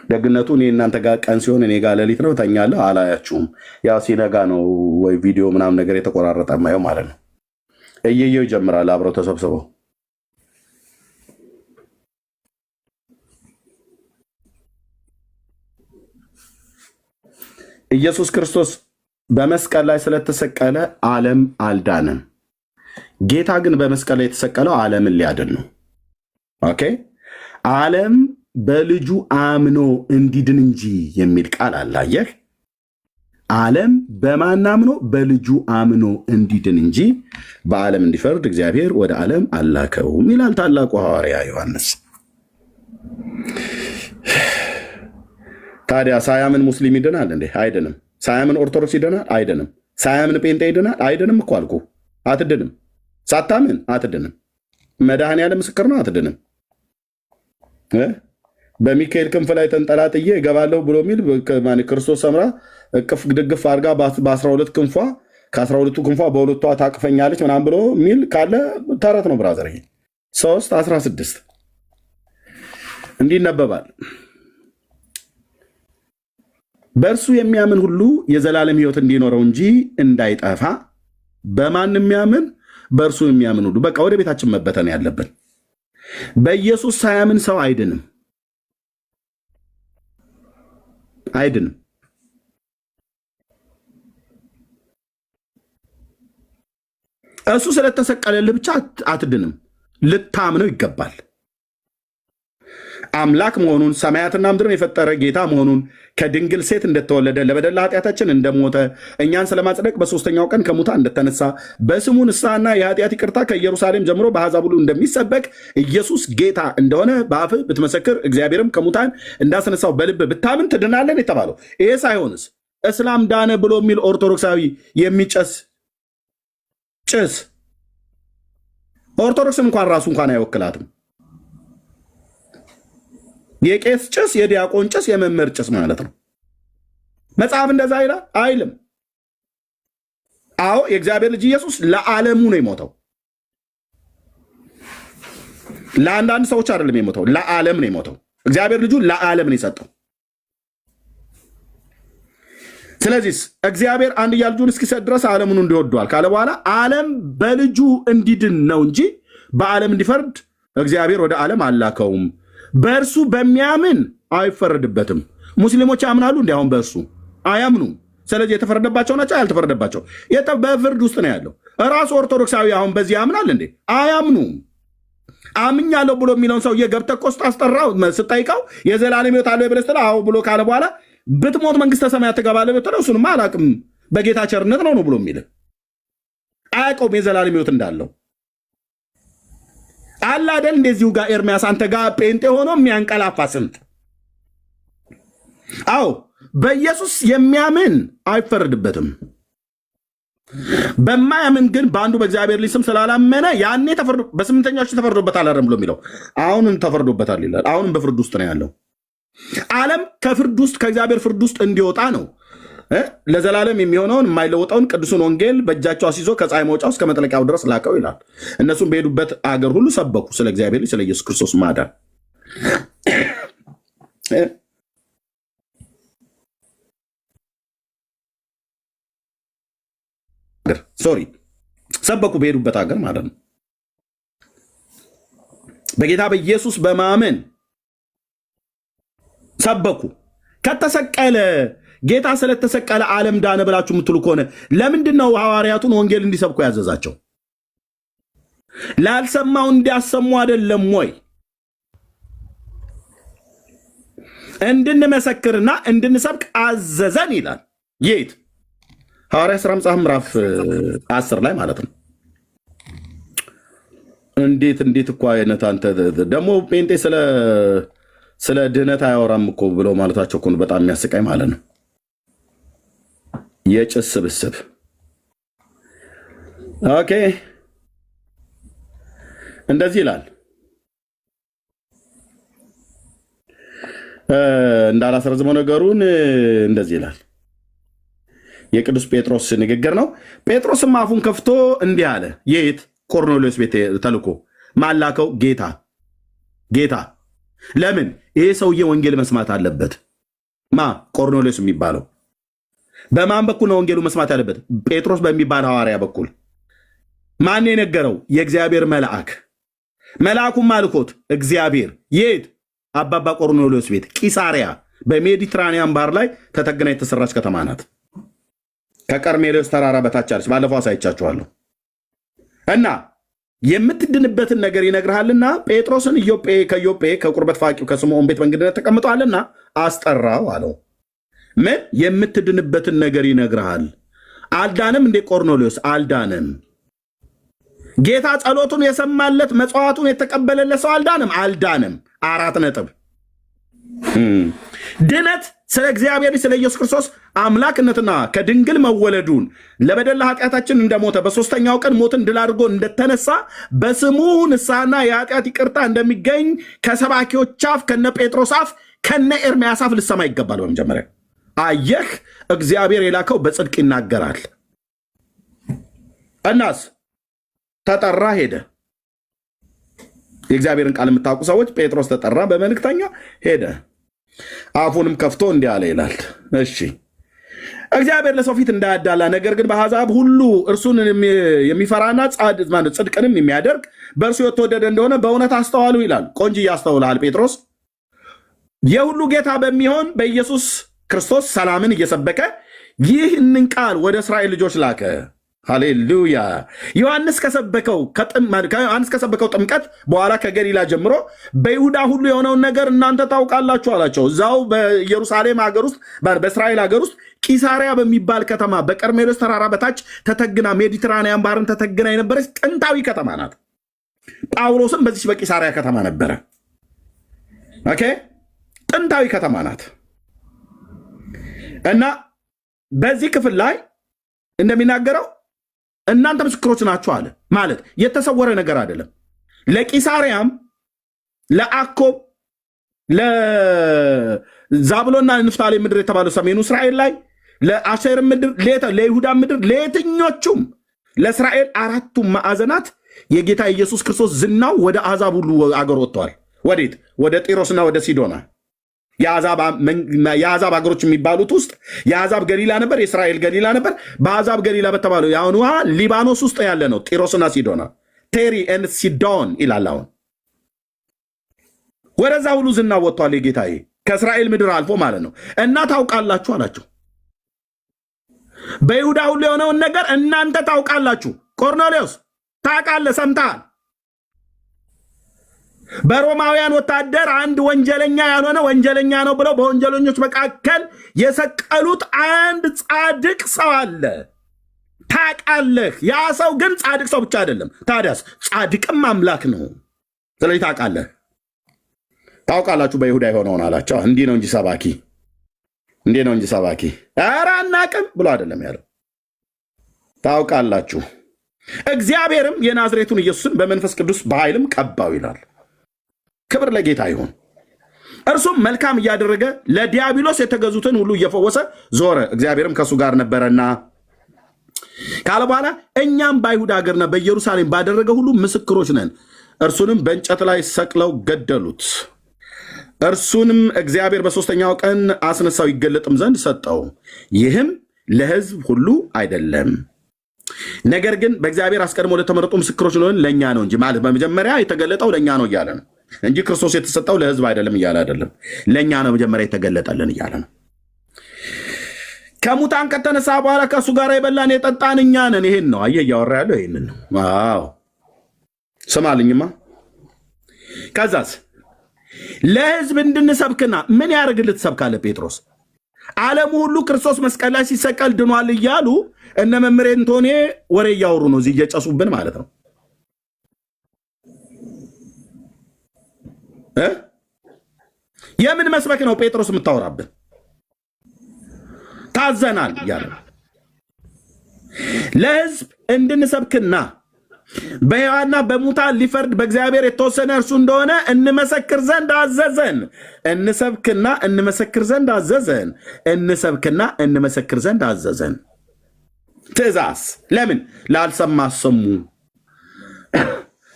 ደግነቱ እኔ እናንተ ጋር ቀን ሲሆን እኔ ጋር ሌሊት ነው፣ ተኛለሁ፣ አላያችሁም። ያው ሲነጋ ነው ወይ ቪዲዮ ምናምን ነገር የተቆራረጠ ማየው ማለት ነው። እየየው ይጀምራል አብረው ተሰብስበው። ኢየሱስ ክርስቶስ በመስቀል ላይ ስለተሰቀለ ዓለም አልዳንም። ጌታ ግን በመስቀል ላይ የተሰቀለው ዓለምን ሊያድን ነው። ኦኬ ዓለም በልጁ አምኖ እንዲድን እንጂ የሚል ቃል አላየህ። ዓለም በማን አምኖ? በልጁ አምኖ እንዲድን እንጂ በዓለም እንዲፈርድ እግዚአብሔር ወደ ዓለም አላከውም ይላል ታላቁ ሐዋርያ ዮሐንስ። ታዲያ ሳያምን ሙስሊም ይድናል እንዴ? አይድንም። ሳያምን ኦርቶዶክስ ይድናል? አይድንም። ሳያምን ጴንጤ ይድናል? አይድንም እኮ አልኩ። አትድንም። ሳታምን አትድንም። መድኃኒዓለም ምስክር ነው፣ አትድንም። በሚካኤል ክንፍ ላይ ተንጠላጥዬ እገባለሁ ብሎ የሚል ክርስቶስ ሰምራ እቅፍ ድግፍ አድርጋ በ12 ክንፏ ከ12ቱ ክንፏ በሁለቷ ታቅፈኛለች ምናምን ብሎ የሚል ካለ ተረት ነው ብራዘር። 3:16 እንዲህ ይነበባል። በእርሱ የሚያምን ሁሉ የዘላለም ሕይወት እንዲኖረው እንጂ እንዳይጠፋ። በማን የሚያምን? በእርሱ የሚያምን ሁሉ። በቃ ወደ ቤታችን መበተን ያለብን። በኢየሱስ ሳያምን ሰው አይድንም። አይድንም። እሱ ስለተሰቀለልህ ብቻ አትድንም። ልታምነው ይገባል። አምላክ መሆኑን ሰማያትና ምድርን የፈጠረ ጌታ መሆኑን ከድንግል ሴት እንደተወለደ ለበደል ኃጢአታችን እንደሞተ እኛን ስለማጽደቅ በሶስተኛው ቀን ከሙታን እንደተነሳ በስሙ ንስሐና የኃጢአት ይቅርታ ከኢየሩሳሌም ጀምሮ በአሕዛብ ሁሉ እንደሚሰበክ ኢየሱስ ጌታ እንደሆነ በአፍህ ብትመሰክር እግዚአብሔርም ከሙታን እንዳስነሳው በልብ ብታምን ትድናለን የተባለው ይሄ ሳይሆንስ እስላም ዳነ ብሎ የሚል ኦርቶዶክሳዊ የሚጨስ ጭስ ኦርቶዶክስን እንኳን ራሱ እንኳን አይወክላትም። የቄስ ጭስ፣ የዲያቆን ጭስ፣ የመምህር ጭስ ማለት ነው። መጽሐፍ እንደዛ ይላል አይልም? አዎ የእግዚአብሔር ልጅ ኢየሱስ ለዓለሙ ነው የሞተው። ለአንዳንድ ሰዎች አይደለም የሞተው፣ ለዓለም ነው የሞተው። እግዚአብሔር ልጁ ለዓለም ነው የሰጠው። ስለዚህ እግዚአብሔር አንድያ ልጁን እስኪሰጥ ድረስ ዓለሙን እንዲወደዋል ካለ በኋላ ዓለም በልጁ እንዲድን ነው እንጂ በዓለም እንዲፈርድ እግዚአብሔር ወደ ዓለም አላከውም። በእርሱ በሚያምን አይፈረድበትም። ሙስሊሞች ያምናሉ እንዲ አሁን በእርሱ አያምኑም። ስለዚህ የተፈረደባቸው ናቸው ያልተፈረደባቸው በፍርድ ውስጥ ነው ያለው። ራሱ ኦርቶዶክሳዊ አሁን በዚህ ያምናል እንዴ? አያምኑም። አምኛለሁ ብሎ የሚለውን ሰው የገብተ ኮስት አስጠራው ስጠይቀው የዘላለም ሕይወት አለው ብለህ ስትለው አዎ ብሎ ካለ በኋላ ብትሞት መንግስተ ሰማያት ትገባለህ ብትለው እሱንማ አላቅም በጌታ ቸርነት ነው ብሎ የሚል አያውቀውም የዘላለም ሕይወት እንዳለው አለ አይደል? እንደዚሁ ጋር ኤርሚያስ አንተ ጋር ጴንጤ ሆኖ የሚያንቀላፋ ስንት። አዎ በኢየሱስ የሚያምን አይፈረድበትም። በማያምን ግን በአንዱ በእግዚአብሔር ልጅ ስም ስላላመነ ያኔ በስምንተኛዎች ተፈርዶበታል አይደል ብሎ የሚለው አሁንም ተፈርዶበታል ይላል። አሁንም በፍርድ ውስጥ ነው ያለው። ዓለም ከፍርድ ውስጥ ከእግዚአብሔር ፍርድ ውስጥ እንዲወጣ ነው ለዘላለም የሚሆነውን የማይለወጠውን ቅዱሱን ወንጌል በእጃቸው አስይዞ ከፀሐይ መውጫው እስከ መጥለቂያው ድረስ ላከው ይላል። እነሱም በሄዱበት አገር ሁሉ ሰበኩ ስለ እግዚአብሔር ልጅ ስለ ኢየሱስ ክርስቶስ ማዳን። ሰበኩ በሄዱበት ሀገር ማለት ነው። በጌታ በኢየሱስ በማመን ሰበኩ። ከተሰቀለ ጌታ ስለተሰቀለ ዓለም ዳነ ብላችሁ የምትሉ ከሆነ ለምንድን ነው ሐዋርያቱን ወንጌል እንዲሰብኩ ያዘዛቸው? ላልሰማው እንዲያሰሙ አይደለም ወይ? እንድንመሰክርና እንድንሰብክ አዘዘን ይላል። የት? ሐዋርያት ሥራ መጽሐፍ ምዕራፍ 10 ላይ ማለት ነው። እንዴት እኮ አይነት አንተ ደግሞ ጴንጤ ስለ ድህነት አያወራም እኮ ብለው ማለታቸው እኮ በጣም የሚያስቃይ ማለት ነው። የጭስ ስብስብ። ኦኬ እንደዚህ ይላል። እንዳላስረዝመው ነገሩን እንደዚህ ይላል። የቅዱስ ጴጥሮስ ንግግር ነው። ጴጥሮስም አፉን ከፍቶ እንዲህ አለ። የት? ቆርኔሌዎስ ቤት ተልኮ ማላከው ጌታ ለምን? ይሄ ሰውዬ ወንጌል መስማት አለበት። ቆርኔሌዎስ የሚባለው በማን በኩል ነው ወንጌሉ መስማት ያለበት? ጴጥሮስ በሚባል ሐዋርያ በኩል። ማን የነገረው? የእግዚአብሔር መልአክ። መልአኩም ማልኮት እግዚአብሔር። የት? አባባ ቆርኔሌዎስ ቤት ቂሳሪያ፣ በሜዲትራኒያን ባህር ላይ ተተግና የተሰራች ከተማ ናት። ከቀርሜሎስ ተራራ በታች አለች። ባለፈው አሳይቻችኋለሁ። እና የምትድንበትን ነገር ይነግርሃልና ጴጥሮስን ከኢዮጴ ከቁርበት ፋቂው ከስምዖን ቤት በእንግድነት ተቀምጠዋልና አስጠራው አለው። ምን? የምትድንበትን ነገር ይነግርሃል። አልዳንም እንዴ ቆርኔሌዎስ? አልዳንም። ጌታ ጸሎቱን የሰማለት መጽዋዕቱን የተቀበለለት ሰው አልዳንም? አልዳንም። 4 ነጥብ። ድነት ስለ እግዚአብሔር ስለ ኢየሱስ ክርስቶስ አምላክነትና ከድንግል መወለዱን ለበደል ኃጢአታችን እንደሞተ በሶስተኛው ቀን ሞትን ድል አድርጎ እንደተነሳ በስሙ ንስሐና የኃጢአት ይቅርታ እንደሚገኝ ከሰባኪዎች አፍ ከነ ጴጥሮስ አፍ ከነ ኤርምያስ አፍ ልሰማ ይገባል። በመጀመሪያ አየህ፣ እግዚአብሔር የላከው በጽድቅ ይናገራል። እናስ ተጠራ፣ ሄደ። የእግዚአብሔርን ቃል የምታውቁ ሰዎች ጴጥሮስ ተጠራ፣ በመልእክተኛ ሄደ። አፉንም ከፍቶ እንዲህ አለ ይላል። እሺ እግዚአብሔር ለሰው ፊት እንዳያዳላ ነገር ግን በአሕዛብ ሁሉ እርሱን የሚፈራና ጽድቅንም የሚያደርግ በእርሱ የተወደደ እንደሆነ በእውነት አስተዋሉ ይላል። ቆንጆ እያስተውልሃል ጴጥሮስ። የሁሉ ጌታ በሚሆን በኢየሱስ ክርስቶስ ሰላምን እየሰበከ ይህንን ቃል ወደ እስራኤል ልጆች ላከ። ሃሌሉያ። ዮሐንስ ከሰበከው ጥምቀት በኋላ ከገሊላ ጀምሮ በይሁዳ ሁሉ የሆነውን ነገር እናንተ ታውቃላችሁ አላቸው። እዛው በኢየሩሳሌም ሀገር ውስጥ በእስራኤል ሀገር ውስጥ ቂሳሪያ በሚባል ከተማ በቀርሜሎስ ተራራ በታች ተተግና ሜዲትራንያን ባህርን ተተግና የነበረች ጥንታዊ ከተማ ናት። ጳውሎስም በዚች በቂሳሪያ ከተማ ነበረ። ኦኬ፣ ጥንታዊ ከተማ ናት እና በዚህ ክፍል ላይ እንደሚናገረው እናንተ ምስክሮች ናችሁ አለ። ማለት የተሰወረ ነገር አይደለም። ለቂሳሪያም፣ ለአኮብ፣ ለዛብሎና ንፍታሌም ምድር የተባለው ሰሜኑ እስራኤል ላይ፣ ለአሴር ምድር፣ ለይሁዳ ምድር፣ ለየትኞቹም ለእስራኤል አራቱም ማዕዘናት የጌታ ኢየሱስ ክርስቶስ ዝናው ወደ አሕዛብ ሁሉ አገር ወጥተዋል። ወዴት? ወደ ጢሮስና ወደ ሲዶና። የአሕዛብ ሀገሮች የሚባሉት ውስጥ የአሕዛብ ገሊላ ነበር፣ የእስራኤል ገሊላ ነበር። በአሕዛብ ገሊላ በተባለው የአሁኑ ሊባኖስ ውስጥ ያለ ነው ጢሮስና ሲዶና። ቴሪ ኤንድ ሲዶን ይላል። አሁን ወደዛ ሁሉ ዝና ወጥቷል የጌታዬ ከእስራኤል ምድር አልፎ ማለት ነው። እና ታውቃላችሁ አላቸው። በይሁዳ ሁሉ የሆነውን ነገር እናንተ ታውቃላችሁ። ቆርኔሌዎስ ታውቃለህ፣ ሰምተሃል። በሮማውያን ወታደር አንድ ወንጀለኛ ያልሆነ ወንጀለኛ ነው ብለው በወንጀለኞች መካከል የሰቀሉት አንድ ጻድቅ ሰው አለ። ታውቃለህ። ያ ሰው ግን ጻድቅ ሰው ብቻ አይደለም፣ ታዲያስ ጻድቅም አምላክ ነው። ስለዚህ ታውቃለህ። ታውቃላችሁ በይሁዳ የሆነውን አላቸው። እንዲህ ነው እንጂ ሰባኪ ኧረ አናቅም ብሎ አይደለም ያለው። ታውቃላችሁ። እግዚአብሔርም የናዝሬቱን ኢየሱስን በመንፈስ ቅዱስ በኃይልም ቀባው ይላል። ክብር ለጌታ ይሁን። እርሱም መልካም እያደረገ ለዲያብሎስ የተገዙትን ሁሉ እየፈወሰ ዞረ፣ እግዚአብሔርም ከእሱ ጋር ነበረና ካለ በኋላ እኛም በአይሁድ ሀገርና በኢየሩሳሌም ባደረገ ሁሉ ምስክሮች ነን። እርሱንም በእንጨት ላይ ሰቅለው ገደሉት። እርሱንም እግዚአብሔር በሦስተኛው ቀን አስነሳው፣ ይገለጥም ዘንድ ሰጠው። ይህም ለሕዝብ ሁሉ አይደለም፣ ነገር ግን በእግዚአብሔር አስቀድሞ ለተመረጡ ምስክሮች ሆን ለእኛ ነው እንጂ። ማለት በመጀመሪያ የተገለጠው ለእኛ ነው እያለ ነው እንጂ ክርስቶስ የተሰጠው ለሕዝብ አይደለም እያለ አይደለም። ለእኛ ነው መጀመሪያ የተገለጠልን እያለ ነው። ከሙታን ከተነሳ በኋላ ከእሱ ጋር የበላን የጠጣን እኛ ነን። ይሄን ነው አየህ፣ እያወራ ያለው ይህንን ነው። አዎ ስማልኝማ። ከዛስ ለሕዝብ እንድንሰብክና ምን ያደርግልህ ትሰብካለህ ጴጥሮስ? ዓለሙ ሁሉ ክርስቶስ መስቀል ላይ ሲሰቀል ድኗል እያሉ እነ መምሬ እንቶኔ ወሬ እያወሩ ነው፣ እዚህ እየጨሱብን ማለት ነው። የምን መስበክ ነው ጴጥሮስ የምታወራብን? ታዘናል እያለ ለሕዝብ እንድንሰብክና በሕያዋንና በሙታን ሊፈርድ በእግዚአብሔር የተወሰነ እርሱ እንደሆነ እንመሰክር ዘንድ አዘዘን። እንሰብክና እንመሰክር ዘንድ አዘዘን። እንሰብክና እንመሰክር ዘንድ አዘዘን። ትእዛዝ ለምን? ላልሰማ አሰሙ።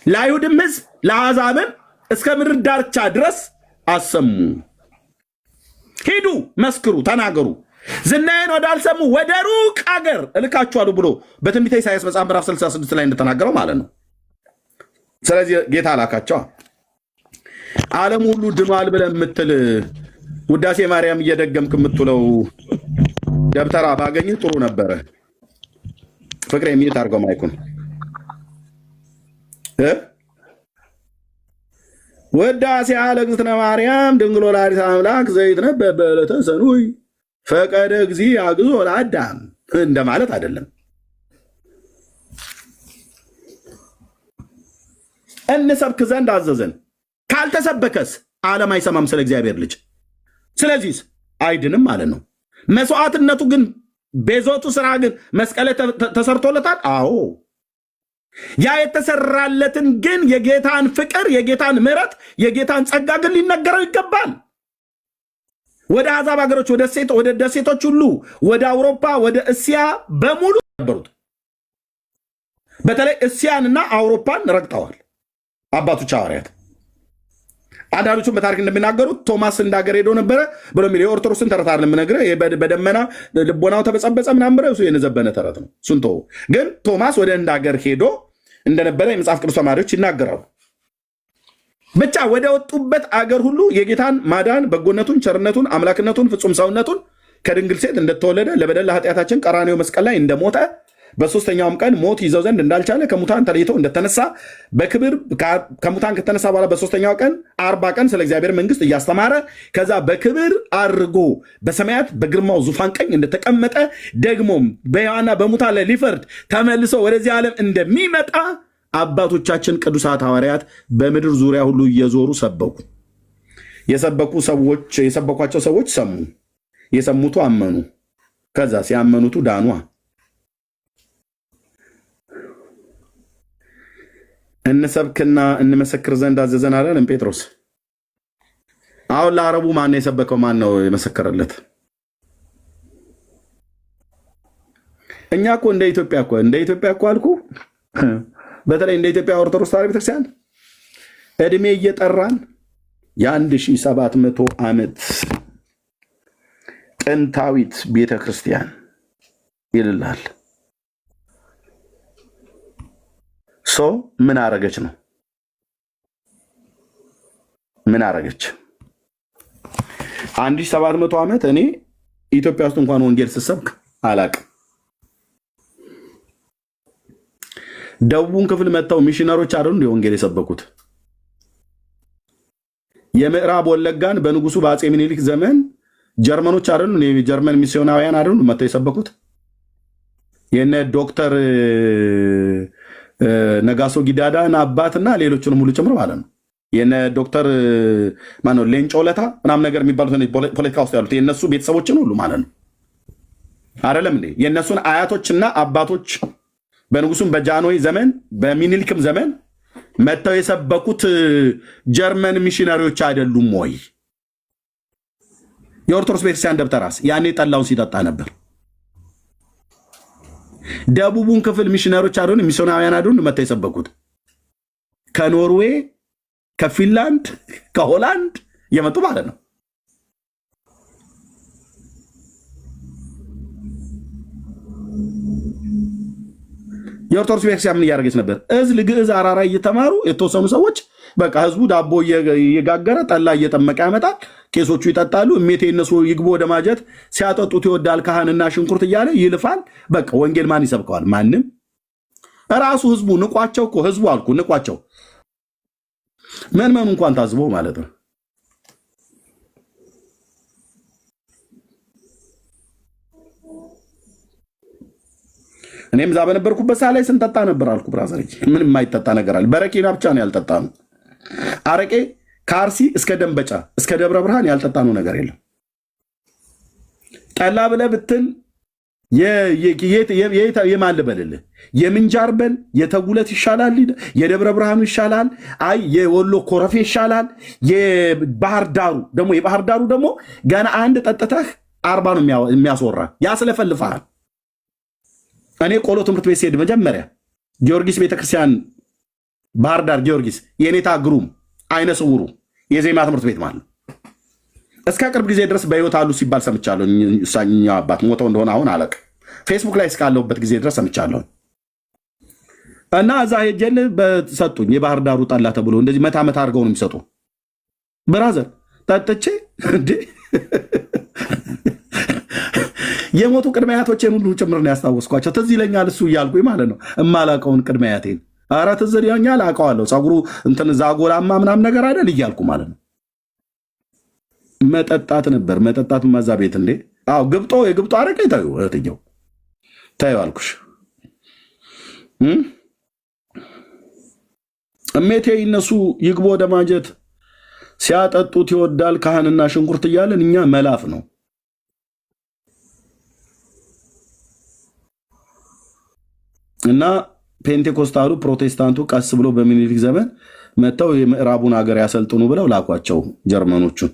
ለአይሁድም ሕዝብ ለአሕዛብም እስከ ምድር ዳርቻ ድረስ አሰሙ። ሂዱ፣ መስክሩ፣ ተናገሩ፣ ዝናዬን ወዳልሰሙ ወደ ሩቅ አገር እልካችኋለሁ ብሎ በትንቢተ ኢሳይያስ መጽሐፍ ምዕራፍ 66 ላይ እንደተናገረው ማለት ነው። ስለዚህ ጌታ ላካቸዋ። ዓለም ሁሉ ድኗል ብለህ የምትል ውዳሴ ማርያም እየደገምክ የምትውለው ደብተራ ባገኝ ጥሩ ነበረ። ፍቅሬ የሚት አድርገው ማይኩን ውዳሴ ለእግዝእትነ ማርያም ድንግል ወላዲተ አምላክ ዘይትነበብ በዕለተ ሰኑይ ፈቀደ እግዚእ አግዞ ለአዳም እንደማለት አይደለም። እንሰብክ ዘንድ አዘዘን። ካልተሰበከስ ዓለም አይሰማም ስለ እግዚአብሔር ልጅ። ስለዚህ አይድንም ማለት ነው። መስዋዕትነቱ ግን ቤዞቱ ስራ ግን መስቀል ተሰርቶለታል። አዎ ያ የተሰራለትን ግን የጌታን ፍቅር፣ የጌታን ምሕረት፣ የጌታን ጸጋ ግን ሊነገረው ይገባል። ወደ አሕዛብ ሀገሮች፣ ወደ ደሴቶች ሁሉ፣ ወደ አውሮፓ፣ ወደ እስያ በሙሉ ነበሩት። በተለይ እስያንና አውሮፓን ረግጠዋል አባቶች ሐዋርያት። አንዳንዶቹም በታሪክ እንደሚናገሩት ቶማስ እንዳገር ሄዶ ነበረ ብሎ የሚል የኦርቶዶክስን ተረት አይደለም የምነግርህ። በደመና ልቦናው ተበጸበጸ ምናምን ብለው እሱ የነዘበነ ተረት ነው። እሱን ተወው። ግን ቶማስ ወደ እንዳገር ሄዶ እንደነበረ የመጽሐፍ ቅዱስ ተማሪዎች ይናገራሉ። ብቻ ወደ ወጡበት አገር ሁሉ የጌታን ማዳን፣ በጎነቱን፣ ቸርነቱን፣ አምላክነቱን፣ ፍጹም ሰውነቱን ከድንግል ሴት እንደተወለደ ለበደል ለኃጢአታችን ቀራንዮ መስቀል ላይ እንደሞተ በሶስተኛውም ቀን ሞት ይዘው ዘንድ እንዳልቻለ ከሙታን ተለይቶ እንደተነሳ በክብር ከሙታን ከተነሳ በኋላ በሶስተኛው ቀን 40 ቀን ስለ እግዚአብሔር መንግስት እያስተማረ ከዛ በክብር አድርጎ በሰማያት በግርማው ዙፋን ቀኝ እንደተቀመጠ ደግሞም በሕያዋንና በሙታን ላይ ሊፈርድ ተመልሶ ወደዚህ ዓለም እንደሚመጣ አባቶቻችን ቅዱሳት ሐዋርያት በምድር ዙሪያ ሁሉ እየዞሩ ሰበኩ። የሰበኳቸው ሰዎች ሰሙ፣ የሰሙቱ አመኑ። ከዛ ሲያመኑቱ ዳኗ። እንሰብክና እንመሰክር ዘንድ አዘዘን አላለም ጴጥሮስ? አሁን ለአረቡ ማን ነው የሰበከው? ማን ነው የመሰከረለት? እኛ እኮ እንደ ኢትዮጵያ እኮ አልኩ። በተለይ እንደ ኢትዮጵያ ኦርቶዶክስ ተዋሕዶ ቤተክርስቲያን እድሜ እየጠራን የ1700 ዓመት ጥንታዊት ቤተክርስቲያን ይልላል። ምን አረገች ነው? ምን አረገች? 1700 ዓመት እኔ ኢትዮጵያ ውስጥ እንኳን ወንጌል ስሰብክ አላቅም። ደቡቡን ክፍል መጥተው ሚሽነሮች አይደሉ ወንጌል የሰበኩት? የምዕራብ ወለጋን በንጉሱ በአፄ ምኒልክ ዘመን ጀርመኖች አይደሉ? የጀርመን ሚስዮናውያን አይደሉ መጥተው የሰበኩት? የነ ዶክተር ነጋሶ ጊዳዳን አባትና ሌሎችንም ሁሉ ጭምር ማለት ነው። የነ ዶክተር ማነው ሌንጮ ለታ ምናምን ነገር የሚባሉት ፖለቲካ ውስጥ ያሉት የነሱ ቤተሰቦችን ሁሉ ማለት ነው አይደለም እንዴ? የነሱን አያቶችና አባቶች በንጉሱም በጃንሆይ ዘመን በሚኒልክም ዘመን መጥተው የሰበኩት ጀርመን ሚሽነሪዎች አይደሉም ወይ? የኦርቶዶክስ ቤተክርስቲያን ደብተራስ ያኔ ጠላውን ሲጠጣ ነበር። ደቡቡን ክፍል ሚሽነሮች አይደሉ? ሚስዮናውያን አይደሉ መጥተው የሰበኩት? ከኖርዌይ፣ ከፊንላንድ፣ ከሆላንድ የመጡ ማለት ነው። የኦርቶዶክስ ቤተክርስቲያን ምን እያደረገች ነበር? እዝል፣ ግዕዝ፣ አራራ እየተማሩ የተወሰኑ ሰዎች በቃ ህዝቡ ዳቦ እየጋገረ ጠላ እየጠመቀ ያመጣል። ቄሶቹ ይጠጣሉ። እሜቴ እነሱ ይግቡ ወደ ማጀት ሲያጠጡት ይወዳል ካህንና ሽንኩርት እያለ ይልፋል። በቃ ወንጌል ማን ይሰብከዋል? ማንም። ራሱ ህዝቡ ንቋቸው እኮ ህዝቡ አልኩ ንቋቸው። መንመኑ እንኳን ታዝቦ ማለት ነው። እኔም እዛ በነበርኩበት ሰዓት ላይ ስንጠጣ ነበር አልኩ። ብራዘር ምንም የማይጠጣ ነገር አለ? በረኪና ብቻ ነው ያልጠጣ ነው። አረቄ ከአርሲ እስከ ደንበጫ እስከ ደብረ ብርሃን ያልጠጣ ነው ነገር የለም። ጠላ ብለህ ብትል የማን ልበልልህ? የምንጃር በል የተጉለት ይሻላል፣ የደብረ ብርሃኑ ይሻላል፣ አይ የወሎ ኮረፌ ይሻላል። የባህር ዳሩ ደግሞ ገና አንድ ጠጥተህ 40 ነው የሚያስወራ፣ ያስለፈልፍሃል። እኔ ቆሎ ትምህርት ቤት ሲሄድ መጀመሪያ ጊዮርጊስ ቤተክርስቲያን ባህር ዳር ጊዮርጊስ የኔታ ግሩም አይነ ስውሩ የዜማ ትምህርት ቤት ማለት ነው። እስከ ቅርብ ጊዜ ድረስ በህይወት አሉ ሲባል ሰምቻለሁ። እሳኛው አባት ሞተው እንደሆነ አሁን አለቅ ፌስቡክ ላይ እስካለሁበት ጊዜ ድረስ ሰምቻለሁ። እና እዛ ሄጀል በሰጡኝ የባህር ዳሩ ጠላ ተብሎ እንደዚህ መታ አድርገው ነው የሚሰጡ። ብራዘር ጠጥቼ እንዴ የሞቱ ቅድመ አያቶቼን ሁሉ ጭምር ነው ያስታወስኳቸው። ትዝ ይለኛል እሱ እያልኩኝ ማለት ነው እማላቀውን ቅድመ አያቴን። ኧረ ትዝ ይለኛል አውቀዋለሁ። ፀጉሩ እንትን ዛጎላማ ምናምን ነገር አይደል እያልኩ ማለት ነው። መጠጣት ነበር መጠጣት ማዛ ቤት እንዴ። አዎ የግብጦ አረቄ ታዩ እህትየው ታዩ አልኩሽ። እሜቴ እነሱ ይግቦ ወደ ማጀት ሲያጠጡት ይወዳል ካህንና ሽንኩርት እያለን እኛ መላፍ ነው። እና ፔንቴኮስታሉ ፕሮቴስታንቱ ቀስ ብሎ በሚኒሊክ ዘመን መጥተው የምዕራቡን ሀገር ያሰልጥኑ ብለው ላኳቸው ጀርመኖቹን።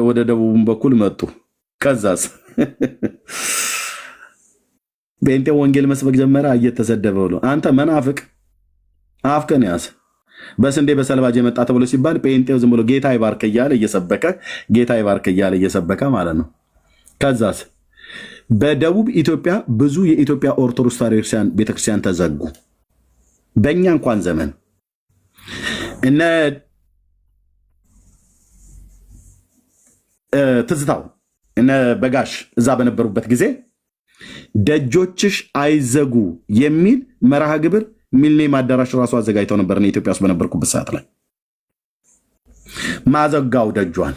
ወደ ደቡቡን በኩል መጡ። ከዛስ ጴንጤ ወንጌል መስበክ ጀመረ። እየተሰደበ ብሎ አንተ መናፍቅ አፍከን ያዝ በስንዴ በሰልባጅ የመጣ ተብሎ ሲባል ጴንጤው ዝም ብሎ ጌታ ይባርክ እያለ እየሰበከ ማለት ነው። ከዛስ በደቡብ ኢትዮጵያ ብዙ የኢትዮጵያ ኦርቶዶክስ ተዋሕዶ ቤተክርስቲያን ተዘጉ። በእኛ እንኳን ዘመን እነ ትዝታው እነ በጋሽ እዛ በነበሩበት ጊዜ ደጆችሽ አይዘጉ የሚል መርሃ ግብር ሚሊኒየም አዳራሽ ራሱ አዘጋጅተው ነበር። ኢትዮጵያ ውስጥ በነበርኩበት ሰዓት ላይ ማዘጋው ደጇን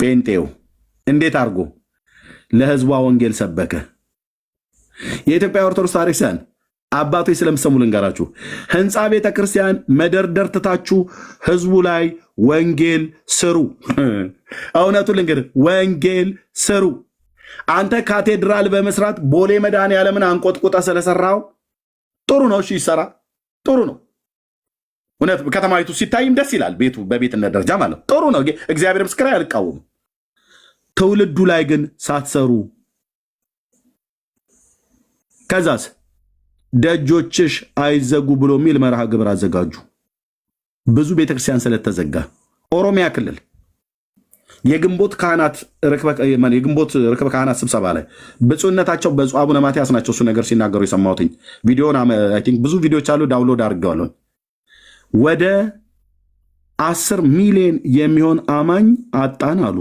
ጴንጤው እንዴት አድርጎ ለህዝቧ ወንጌል ሰበከ። የኢትዮጵያ ኦርቶዶክስ ታሪክሳን አባቶች ስለምሰሙ ልንገራችሁ። ህንፃ ቤተ ክርስቲያን መደርደር ትታችሁ ህዝቡ ላይ ወንጌል ስሩ። እውነቱ ልንገር፣ ወንጌል ስሩ። አንተ ካቴድራል በመስራት ቦሌ መድኃኔዓለምን አንቆጥቁጠ ስለሰራው ጥሩ ነው። እሺ ይሰራ፣ ጥሩ ነው። እውነት ከተማይቱ ሲታይም ደስ ይላል። ቤቱ በቤትነት ደረጃ ማለት ጥሩ ነው። እግዚአብሔር ምስክር አልቃወምም። ትውልዱ ላይ ግን ሳትሰሩ ከዛስ ደጆችሽ አይዘጉ ብሎ የሚል መርሃ ግብር አዘጋጁ። ብዙ ቤተክርስቲያን ስለተዘጋ ኦሮሚያ ክልል የግንቦት ርክበ ካህናት ስብሰባ ላይ ብፁዕነታቸው ብፁዕ አቡነ ማትያስ ናቸው እሱ ነገር ሲናገሩ የሰማሁትኝ። ቪዲዮን ብዙ ቪዲዮች አሉ፣ ዳውንሎድ አድርገዋለሁ። ወደ 10 ሚሊዮን የሚሆን አማኝ አጣን አሉ።